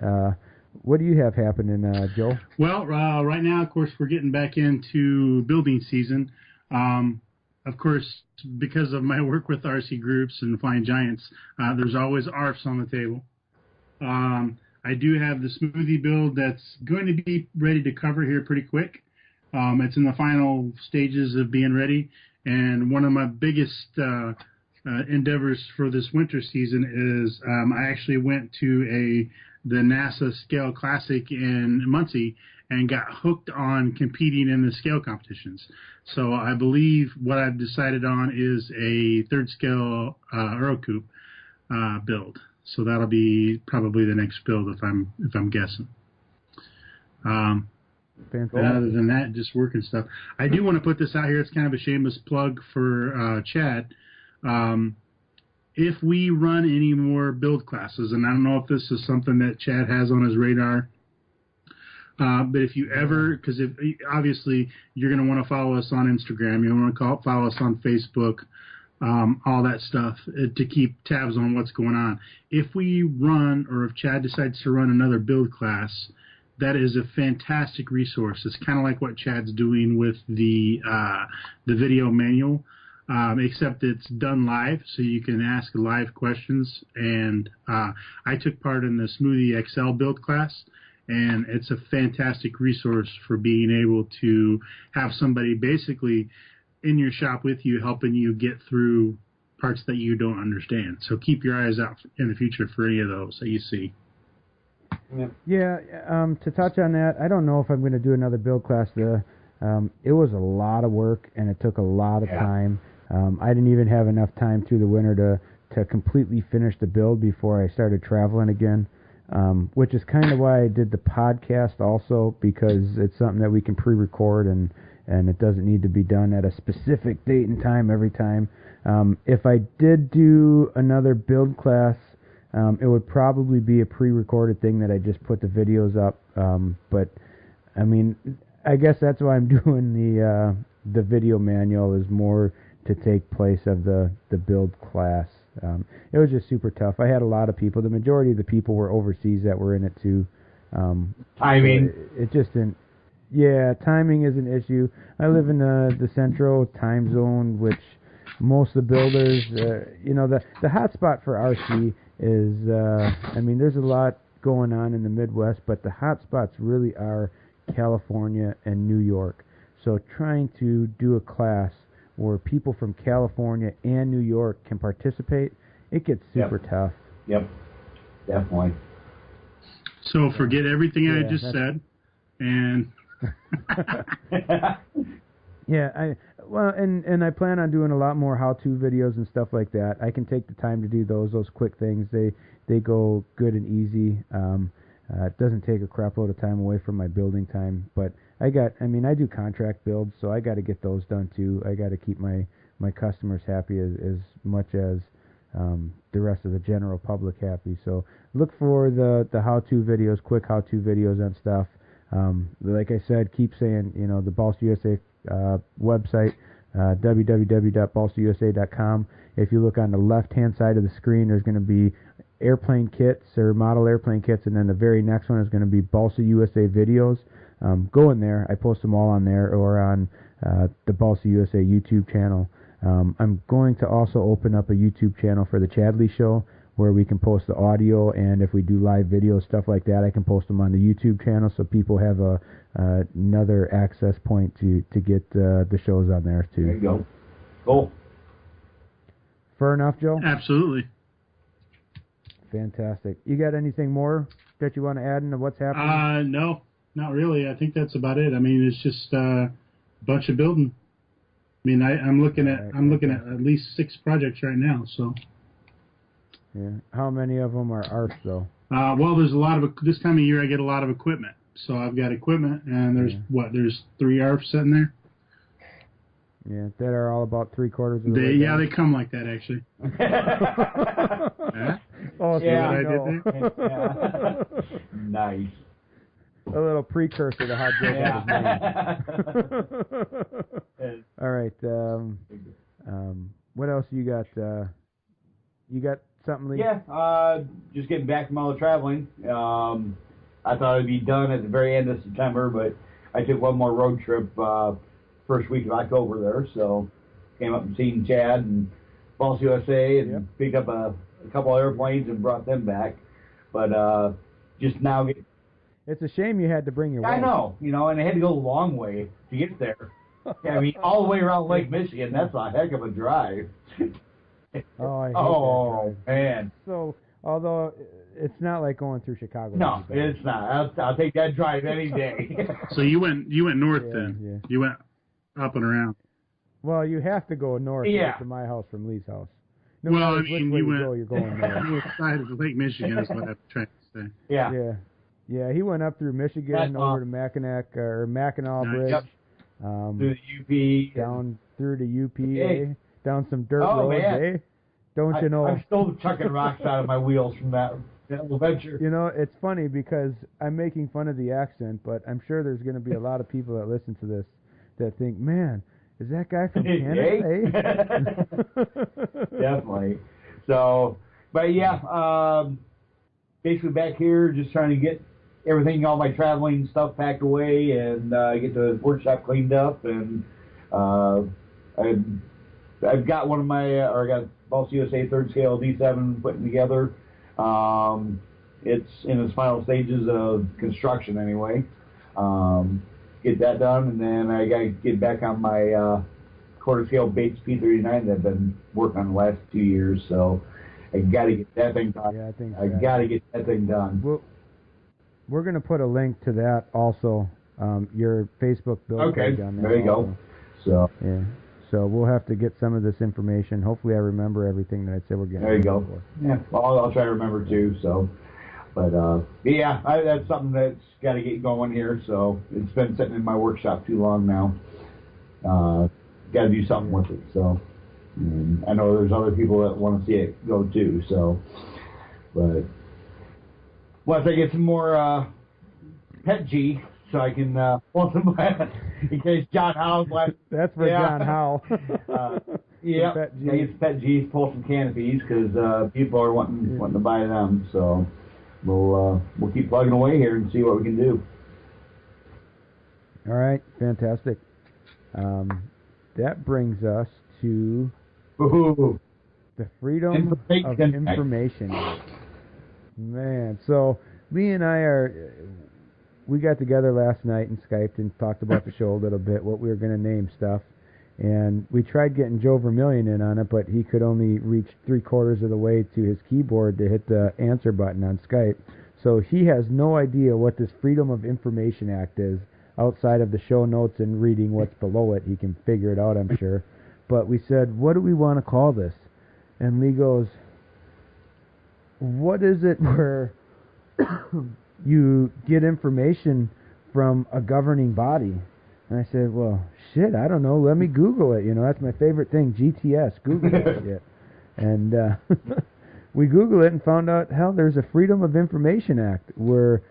B: What do you have happening, Joe?
C: Well, right now, of course, we're getting back into building season. Of course, because of my work with RC groups and Flying Giants, there's always ARFs on the table. I do have the smoothie build that's going to be ready to cover here pretty quick. It's in the final stages of being ready, and one of my biggest endeavors for this winter season is I actually went to the NASA Scale Classic in Muncie and got hooked on competing in the scale competitions. So I believe what I've decided on is a third scale Eurocoupe build. So that'll be probably the next build if I'm guessing. And other than that, just working stuff. I do want to put this out here. It's kind of a shameless plug for Chad. If we run any more build classes, and I don't know if this is something that Chad has on his radar, but if you ever, because obviously you're going to want to follow us on Instagram, you want to follow us on Facebook, all that stuff to keep tabs on what's going on. If we run, or if Chad decides to run another build class, that is a fantastic resource. It's kind of like what Chad's doing with the video manual, except it's done live, so you can ask live questions. And I took part in the Smoothie XL build class, and it's a fantastic resource for being able to have somebody basically in your shop with you, helping you get through parts that you don't understand. So keep your eyes out in the future for any of those that you see.
B: Yeah, to touch on that, I don't know if I'm going to do another build class. It was a lot of work, and it took a lot of time. I didn't even have enough time through the winter to completely finish the build before I started traveling again, which is kind of why I did the podcast also, because it's something that we can pre-record, and it doesn't need to be done at a specific date and time every time. If I did do another build class, it would probably be a pre-recorded thing that I just put the videos up. But I mean, I guess that's why I'm doing the video manual, is more to take place of the build class. It was just super tough. I had a lot of people. The majority of the people were overseas that were in it too.
D: Timing.
B: So it just didn't. Yeah, timing is an issue. I live in the central time zone, which most of the builders, the hot spot for RC is, I mean, there's a lot going on in the Midwest, but the hot spots really are California and New York. So trying to do a class where people from California and New York can participate, it gets super tough.
D: Yep, definitely.
C: So forget everything I just said, and...
B: Yeah, I plan on doing a lot more how-to videos and stuff like that. I can take the time to do those quick things. They go good and easy. It doesn't take a crap load of time away from my building time. But I do contract builds, so I got to get those done too. I got to keep my customers happy as much as the rest of the general public happy. So look for the how-to videos, quick how-to videos on stuff. Like I said, keep saying, the Balsa USA website, www.balsausa.com. If you look on the left-hand side of the screen, there's going to be airplane kits or model airplane kits, and then the very next one is going to be Balsa USA videos. Go in there. I post them all on there or on the Balsa USA YouTube channel. I'm going to also open up a YouTube channel for the ChadLee's Show, where we can post the audio, and if we do live video, stuff like that, I can post them on the YouTube channel so people have another access point to get the shows on there too.
D: There you go. Cool.
B: Fair enough, Joe?
C: Absolutely.
B: Fantastic. You got anything more that you want to add into what's happening?
C: No, not really. I think that's about it. I mean, it's just a bunch of building. I mean, I'm looking at least 6 projects right now, so...
B: Yeah. How many of them are ARFs, though?
C: Well, there's a lot of this time of year. I get a lot of equipment, so I've got equipment, and there's 3 ARFs sitting there.
B: Yeah, that are all about 3/4 of the way.
C: Yeah, they come like that actually.
B: Oh,
C: see what I did there?
D: Yeah. Nice.
B: A little precursor to how Joe got his name. All right. What else you got? You got something, Lee?
D: Yeah. Just getting back from all the traveling. I thought it'd be done at the very end of September, but I took one more road trip first week of October there, so came up and seen Chad and Boss USA and picked up a couple airplanes and brought them back. But just now
B: it's a shame you had to bring your wife.
D: I know, and I had to go a long way to get there. I mean, all the way around Lake Michigan. That's a heck of a drive.
B: Oh, I hate that drive.
D: Man.
B: So, although it's not like going through Chicago.
D: No, it's not. I'll take that drive any day.
C: So you went north then.
B: Yeah.
C: You went up and around.
B: Well, you have to go north to get to my house from Lee's house. No
C: well, I
B: matter
C: mean,
B: which way
C: you
B: go, you're going north.
C: went side of Lake Michigan is what I'm trying to say.
D: Yeah.
B: Yeah, he went up through Michigan, over to Mackinac Mackinac Bridge.
D: Yep. Through the UP.
B: Down through the UP, down some dirt roads,
D: man.
B: Don't you know?
D: I'm still chucking rocks out of my wheels from that adventure.
B: It's funny because I'm making fun of the accent, but I'm sure there's going to be a lot of people that listen to this that think, man, is that guy from Canada?
D: Definitely. So, but yeah, basically back here just trying to get everything, all my traveling stuff packed away and get the workshop cleaned up. And I've got one of my, I got Boss USA 3rd scale D7 putting together. It's in its final stages of construction anyway. Get that done, and then I got to get back on my quarter scale Bates P39 that I've been working on the last 2 years. So I got to get that thing done.
B: Yeah,
D: I got to get that thing done.
B: We're going to put a link to that also. Your Facebook build page on there.
D: There you
B: also.
D: Go. So
B: yeah. So we'll have to get some of this information. Hopefully I remember everything that I said we're getting.
D: There you go. Yeah, well, I'll try to remember too. So, but yeah, that's something that's got to get going here. So it's been sitting in my workshop too long now. Got to do something with it. So I know there's other people that want to see it go too. So, but once I get some more Pet G, so I can pull some in case John Howe's left.
B: That's for John Howe.
D: Yeah, it's Pet G's, pull some canopies because people are wanting to buy them. So we'll keep plugging away here and see what we can do.
B: All right, fantastic. That brings us to the Freedom of Information Act. Man, so Lee and I we got together last night and Skyped and talked about the show a little bit, what we were going to name stuff. And we tried getting Joe Vermillion in on it, but he could only reach 3/4 of the way to his keyboard to hit the answer button on Skype. So he has no idea what this Freedom of Information Act is outside of the show notes and reading what's below it. He can figure it out, I'm sure. But we said, what do we want to call this? And Lee goes, what is it where you get information from a governing body? And I said, well, shit, I don't know. Let me Google it. That's my favorite thing, GTS, Google that shit. And we Googled it and found out, hell, there's a Freedom of Information Act where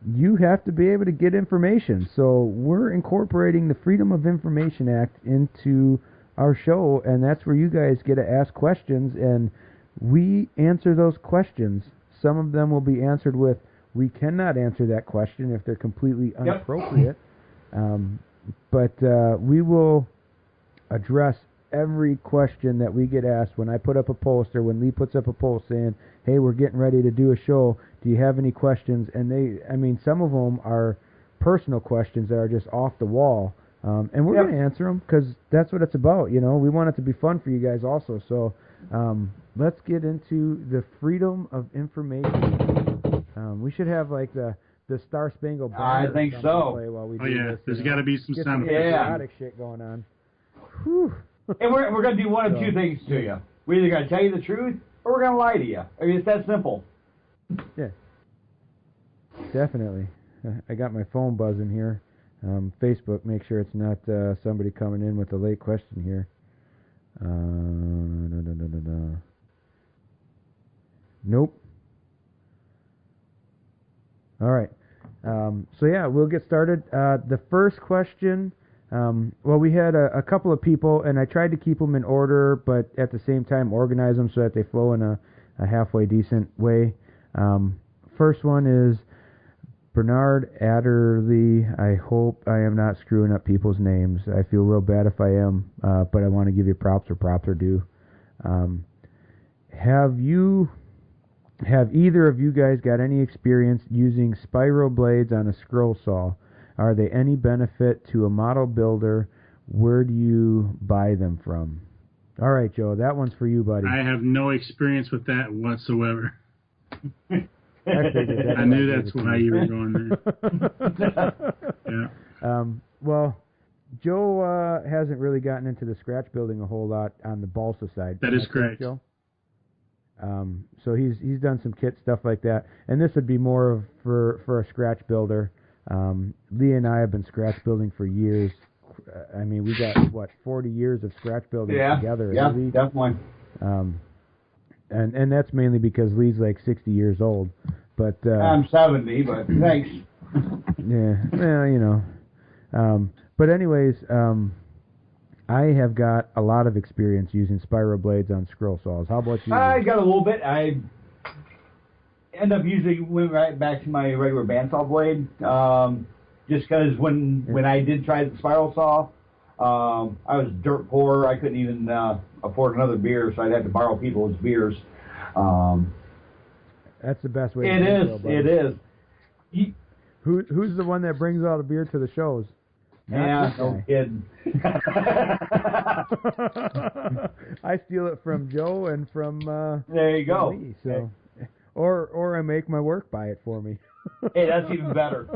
B: you have to be able to get information. So we're incorporating the Freedom of Information Act into our show, and that's where you guys get to ask questions, and we answer those questions. Some of them will be answered with, we cannot answer that question if they're completely inappropriate. But we will address every question that we get asked when I put up a post or when Lee puts up a post saying, hey, we're getting ready to do a show. Do you have any questions? And some of them are personal questions that are just off the wall. And we're going to answer them because that's what it's about. We want it to be fun for you guys also. So let's get into the Freedom of Information. We should have like the Star Spangled Banner.
D: I think so.
B: Play while we do this,
C: there's got to be some sound
B: patriotic shit going on. Whew.
D: And we're going to do one of two things to you. We're either going to tell you the truth or we're going to lie to you. I mean, it's that simple.
B: Yeah. definitely. I got my phone buzzing here. Facebook, make sure it's not somebody coming in with a late question here. Nope. All right. So yeah, we'll get started. The first question, well, we had a couple of people, and I tried to keep them in order, but at the same time organize them so that they flow in a halfway decent way. First one is Bernard Adderley. I hope I am not screwing up people's names. I feel real bad if I am, but I want to give you props where props are due. Have either of you guys got any experience using spiral blades on a scroll saw? Are they any benefit to a model builder? Where do you buy them from? All right, Joe, that one's for you, buddy.
C: I have no experience with that whatsoever.
B: I
C: knew that's why you were going there. Yeah.
B: Well, Joe hasn't really gotten into the scratch building a whole lot on the balsa side.
C: That is correct.
B: Joe? So he's done some kit stuff like that, and this would be more of for a scratch builder. Lee and I have been scratch building for years. I mean, we got 40 years of scratch building together.
D: Yeah, definitely.
B: And that's mainly because Lee's like 60 years old. But
D: I'm 70, but thanks.
B: Yeah, well, you know. But anyways, I have got a lot of experience using spiral blades on scroll saws. How about you?
D: I got a little bit. I end up usually went right back to my regular bandsaw blade, just because when I did try the spiral saw, I was dirt poor. I couldn't even afford another beer, so I'd have to borrow people's beers.
B: That's the best way.
D: It is.
B: Who's the one that brings all the beer to the shows?
D: Yeah, no kidding.
B: I steal it from Joe and from
D: there you go.
B: Me, so, or I make my work buy it for me.
D: Hey, that's even better.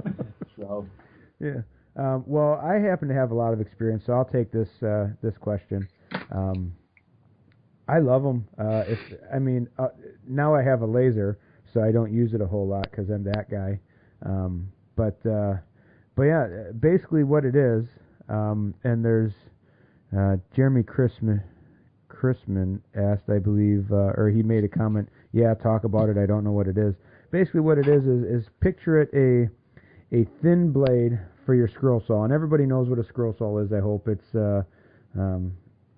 D: So
B: yeah. Well, I happen to have a lot of experience, so I'll take this question. I love them. Now I have a laser, so I don't use it a whole lot because I'm that guy. But yeah, basically what it is, and there's Jeremy Chrisman asked, I believe, or he made a comment. Yeah, talk about it. I don't know what it is. Basically, what it is picture it a thin blade for your scroll saw, and everybody knows what a scroll saw is. I hope it's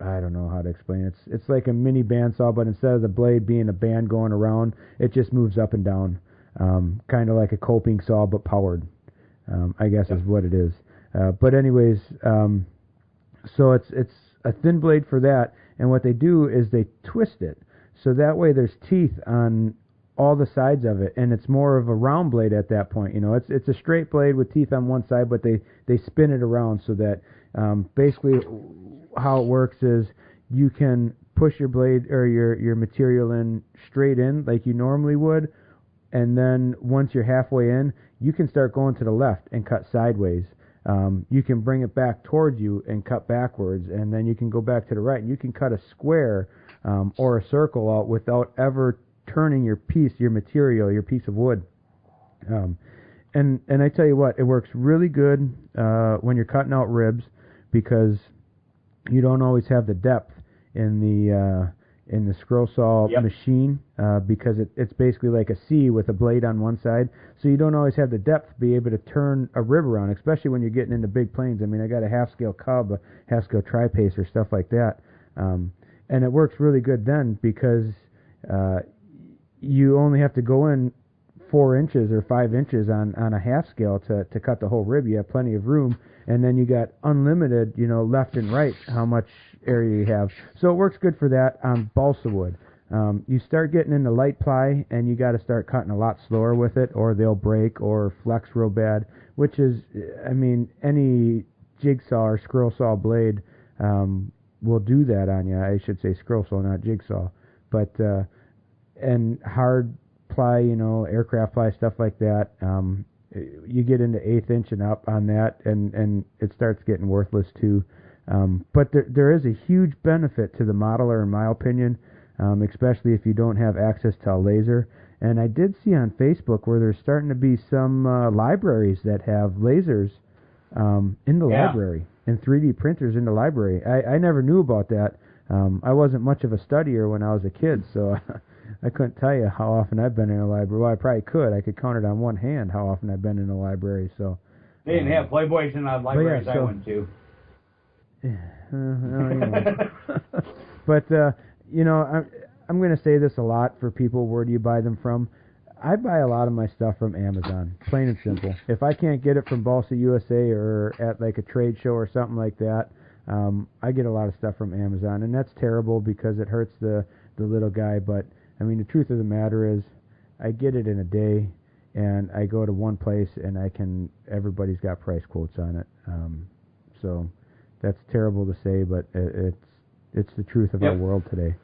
B: I don't know how to explain it. It's like a mini bandsaw, but instead of the blade being a band going around, it just moves up and down, kind of like a coping saw but powered. I guess is what it is. But anyways, so it's a thin blade for that, and what they do is they twist it, so that way there's teeth on all the sides of it, and it's more of a round blade at that point. You know, it's a straight blade with teeth on one side, but they spin it around so that basically how it works is you can push your blade or your material in straight in like you normally would, and then once you're halfway in, you can start going to the left and cut sideways. You can bring it back towards you and cut backwards, and then you can go back to the right, and you can cut a square or a circle out without ever turning your material, your piece of wood. And I tell you what, it works really good when you're cutting out ribs, because you don't always have the depth in the scroll saw machine, because it's basically like a C with a blade on one side, so you don't always have the depth to be able to turn a rib around, especially when you're getting into big planes. I mean, I got a half-scale cub, a half-scale tri-pacer, stuff like that, and it works really good then because you only have to go in 4 inches or 5 inches on a half scale to cut the whole rib. You have plenty of room, and then you got unlimited, left and right, how much area you have. So it works good for that on balsa wood. You start getting into light ply, and you got to start cutting a lot slower with it, or they'll break or flex real bad, which is, I mean, any jigsaw or scroll saw blade will do that on you. I should say scroll saw, not jigsaw. But and hard ply, aircraft ply, stuff like that, you get into 1/8 inch and up on that, and it starts getting worthless too. But there is a huge benefit to the modeler, in my opinion, especially if you don't have access to a laser, And I did see on Facebook where there's starting to be some libraries that have lasers in the library and 3D printers in the library. I never knew about that. I wasn't much of a studier when I was a kid, so I couldn't tell you how often I've been in a library. Well, I probably could. I could count it on one hand how often I've been in a library. So
D: they didn't have Playboys in the libraries I went to.
B: But I'm going to say this a lot for people. Where do you buy them from? I buy a lot of my stuff from Amazon, plain and simple. If I can't get it from Balsa USA or at like a trade show or something like that, I get a lot of stuff from Amazon, and that's terrible because it hurts the little guy. But I mean, the truth of the matter is, I get it in a day, and I go to one place, and everybody's got price quotes on it. So that's terrible to say, but it's the truth of our world today.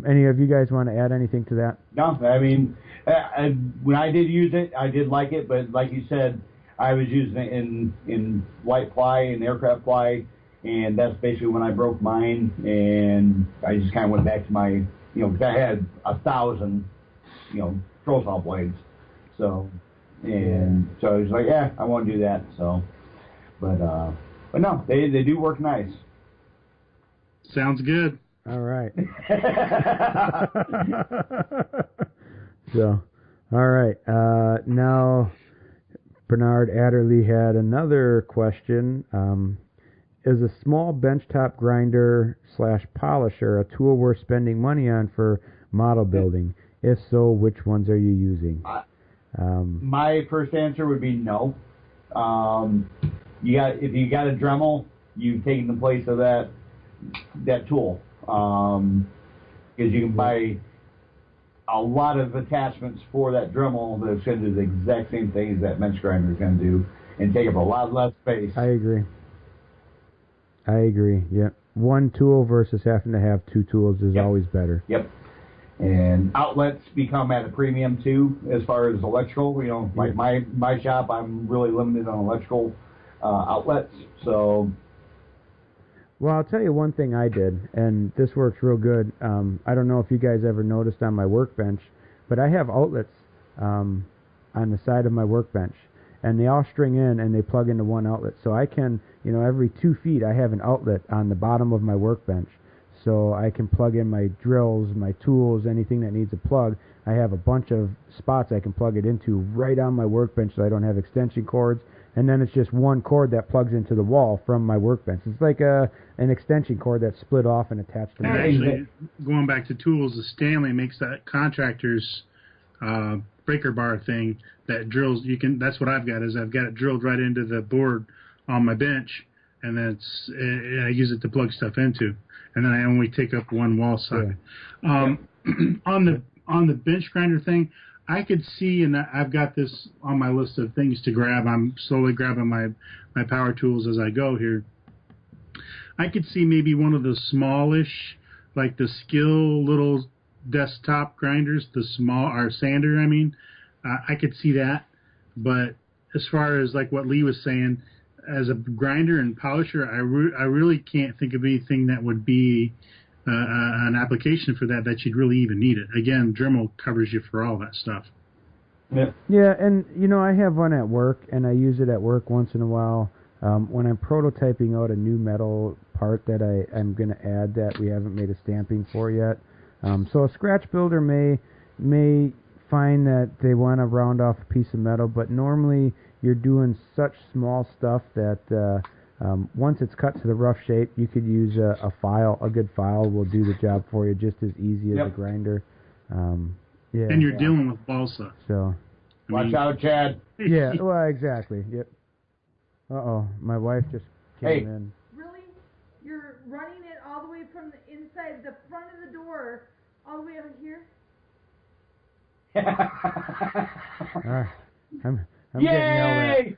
B: Any of you guys want to add anything to that?
D: No, I mean, when I did use it, I did like it, but like you said, I was using it in white ply and aircraft ply, and that's basically when I broke mine, and I just kind of went back to my, because I had 1,000, troll saw blades, so I was like, I want to do that, so, but no, they do work nice.
C: Sounds good.
B: All right. So, all right. Now, Bernard Adderley had another question. Is a small benchtop grinder / polisher a tool worth spending money on for model building? If so, which ones are you using?
D: My first answer would be no. If you got a Dremel, you've taken the place of that tool. Because you can buy a lot of attachments for that Dremel that's going to do the exact same thing as that bench grinder is going to do and take up a lot less space.
B: I agree. Yeah. One tool versus having to have two tools is always better.
D: Yep. And outlets become at a premium too as far as electrical. Like my shop, I'm really limited on electrical outlets. So.
B: Well, I'll tell you one thing I did, and this works real good. I don't know if you guys ever noticed on my workbench, but I have outlets on the side of my workbench, and they all string in and they plug into one outlet. So I can, every 2 feet I have an outlet on the bottom of my workbench. So I can plug in my drills, my tools, anything that needs a plug. I have a bunch of spots I can plug it into right on my workbench so I don't have extension cords. And then it's just one cord that plugs into the wall from my workbench. It's like an extension cord that's split off and attached to my
C: Actually, going back to tools, the Stanley makes that contractor's breaker bar thing that drills. That's what I've got. I've got it drilled right into the board on my bench, and I use it to plug stuff into. And then I only take up one wall socket. Yeah. On the bench grinder thing, I could see, and I've got this on my list of things to grab. I'm slowly grabbing my power tools as I go here. I could see maybe one of the smallish, like the Skill little desktop grinders, our sander, I mean. I could see that. But as far as like what Lee was saying, as a grinder and polisher, I really can't think of anything that would be an application for that you'd really even need it. Again, Dremel covers you for all that stuff.
B: Yeah, and I have one at work, and I use it at work once in a while when I'm prototyping out a new metal part that I'm going to add that we haven't made a stamping for yet. So a scratch builder may find that they want to round off a piece of metal, but normally you're doing such small stuff that once it's cut to the rough shape, you could use a file. A good file will do the job for you just as easy as a grinder.
C: And you're dealing with balsa.
B: So
D: watch out, Chad.
B: Yeah, well, exactly. Yep. Uh-oh, my wife just came in.
E: Really? You're running it all the way from the inside, the front of the door, all the way over here?
B: I'm
D: Yay!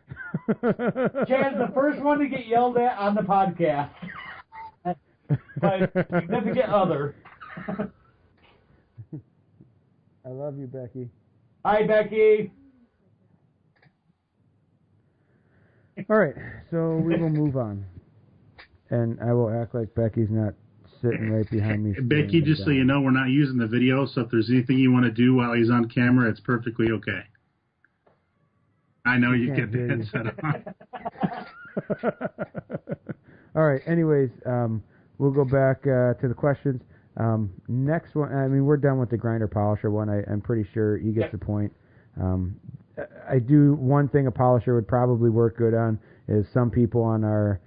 D: Chad's the first one to get yelled at on the podcast. By a significant other.
B: I love you, Becky.
D: Hi, Becky. All
B: right, so we will move on. And I will act like Becky's not sitting right behind me.
C: Becky, just so you know, we're not using the video, so if there's anything you want to do while he's on camera, it's perfectly okay. I know you get the headset on.
B: All right. Anyways, we'll go back to the questions. Next one. I mean, we're done with the grinder polisher one. I'm pretty sure you get the point. I do one thing a polisher would probably work good on is some people on our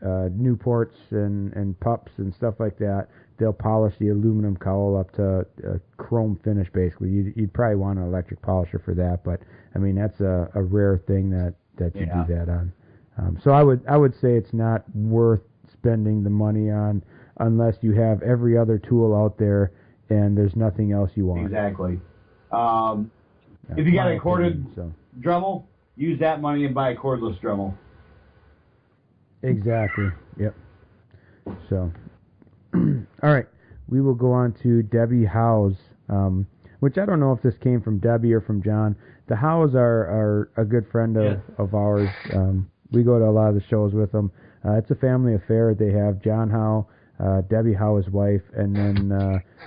B: Newports and pups and stuff like that. They'll polish the aluminum cowl up to a chrome finish. Basically, you'd probably want an electric polisher for that. But I mean, that's a rare thing that you do that on. So I would say it's not worth spending the money on unless you have every other tool out there and there's nothing else you want.
D: Exactly. If you got a corded Dremel, use that money and buy a cordless Dremel.
B: Exactly. Yep. So, all right, we will go on to Debbie Howe's, which I don't know if this came from Debbie or from John. The Howes are a good friend of ours. We go to a lot of the shows with them. It's a family affair. They have John Howe, Debbie Howe, his wife, and then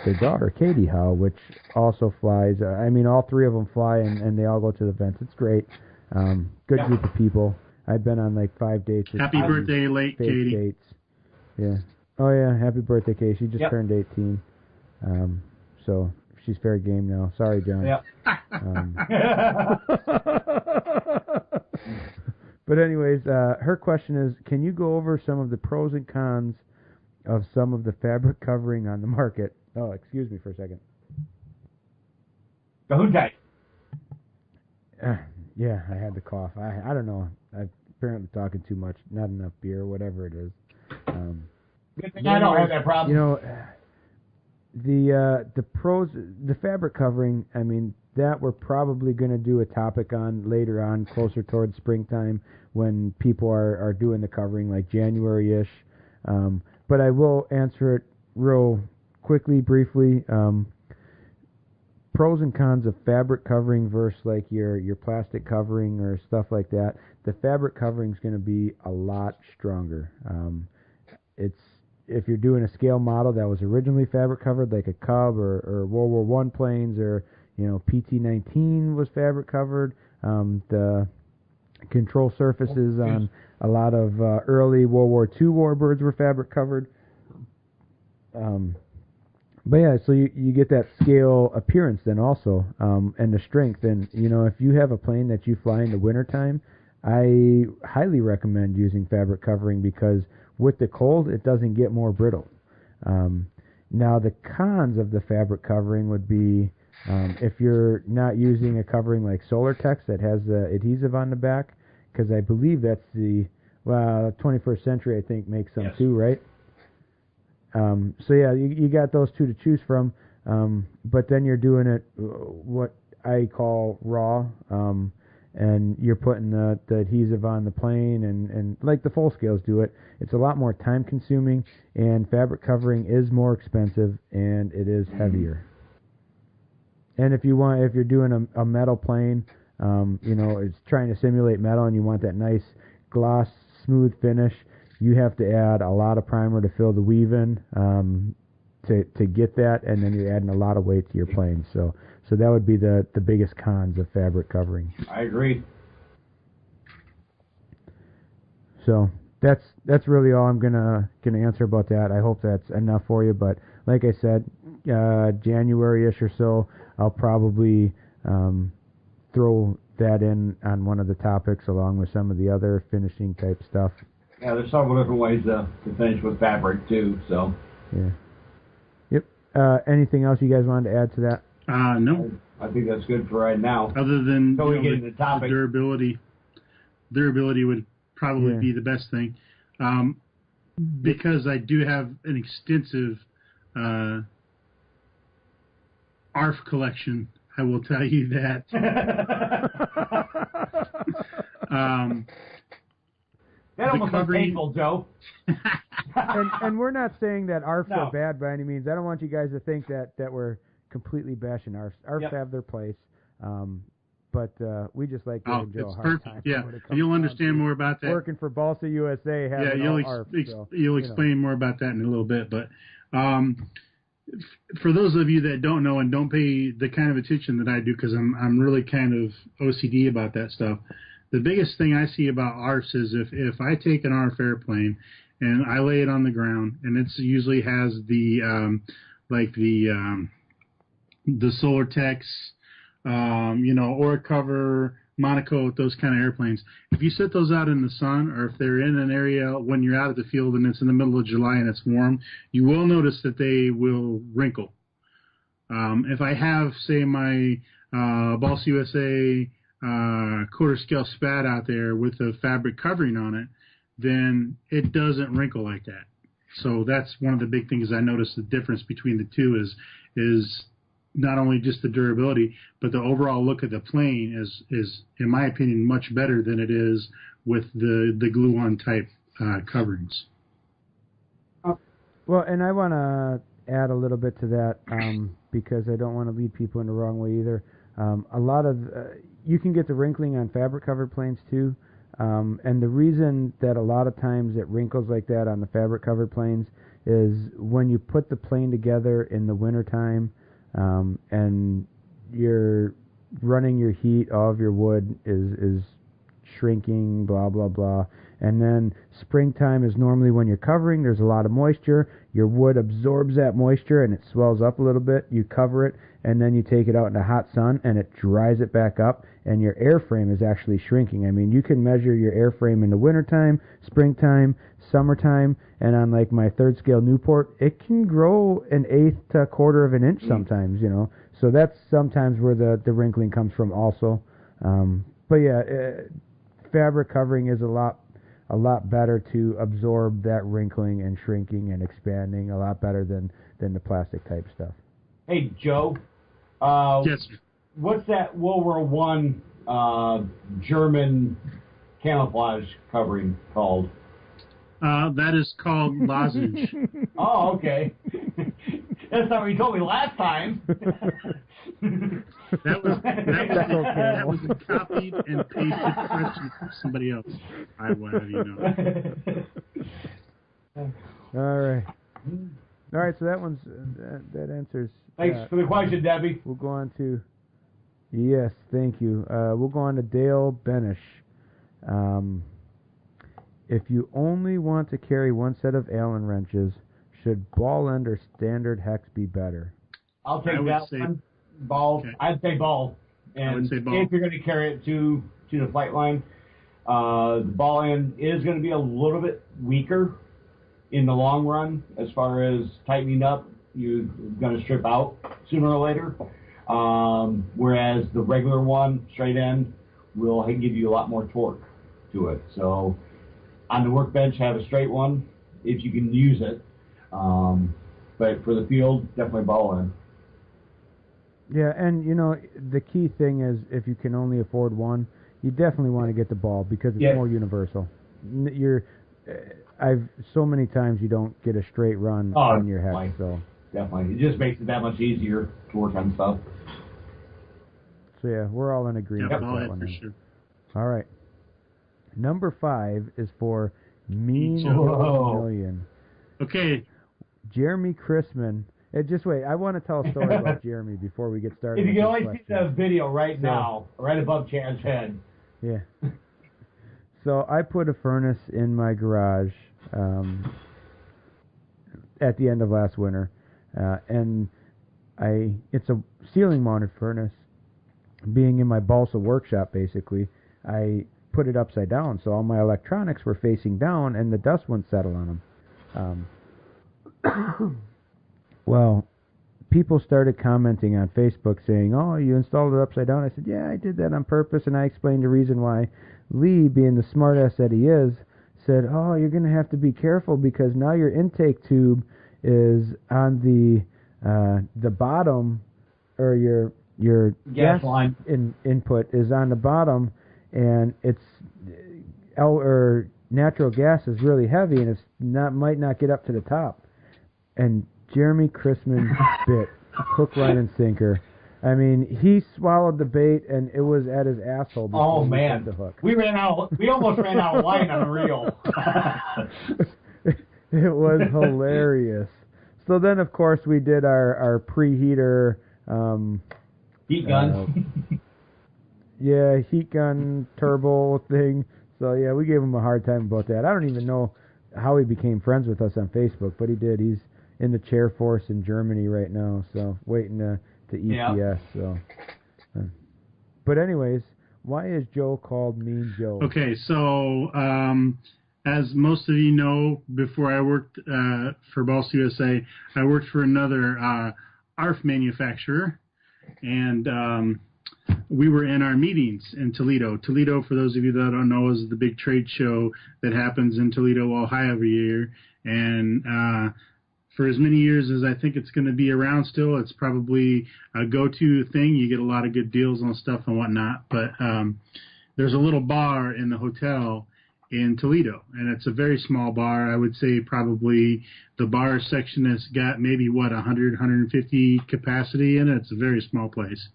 B: their daughter, Katie Howe, which also flies. I mean, all three of them fly, and they all go to the events. It's great. Good group of people. I've been on like 5 dates.
C: Happy birthday, late Katie.
B: Dates. Yeah. Oh, yeah. Happy birthday, Katie. She just turned 18. So she's fair game now. Sorry, John.
D: Yep.
B: But anyways, her question is, can you go over some of the pros and cons of some of the fabric covering on the market? Oh, excuse me for a second.
D: Okay.
B: Yeah, I had to cough. I don't know. I'm apparently talking too much. Not enough beer, whatever it is.
D: Good thing I don't have that problem.
B: You know, the pros, the fabric covering, I mean, that we're probably going to do a topic on later on, closer towards springtime, when people are doing the covering, like January-ish. But I will answer it real quickly, briefly. Pros and cons of fabric covering versus like your plastic covering or stuff like that. The fabric covering is going to be a lot stronger. If you're doing a scale model that was originally fabric covered, like a Cub or World War I planes, or PT-19 was fabric covered. The control surfaces on a lot of early World War II warbirds were fabric covered. But yeah, so you get that scale appearance then also, and the strength. And if you have a plane that you fly in the wintertime, I highly recommend using fabric covering, because with the cold, it doesn't get more brittle. Now, the cons of the fabric covering would be if you're not using a covering like Solartex that has the adhesive on the back, because I believe that's the 21st Century, I think, makes some too, right? So yeah, you got those two to choose from, but then you're doing it what I call raw, and you're putting the adhesive on the plane, and like the full scales do it. It's a lot more time consuming, and fabric covering is more expensive, and it is heavier. And if you're doing a metal plane, it's trying to simulate metal, and you want that nice gloss, smooth finish, you have to add a lot of primer to fill the weave in to get that, and then you're adding a lot of weight to your plane. So that would be the biggest cons of fabric covering.
D: I agree.
B: So that's really all I'm gonna answer about that. I hope that's enough for you. But like I said, January-ish or so, I'll probably throw that in on one of the topics along with some of the other finishing type stuff.
D: Yeah, there's several different ways to finish with fabric too. So.
B: Yeah. Yep. Anything else you guys wanted to add to that?
C: No.
D: I think that's good for right now.
C: Other than
D: the topic.
C: Durability would probably be the best thing, because I do have an extensive ARF collection. I will tell you that.
D: That almost looks painful, Joe.
B: and we're not saying that ARFs are bad by any means. I don't want you guys to think that we're completely bashing ARFs. ARFs have their place. but we just like giving Joe a hard time.
C: Yeah, and you'll understand more about that.
B: Working for Balsa USA.
C: Yeah, you'll explain more about that in a little bit. But for those of you that don't know and don't pay the kind of attention that I do, because I'm really kind of OCD about that stuff, the biggest thing I see about ARFs is if I take an ARF airplane and I lay it on the ground, and it usually has the Solartex, Aura cover, monocoat, those kind of airplanes. If you set those out in the sun, or if they're in an area when you're out at the field and it's in the middle of July and it's warm, you will notice that they will wrinkle. If I have, say, my Balsa USA quarter scale spat out there with a fabric covering on it, then it doesn't wrinkle like that. So that's one of the big things I noticed. The difference between the two is not only just the durability, but the overall look of the plane is in my opinion, much better than it is with the glue-on type coverings.
B: Well, and I want to add a little bit to that because I don't want to lead people in the wrong way either. A lot of you can get the wrinkling on fabric-covered planes too. And the reason that a lot of times it wrinkles like that on the fabric-covered planes is when you put the plane together in the wintertime and you're running your heat, all of your wood is shrinking, blah, blah, blah. And then springtime is normally when you're covering, there's a lot of moisture. Your wood absorbs that moisture and it swells up a little bit. You cover it, and then you take it out in the hot sun and it dries it back up, and your airframe is actually shrinking. I mean, you can measure your airframe in the wintertime, springtime, summertime, and on like my third scale Newport, it can grow an eighth to a quarter of an inch sometimes, So that's sometimes where the wrinkling comes from also. But yeah, fabric covering is a lot better to absorb that wrinkling and shrinking and expanding a lot better than the plastic type stuff.
D: Hey, Joe.
C: Yes.
D: What's that World War I German camouflage covering called?
C: That is called lozenge.
D: Oh, okay. That's not what you told me last time.
C: That was copied and pasted question from somebody else. I will have you know.
B: All right. So that answers.
D: Thanks for the question, Debbie.
B: We'll go on to. Yes, thank you. We'll go on to Dale Bennish. If you only want to carry one set of Allen wrenches, should ball end or standard hex be better?
D: I'll take that one. Ball. Okay. I'd say ball. And
C: I would say ball.
D: If you're going to carry it to the flight line, the ball end is going to be a little bit weaker in the long run as far as tightening up. You're going to strip out sooner or later. Whereas the regular one, straight end, will give you a lot more torque to it. So on the workbench, have a straight one if you can use it. But for the field, definitely ball end.
B: Yeah, and the key thing is if you can only afford one, you definitely want to get the ball because it's more universal. I've so many times you don't get a straight run on your hex. So
D: definitely, it just makes it that much easier to work on stuff.
B: So yeah, we're all in agreement with that one. For sure. All right, number 5 is for Mean Million.
C: Okay.
B: Jeremy Chrisman. Just wait. I want to tell a story about Jeremy before we get started.
D: If you can only see the video right now, right above Chad's head.
B: Yeah. So I put a furnace in my garage at the end of last winter, and it's a ceiling-mounted furnace. Being in my balsa workshop, basically, I put it upside down, so all my electronics were facing down, and the dust wouldn't settle on them. Well, people started commenting on Facebook saying, "Oh, you installed it upside down." I said, "Yeah, I did that on purpose," and I explained the reason why. Lee, being the smartass that he is, said, "Oh, you're going to have to be careful because now your intake tube is on the bottom, or your gas line input is on the bottom, and it's natural gas is really heavy, and might not get up to the top." And Jeremy Chrisman bit hook, line, and sinker. I mean, he swallowed the bait, and it was at his asshole.
D: Oh
B: we
D: man,
B: set the hook.
D: we almost ran out of line on a reel.
B: It was hilarious. So then, of course, we did our preheater.
D: Heat gun.
B: Yeah, heat gun turbo thing. So yeah, we gave him a hard time about that. I don't even know how he became friends with us on Facebook, but he did. He's in the chair force in Germany right now, so waiting to EPS. Yeah. So, but anyways, why is Joe called Mean Joe?
C: Okay, so as most of you know, before I worked for Balsa USA, I worked for another ARF manufacturer, and we were in our meetings in Toledo. Toledo, for those of you that don't know, is the big trade show that happens in Toledo, Ohio every year. And for as many years as I think it's going to be around still, it's probably a go-to thing. You get a lot of good deals on stuff and whatnot. But there's a little bar in the hotel in Toledo, and it's a very small bar. I would say probably the bar section has got maybe, 100, 150 capacity in it. It's a very small place.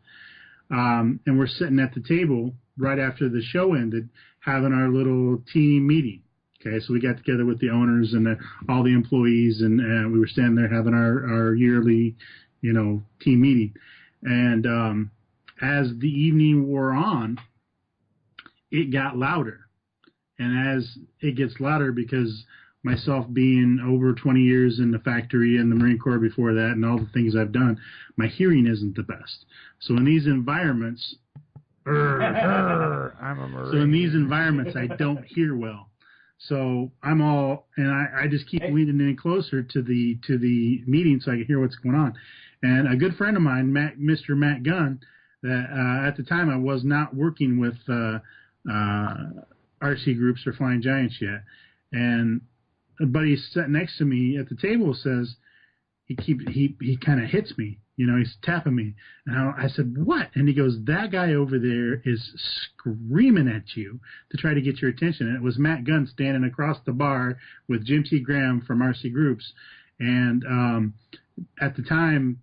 C: And we're sitting at the table right after the show ended, having our little team meeting. Okay, so we got together with the owners and all the employees, and we were standing there having our yearly, team meeting. And as the evening wore on, it got louder. And as it gets louder, because myself being over 20 years in the factory and the Marine Corps before that and all the things I've done, my hearing isn't the best. So in these environments,
B: I'm a Marine.
C: So in these environments, I don't hear well. So I'm all, and I just keep leaning in closer to the meeting so I can hear what's going on. And a good friend of mine, Mr. Matt Gunn, that at the time I was not working with RC groups or Flying Giants yet, and a buddy sitting next to me at the table says he kind of hits me, he's tapping me, and I said, what? And he goes, that guy over there is screaming at you to try to get your attention. And it was Matt Gunn standing across the bar with Jim T. Graham from RC Groups, and at the time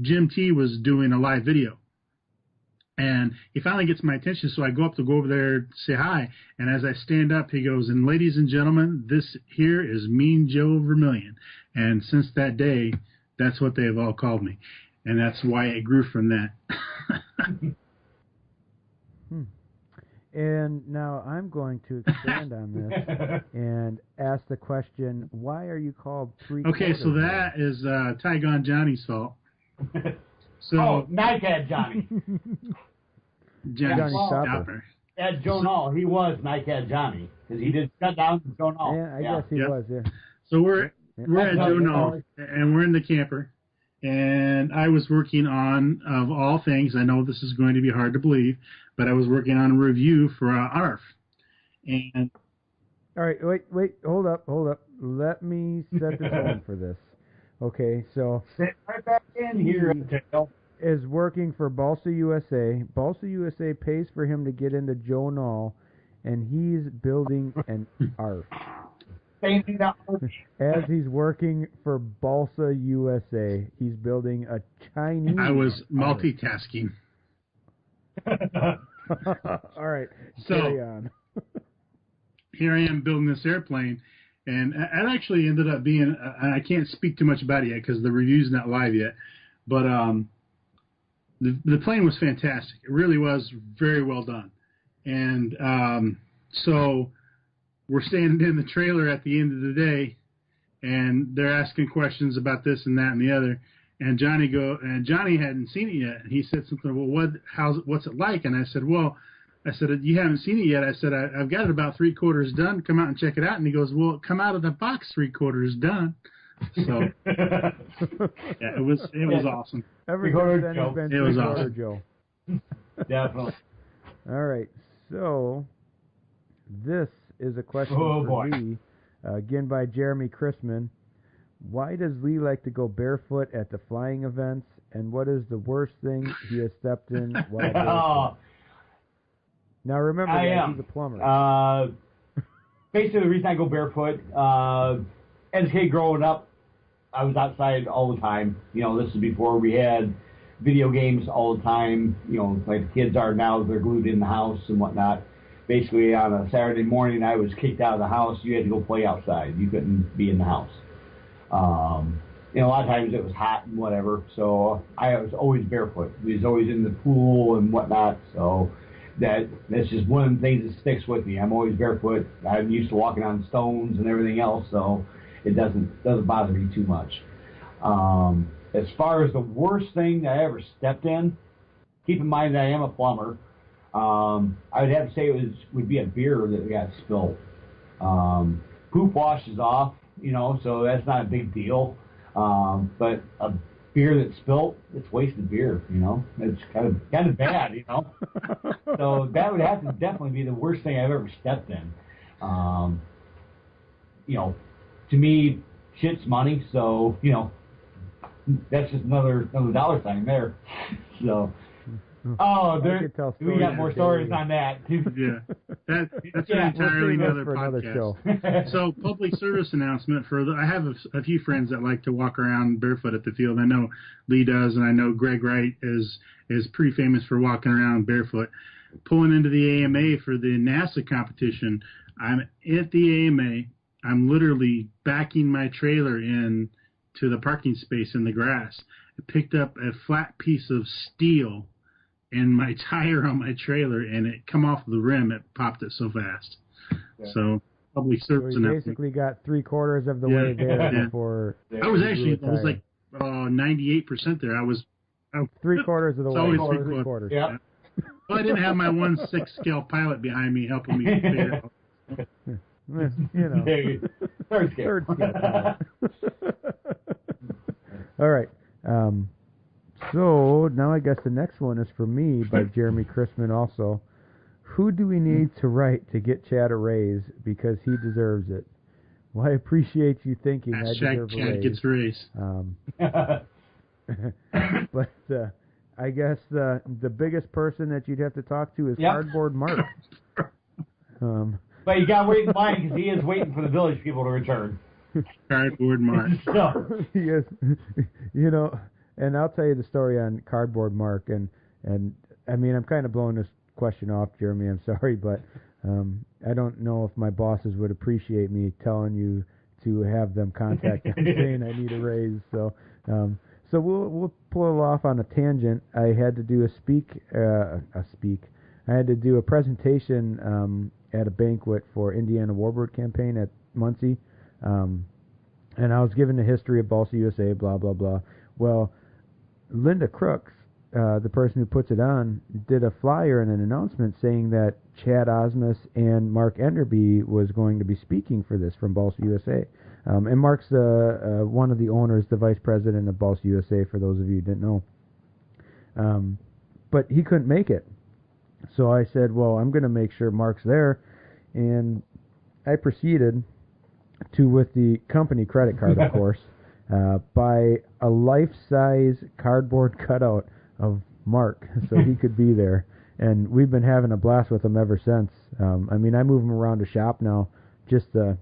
C: Jim T. was doing a live video. And he finally gets my attention, so I go over there to say hi. And as I stand up, he goes, and ladies and gentlemen, this here is Mean Joe Vermillion. And since that day, that's what they have all called me. And that's why it grew from that.
B: And now I'm going to expand on this and ask the question, why are you called three-quarter?
C: Okay, so that is Tygon Johnny's fault. So,
D: Nightcad Johnny.
C: Johnny Stopper.
D: At Joe Knoll, he was Nightcad Johnny because he did shut down to Joe Knoll.
B: Yeah, I guess he was. Yeah.
C: So we're at Joe Knoll, and we're in the camper, and I was working on, of all things, I know this is going to be hard to believe, but I was working on a review for ARF. And
B: all right, wait, hold up. Let me set the tone for this. Okay, so
D: sit right back in here.
B: Is working for Balsa USA. Balsa USA pays for him to get into Joe Knoll, and he's building an ARF. As he's working for Balsa USA, he's building a Chinese.
C: I was multitasking.
B: All right, carry on.
C: Here I am building this airplane, and it actually ended up being. I can't speak too much about it yet because the review's not live yet, but the plane was fantastic. It really was very well done. And so we're standing in the trailer at the end of the day, and they're asking questions about this and that and the other. And Johnny hadn't seen it yet. And he said something, well, what's it like? And I said, you haven't seen it yet. I said, I've got it about 3/4 done. Come out and check it out. And he goes, well, come out of the box 3/4 done. So yeah, it was awesome.
B: Every quarter Joe.
C: It was awesome,
B: Joe.
D: Definitely.
B: All right, so this is a question for Lee, again by Jeremy Chrisman. Why does Lee like to go barefoot at the flying events, and what is the worst thing he has stepped in while barefoot? Now remember, he's a plumber.
D: Basically, the reason I go barefoot, as a kid growing up, I was outside all the time. This is before we had video games all the time. You know, like the kids are now, they're glued in the house and whatnot. Basically, on a Saturday morning, I was kicked out of the house. You had to go play outside. You couldn't be in the house. You know, a lot of times it was hot and whatever, so I was always barefoot. We was always in the pool and whatnot, so that's just one of the things that sticks with me. I'm always barefoot. I'm used to walking on stones and everything else, so it doesn't bother me too much. As far as the worst thing that I ever stepped in, keep in mind that I am a plumber. I would have to say it would be a beer that got spilled. Poop washes off, you know, so that's not a big deal. But a beer that's spilt, it's wasted beer, you know. It's kind of bad, you know. So that would have to definitely be the worst thing I've ever stepped in. You know, to me, shit's money, so you know, that's just another dollar sign there. So. Oh, we got more stories on that.
C: Yeah, that's an entirely another podcast. So, public service announcement I have a few friends that like to walk around barefoot at the field. I know Lee does, and I know Greg Wright is pretty famous for walking around barefoot. Pulling into the AMA for the NASA competition, I'm at the AMA. I'm literally backing my trailer in to the parking space in the grass. I picked up a flat piece of steel and my tire on my trailer, and it come off the rim. It popped it so fast. Yeah. So public service. So
B: you basically got 3/4 of the way there before.
C: I was like 98% there. I was
B: 3/4 of the way.
C: Always 3/4. Yeah. Well, I didn't have my 1/6 scale pilot behind me helping me figure it out.
B: You know,
D: third scale.
B: All right. So now I guess the next one is for me by Jeremy Chrisman also. Who do we need to write to get Chad a raise because he deserves it? Well, I appreciate you thinking I deserve a
C: Chad
B: raise.
C: Gets raise.
B: But I guess the biggest person that you'd have to talk to is Cardboard Mark.
D: But you got to wait in line because he is waiting for the village people to return.
C: Cardboard Mark.
D: So.
B: Yes, you know. And I'll tell you the story on Cardboard Mark, and I mean, I'm kind of blowing this question off, Jeremy, I'm sorry, but I don't know if my bosses would appreciate me telling you to have them contact them saying I need a raise, so we'll pull it off on a tangent. I had to do I had to do a presentation at a banquet for Indiana Warbird Campaign at Muncie, and I was given the history of Balsa USA, blah, blah, blah. Well, Linda Crooks, the person who puts it on, did a flyer and an announcement saying that Chad Osmus and Mark Enderby was going to be speaking for this from Balsa USA. And Mark's one of the owners, the vice president of Balsa USA, for those of you who didn't know. But he couldn't make it. So I said, well, I'm going to make sure Mark's there. And I proceeded to, with the company credit card, of course, buy a life-size cardboard cutout of Mark so he could be there. And we've been having a blast with him ever since. I mean, I move him around the shop now just to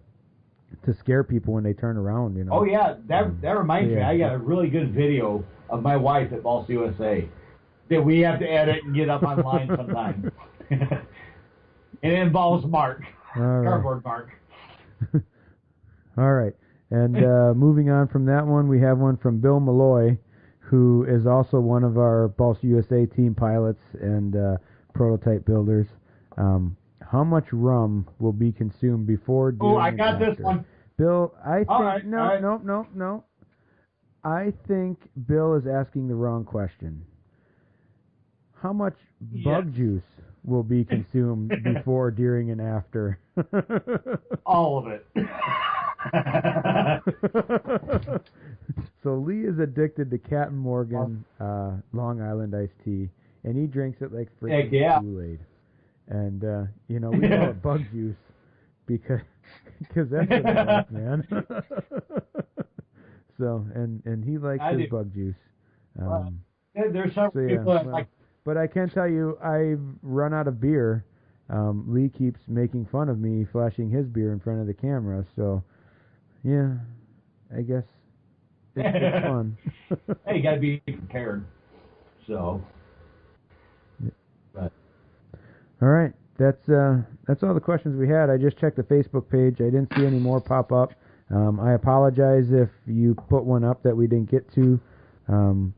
B: scare people when they turn around, you know.
D: Oh, yeah. That reminds me. I got a really good video of my wife at Balsa USA that we have to edit and get up online sometime. And it involves Mark.
B: Right.
D: Cardboard Mark.
B: All right. And moving on from that one, we have one from Bill Malloy, who is also one of our Balsa USA team pilots and prototype builders. How much rum will be consumed before, during,
D: I got
B: and after?
D: this one.
B: Bill, I think...
D: right,
B: No. I think Bill is asking the wrong question. How much bug juice will be consumed before, during, and after?
D: All of it.
B: So Lee is addicted to Captain Morgan Long Island iced tea, and he drinks it like freaking Kool-Aid. And we call it bug juice because that's what I like, man. So and he likes his bug juice.
D: There's some people that like.
B: But I can tell you, I've run out of beer. Lee keeps making fun of me flashing his beer in front of the camera, so yeah, I guess it's fun.
D: Hey, you got to be prepared. So, but
B: All right. That's all the questions we had. I just checked the Facebook page. I didn't see any more pop up. I apologize if you put one up that we didn't get to. I'm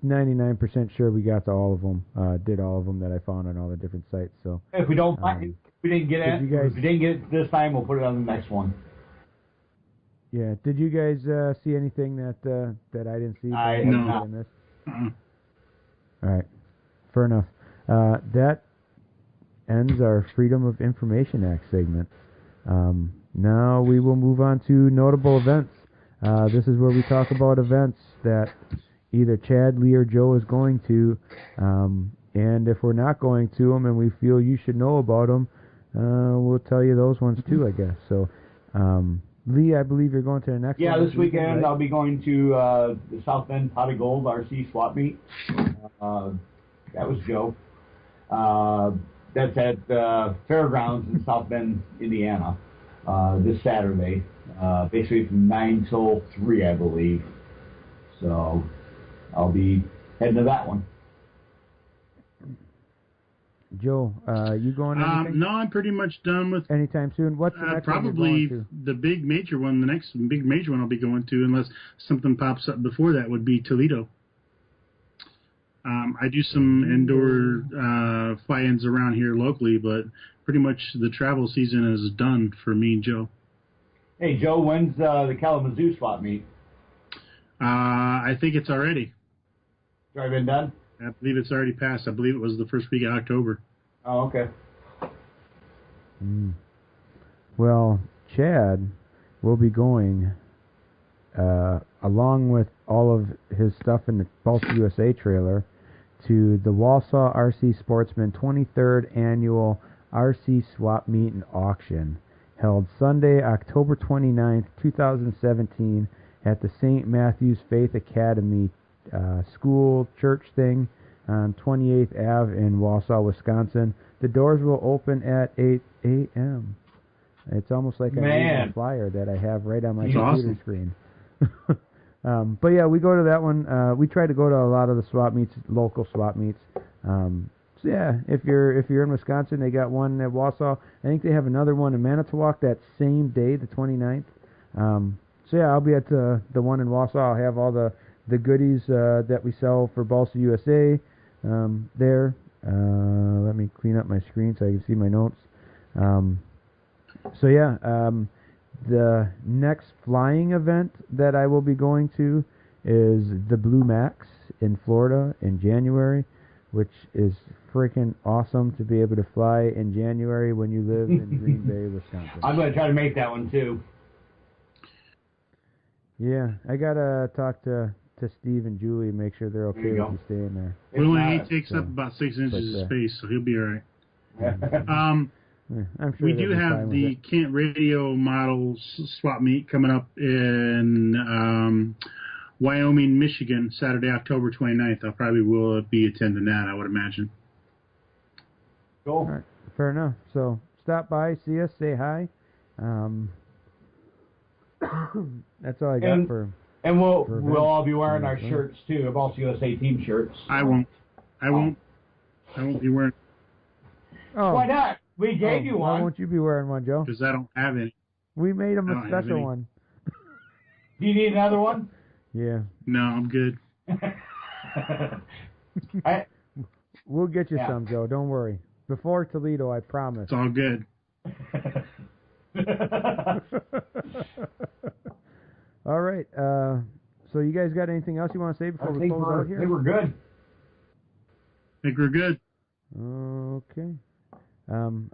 B: 99% sure we got to all of them. Did all of them that I found on all the different sites. So
D: if we don't find it, if we didn't get it, if we didn't get it this time, we'll put it on the next one.
B: yeah, did you guys see anything that I didn't see?
D: I
B: that
D: have
B: I
D: not.
B: missed?
C: Uh-uh.
B: All right, fair enough. That ends our Freedom of Information Act segment. Now we will move on to notable events. This is where we talk about events that either Chad, Lee, or Joe is going to, and if we're not going to them and we feel you should know about them, we'll tell you those ones too, I guess. So, Lee, I believe you're going to the next one.
D: Yeah, this weekend right? I'll be going to the South Bend Pot of Gold RC swap meet. That was Joe. That's at Fairgrounds in South Bend, Indiana, this Saturday, basically from 9 till 3, I believe. So I'll be heading to that one.
B: Joe, you going anything?
C: No, I'm pretty much done with
B: anytime soon. What's the next
C: probably
B: one
C: the big major one. The next big major one I'll be going to, unless something pops up before that, would be Toledo. I do some indoor fly-ins around here locally, but pretty much the travel season is done for me and Joe.
D: Hey, Joe, when's the Kalamazoo swap meet?
C: I think it's already.
D: It's already been done?
C: I believe it's already passed. I believe it was the first week of October.
D: Oh, okay.
B: Well, Chad will be going, along with all of his stuff in the Pulse USA trailer, to the Wausau RC Sportsman 23rd Annual RC Swap Meet and Auction, held Sunday, October 29th, 2017, at the St. Matthew's Faith Academy school church thing on 28th Ave in Wausau, Wisconsin. The doors will open at 8 a.m. It's almost like I'm reading a flyer that I have right on my computer screen. But yeah, we go to that one. We try to go to a lot of the swap meets, local swap meets. So yeah, if you're in Wisconsin, they got one at Wausau. I think they have another one in Manitowoc that same day, the 29th. So yeah, I'll be at the one in Wausau. I'll have all the goodies that we sell for Balsa USA there. Let me clean up my screen so I can see my notes. So yeah, the next flying event that I will be going to is the Blue Max in Florida in January, which is freaking awesome to be able to fly in January when you live in Green Bay, Wisconsin.
D: I'm going to try to make that one too.
B: Yeah, I got to talk to Steve and Julie and make sure they're okay with you staying there.
C: Well, he takes up about 6 inches of space, so he'll be all right.
B: I'm sure
C: we do have the Kent Radio Model Swap Meet coming up in Wyoming, Michigan, Saturday, October 29th. I probably will be attending that, I would imagine.
D: Cool.
B: All right, fair enough. So stop by, see us, say hi. That's all I got for.
D: And we'll all be wearing our shirts too, our Balsa USA team shirts.
C: I won't be wearing.
B: Oh,
D: why not? We gave you one.
B: Why won't you be wearing one, Joe?
C: Because I don't have any.
B: We made him a special one.
D: Do you need another one?
B: Yeah.
C: No, I'm good.
B: We'll get you some, Joe. Don't worry. Before Toledo, I promise.
C: It's all good.
B: All right. So you guys got anything else you want to say before we close out here?
D: I think we're good.
C: I think we're good.
B: Okay.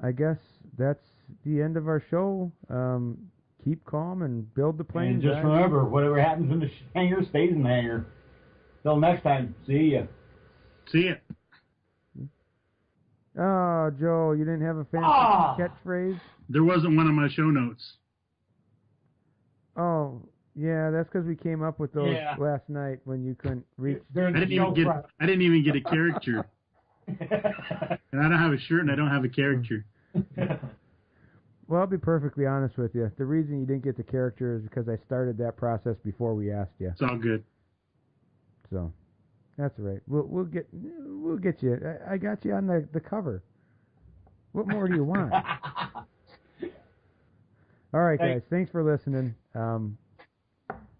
B: I guess that's the end of our show. Keep calm and build the plane.
D: And just remember, whatever happens in the hangar stays in the hangar. Till next time, see ya.
C: See ya.
B: Oh, Joe, you didn't have a fancy catchphrase?
C: There wasn't one on my show notes.
B: Oh, yeah, that's because we came up with those last night when you couldn't reach.
C: I didn't even get a character. And I don't have a shirt and I don't have a character.
B: Well, I'll be perfectly honest with you. The reason you didn't get the character is because I started that process before we asked you.
C: It's all good.
B: So, That's right. We'll get you. I got you on the cover. What more do you want? All right, guys. Thanks for listening.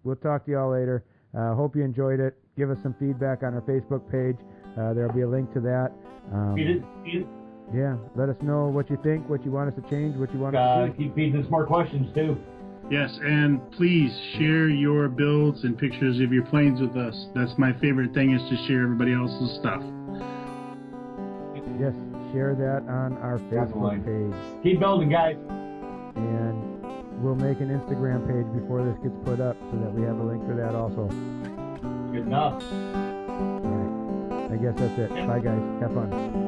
B: We'll talk to y'all later. Hope you enjoyed it. Give us some feedback on our Facebook page. There'll be a link to that. Yeah, let us know what you think, what you want us to change, what you want us to do.
D: Keep feeding us more questions, too.
C: Yes, and please share your builds and pictures of your planes with us. That's my favorite thing, is to share everybody else's stuff.
B: Yes, share that on our Facebook page.
D: Keep building, guys.
B: And we'll make an Instagram page before this gets put up so that we have a link for that also.
D: Good enough.
B: All right. I guess that's it. Bye, guys. Have fun.